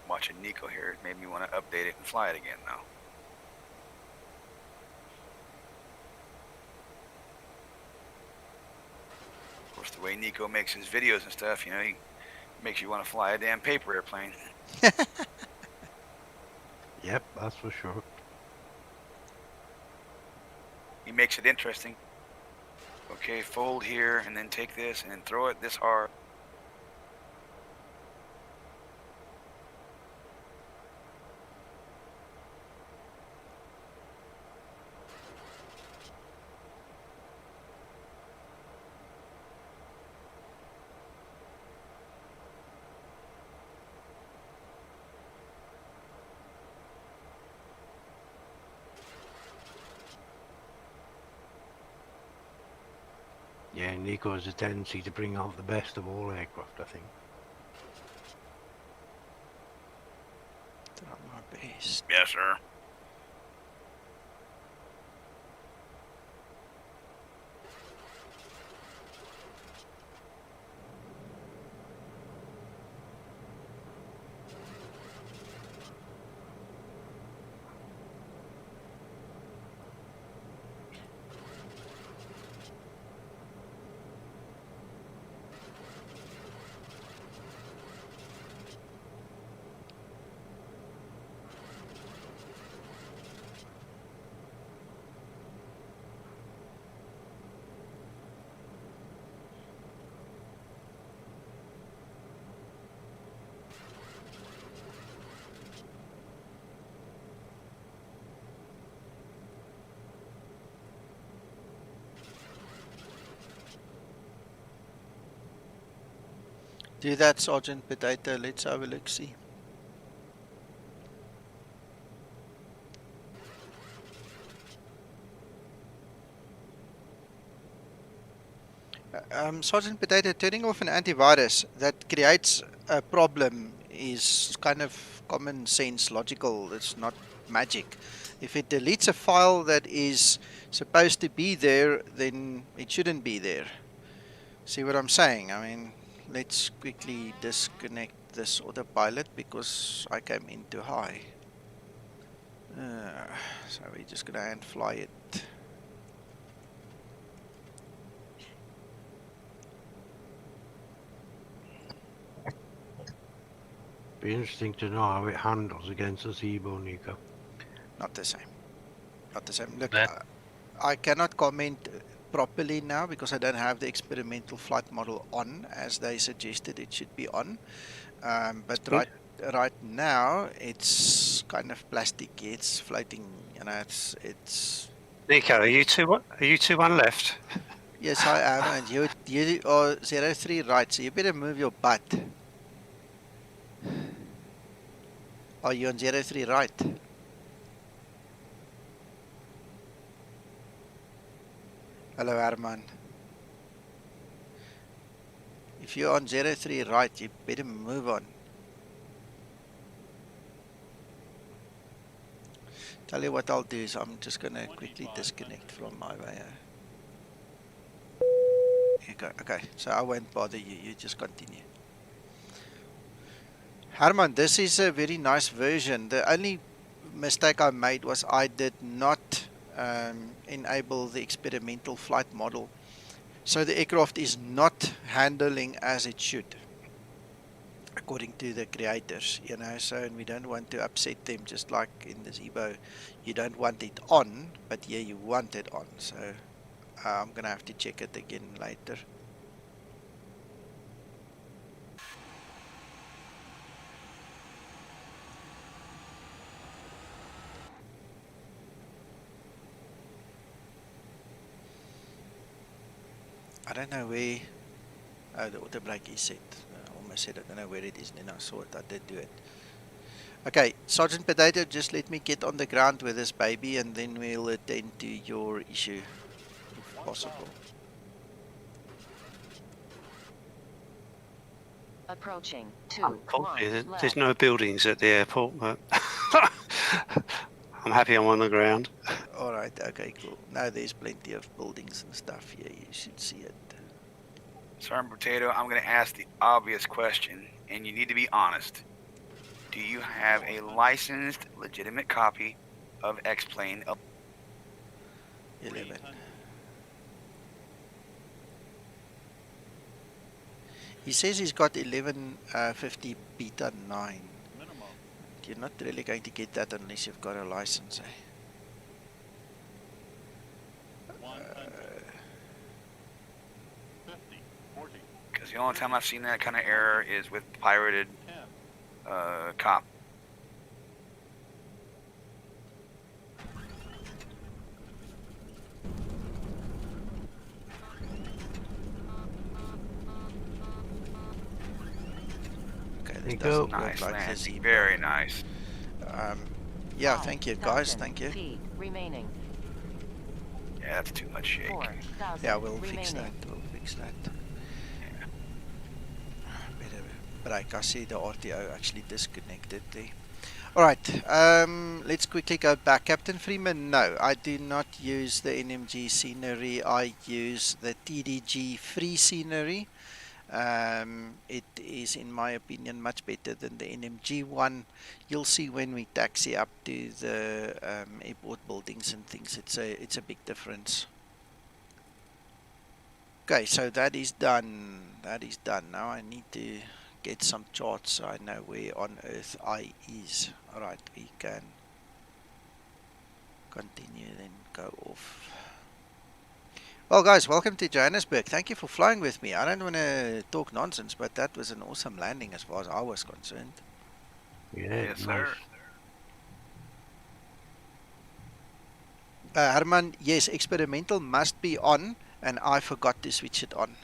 Watching Nico here made me want to update it and fly it again, though. Of course, the way Nico makes his videos and stuff, you know, he makes you want to fly a damn paper airplane. Yep, that's for sure. He makes it interesting. Okay, fold here, and then take this, and then throw it this hard. Yeah, Nico has a tendency to bring out the best of all aircraft, I think. Try my best. Yes, sir. Do that, Sergeant Potato. Let's have a look, see. Sergeant Potato, turning off an antivirus that creates a problem is kind of common sense, logical. It's not magic. If it deletes a file that is supposed to be there, then it shouldn't be there. See what I'm saying? I mean, let's quickly disconnect this autopilot because I came in too high. So we're just gonna hand fly it. Be interesting to know how it handles against a Zeebo, Nico. Not the same. Not the same. Look, That- I cannot comment properly now because I don't have the experimental flight model on as they suggested it should be on. But right now it's kind of plasticky. It's floating. You know, it's. Nico, are you 2-1 left? Yes, I am, and you are 03 right. So you better move your butt. Are you on 03 right? Hello, Herman. If you're on 03 right, you better move on. Tell you what I'll do is I'm just going to quickly disconnect from my way. Okay, so I won't bother you. You just continue. Herman, this is a very nice version. The only mistake I made was I did not enable the experimental flight model. So the aircraft is not handling as it should, according to the creators, you know, so and we don't want to upset them, just like in the Zebo, you don't want it on, but here you want it on, so I'm gonna have to check it again later. I don't know where, oh, the auto brake is set. I almost said I don't know where it is, and then I saw it, I did do it. Okay, Sergeant Potato, just let me get on the ground with this baby, and then we'll attend to your issue, if possible. Approaching There's no buildings at the airport, but I'm happy I'm on the ground. Alright, okay, cool. Now there's plenty of buildings and stuff here, you should see it. Sergeant Potato, I'm going to ask the obvious question, and you need to be honest. Do you have a licensed, legitimate copy of X-Plane 11. He says he's got 1150 beta 9. You're not really going to get that unless you've got a license, eh? Because the only time I've seen that kind of error is with pirated cop. Okay, There you this go. doesn't look Nice like the landing, Zebra. very nice. Yeah, thank you guys, thank you. feet remaining. Yeah, that's too much shake. 4,000 Yeah, we'll fix that, remaining. we'll fix that. Better break, I see the RTO actually disconnected there. Alright, let's quickly go back. Captain Freeman, no, I do not use the NMG scenery, I use the TDG free scenery. It is, in my opinion, much better than the NMG one. You'll see when we taxi up to the airport buildings and things, it's a big difference. Okay, so that is done. That is done. Now I need to get some charts so I know where on earth I is. Alright, we can continue, then go off. Well guys, welcome to Johannesburg. Thank you for flying with me. I don't want to talk nonsense, but that was an awesome landing as far as I was concerned. Yeah, Yes, nice. sir. Herman, yes, experimental must be on, and I forgot to switch it on.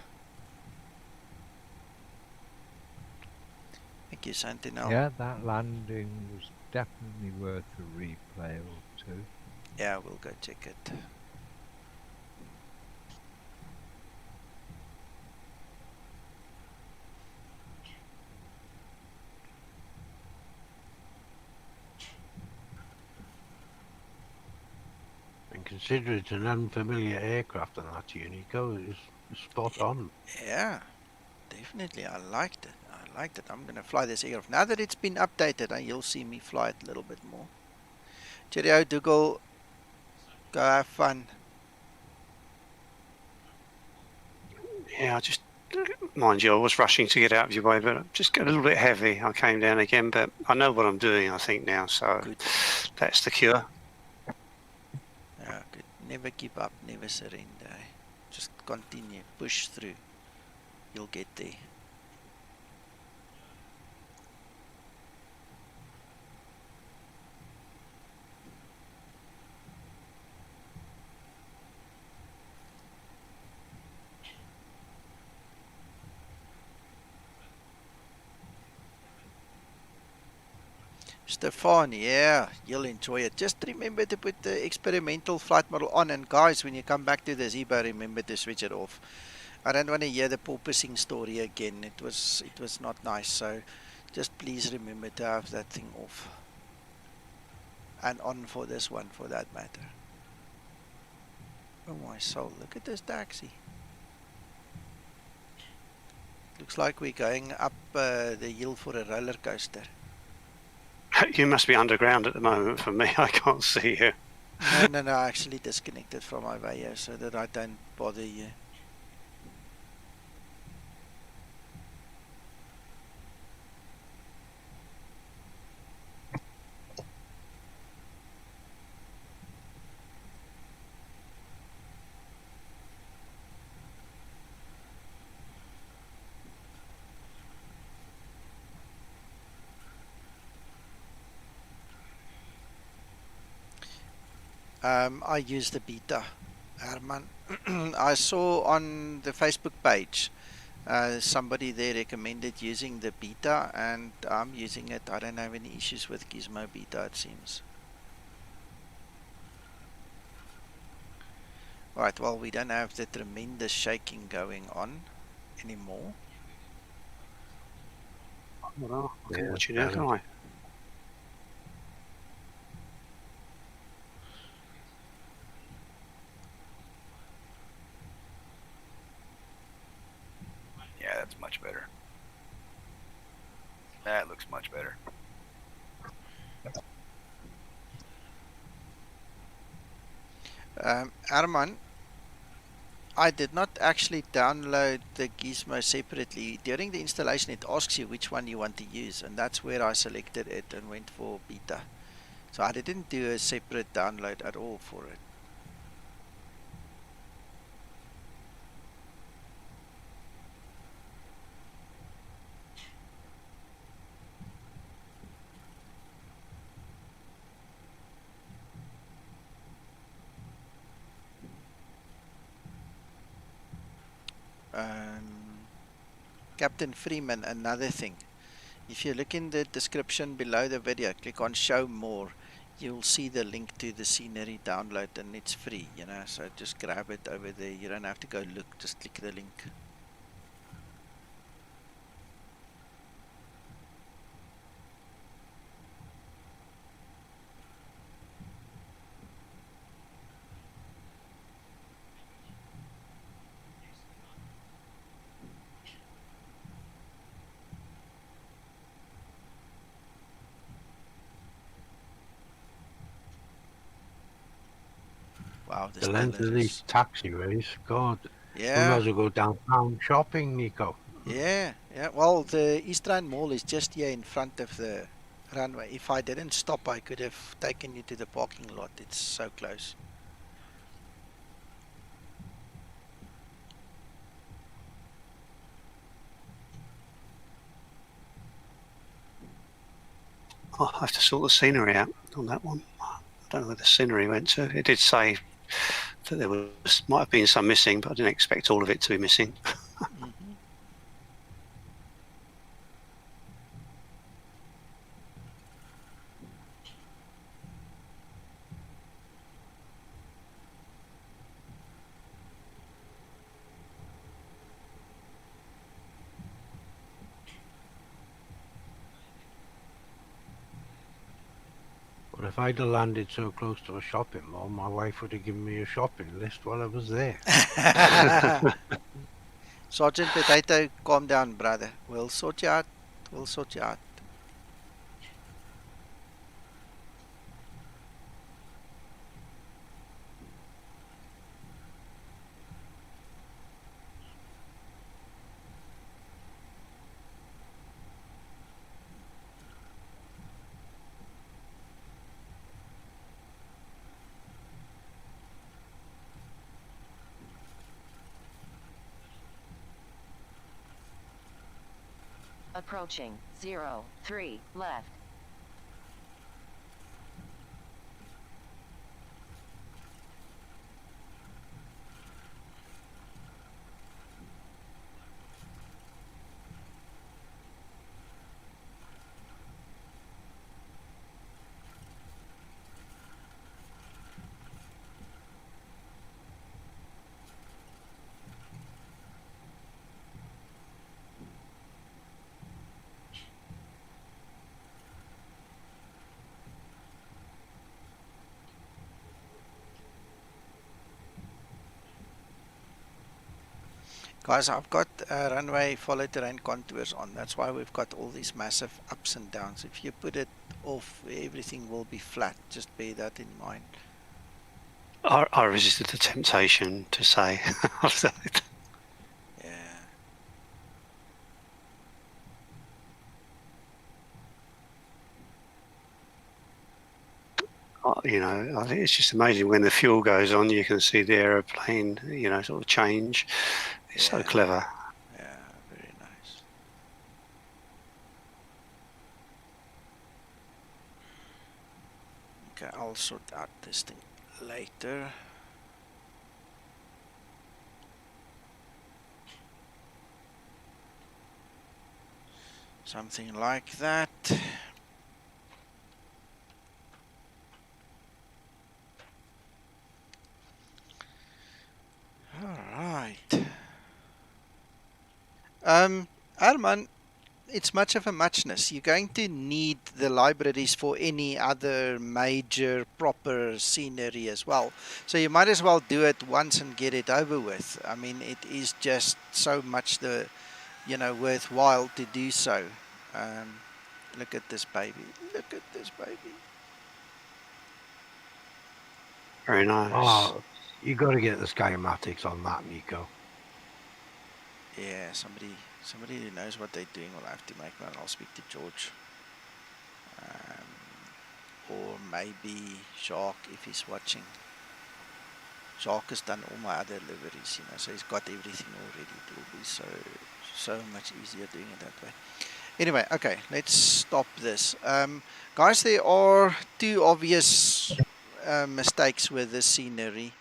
Thank you, Sentinel. Yeah, that landing was definitely worth a replay or two. Yeah, we'll go check it. And consider it's an unfamiliar aircraft on that Unico, it's spot on. Yeah, definitely. I liked it. I liked it. I'm going to fly this aircraft. Now that it's been updated, you'll see me fly it a little bit more. Cheerio, Dougal. Go have fun. Yeah, I just, mind you, I was rushing to get out of your way, but I just got a little bit heavy. I came down again, but I know what I'm doing, I think, now, so Good. that's the cure. Yeah, good. Never give up, never surrender. Just continue, push through. You'll get there. Stefan, yeah, you'll enjoy it. Just remember to put the experimental flight model on, and guys, when you come back to the Zebra, remember to switch it off. I don't want to hear the porpoising story again. It was not nice, so just please remember to have that thing off. and on for this one for that matter. Oh my soul, look at this taxi. Looks like we're going up the hill for a roller coaster. You must be underground at the moment for me. I can't see you. No, I actually disconnected from my video so that I don't bother you. I use the beta, Herman. I saw on the Facebook page somebody there recommended using the beta, and I'm using it. I don't have any issues with Gizmo beta, it seems. Right, well, we don't have the tremendous shaking going on anymore. Well, I can Yeah, watch you now, better. can I? Yeah, that's much better. That looks much better. Arman, I did not actually download the Gizmo separately. During the installation, it asks you which one you want to use, and that's where I selected it and went for beta. So I didn't do a separate download at all for it. Captain Freeman, another thing. If you look in the description below the video, click on show more. You'll see the link to the scenery download, and it's free, you know, so just grab it over there. You don't have to go look, just click the link. Wow, this The length trailer of these is... taxiways, God. We might Yeah, as well go downtown shopping, Nico. yeah. Well, the East Rand Mall is just here in front of the runway. If I didn't stop, I could have taken you to the parking lot. It's so close. I'll have to sort the scenery out on that one. I don't know where the scenery went to. It did say that there might have been some missing, but I didn't expect all of it to be missing. Mhm. But if I'd have landed so close to a shopping mall, my wife would have given me a shopping list while I was there. Sergeant Potato, calm down, brother. We'll sort you out. We'll sort you out. Approaching 03 left. Guys, I've got runway follow terrain contours on. That's why we've got all these massive ups and downs. If you put it off, everything will be flat. Just bear that in mind. I resisted the temptation to say. Yeah. You know, I think it's just amazing when the fuel goes on, you can see the aeroplane, you know, sort of change. It's so Yeah. clever. Yeah, very nice. Okay, I'll sort out this thing later. Something like that. All right. Arman, it's much of a muchness. You're going to need the libraries for any other major proper scenery as well. So you might as well do it once and get it over with. I mean, it is just so much worthwhile to do so. Look at this baby. Look at this baby. Very nice. Oh, you got to get the schematics on that, Nico. Yeah, somebody who knows what they're doing will have to make one. I'll speak to George. Or maybe Jacques if he's watching. Jacques has done all my other liveries, so he's got everything already. It will be so much easier doing it that way. Anyway, okay, let's stop this. Guys, there are two obvious mistakes with the scenery.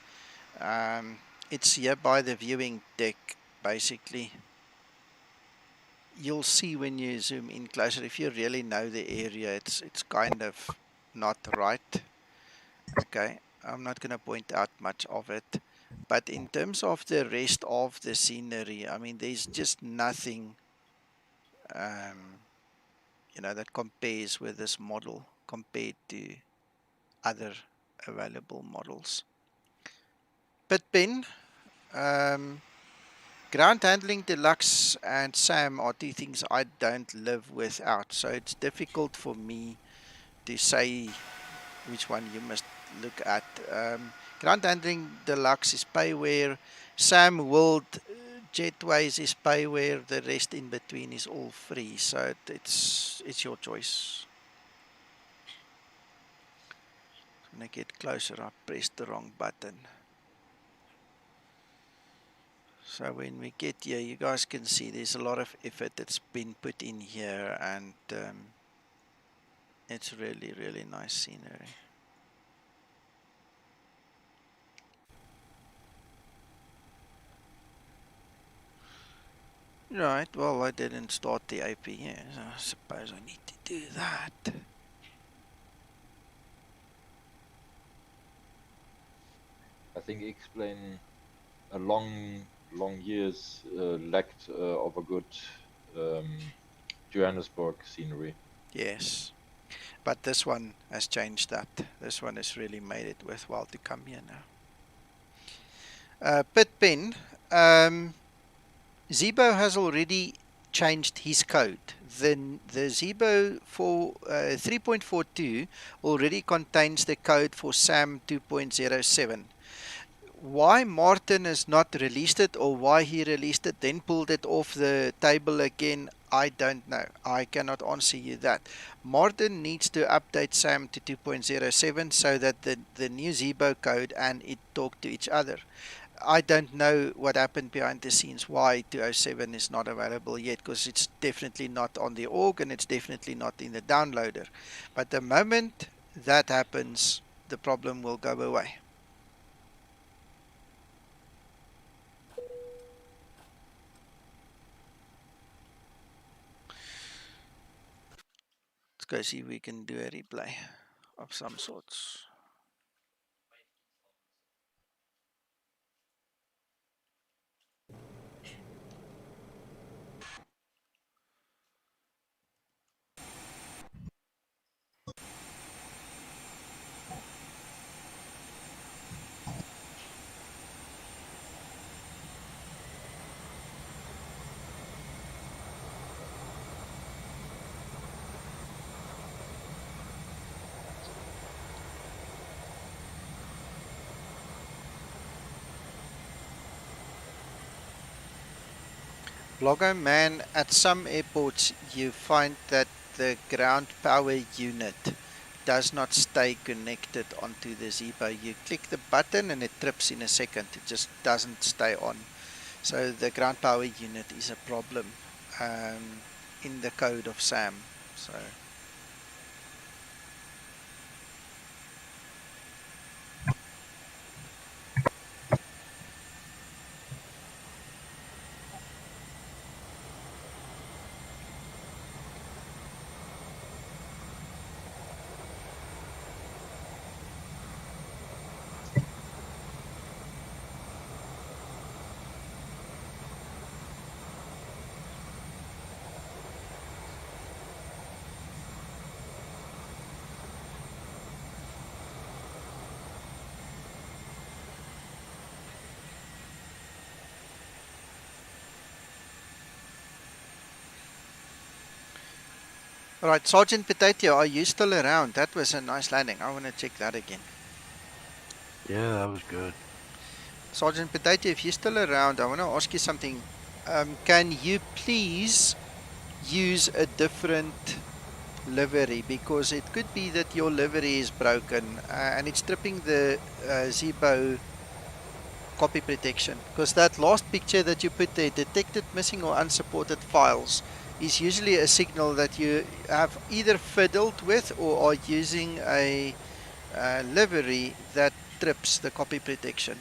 It's here by the viewing deck, basically. You'll see when you zoom in closer, if you really know the area, it's kind of not right. Okay, I'm not going to point out much of it. But in terms of the rest of the scenery, I mean, there's just nothing, that compares with this model compared to other available models. Pitpen, ground handling deluxe and SAM are two things I don't live without. So it's difficult for me to say which one you must look at. Ground handling deluxe is payware. SAM World Jetways is payware. The rest in between is all free. So it's your choice. When I get closer, I pressed the wrong button. So when we get here, you guys can see there's a lot of effort that's been put in here, and it's really, really nice scenery. Right, well, I didn't start the APS. So I suppose I need to do that. I think explain a long years lacked of a good Johannesburg scenery. Yes, but this one has changed that. This one has really made it worthwhile to come here now. Pitpen, Zebo has already changed his code. Then the Zebo for 3.42 already contains the code for SAM 2.07. Why Martin has not released it, or why he released it then pulled it off the table again, I don't know. I cannot answer you that. Martin needs to update SAM to 2.07 so that the new Zebo code and it talk to each other. I don't know what happened behind the scenes, why 207 is not available yet, because it's definitely not on the org and it's definitely not in the downloader. But the moment that happens, the problem will go away. Let's go see if we can do a replay of some sorts. Blogger man, at some airports you find that the ground power unit does not stay connected onto the Zibo. You click the button and it trips in a second. It just doesn't stay on. So the ground power unit is a problem in the code of SAM. So all right, Sergeant Potato, are you still around? That was a nice landing. I want to check that again. Yeah, that was good. Sergeant Potato, if you're still around, I want to ask you something. Can you please use a different livery? Because it could be that your livery is broken and it's stripping the Zibo copy protection. Because that last picture that you put there, detected missing or unsupported files, is usually a signal that you have either fiddled with or are using a livery that trips the copy protection.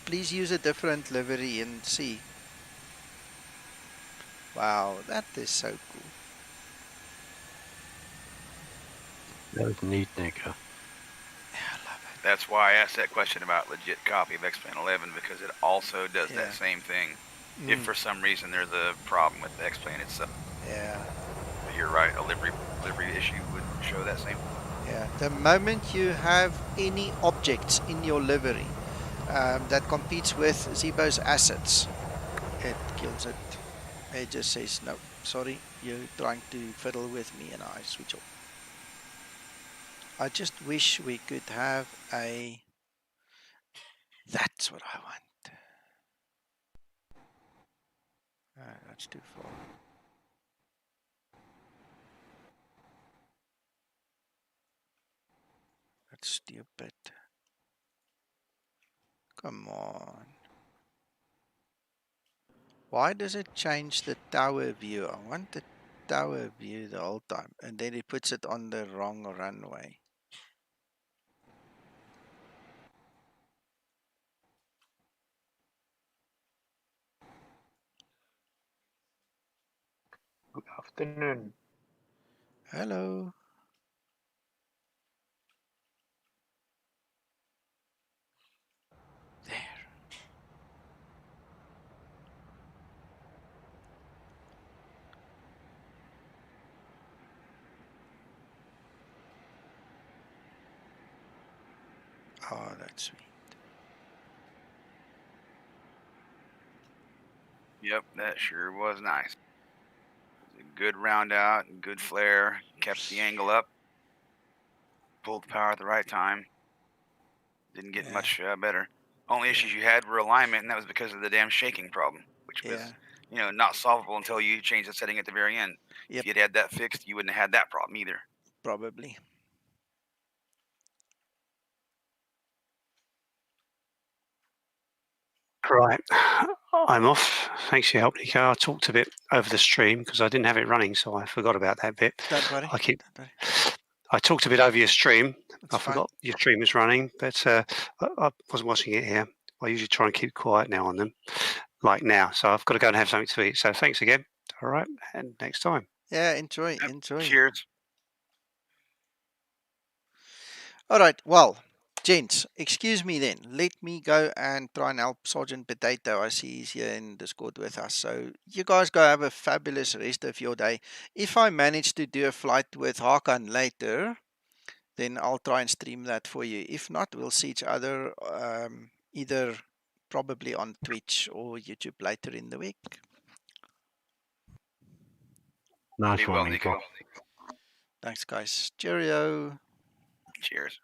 Please use a different livery and see. Wow, that is so cool. That was neat, Nico. Yeah, I love it. That's why I asked that question about legit copy of X-Plane 11, because it also does Yeah. that same thing. If for some reason there's a problem with the X-Plane itself. Yeah. But you're right, a livery issue would show that same. Yeah. The moment you have any objects in your livery that competes with Zibo's assets, it kills it. It just says, no, sorry, you're trying to fiddle with me, and I switch off. I just wish we could have a... That's what I want. That's too far. That's stupid. Come on. Why does it change the tower view? I want the tower view the whole time, and then it puts it on the wrong runway. Good afternoon. Hello. There. Oh, that's sweet. Yep, that sure was nice. It was a good round out, good flare, kept the angle up, pulled the power at the right time. Didn't get much better. Only issues you had were alignment, and that was because of the damn shaking problem, which was, not solvable until you changed the setting at the very end. Yep. If you'd had that fixed, you wouldn't have had that problem either. Probably. Right, I'm off. Thanks for your help, Nico. I talked a bit over the stream because I didn't have it running, so I forgot about that bit. Don't worry. I talked a bit over your stream. That's I forgot your stream was running, but I wasn't watching it here. I usually try and keep quiet now on them, like now. So I've got to go and have something to eat. So thanks again. All right, and next time. Yeah, enjoy. Cheers. All right, well, gents, excuse me then. Let me go and try and help Sergeant Potato. I see he's here in Discord with us. So you guys go have a fabulous rest of your day. If I manage to do a flight with Hakan later, then I'll try and stream that for you. If not, we'll see each other either probably on Twitch or YouTube later in the week. Nice one, Nico. Thanks, guys. Cheerio. Cheers.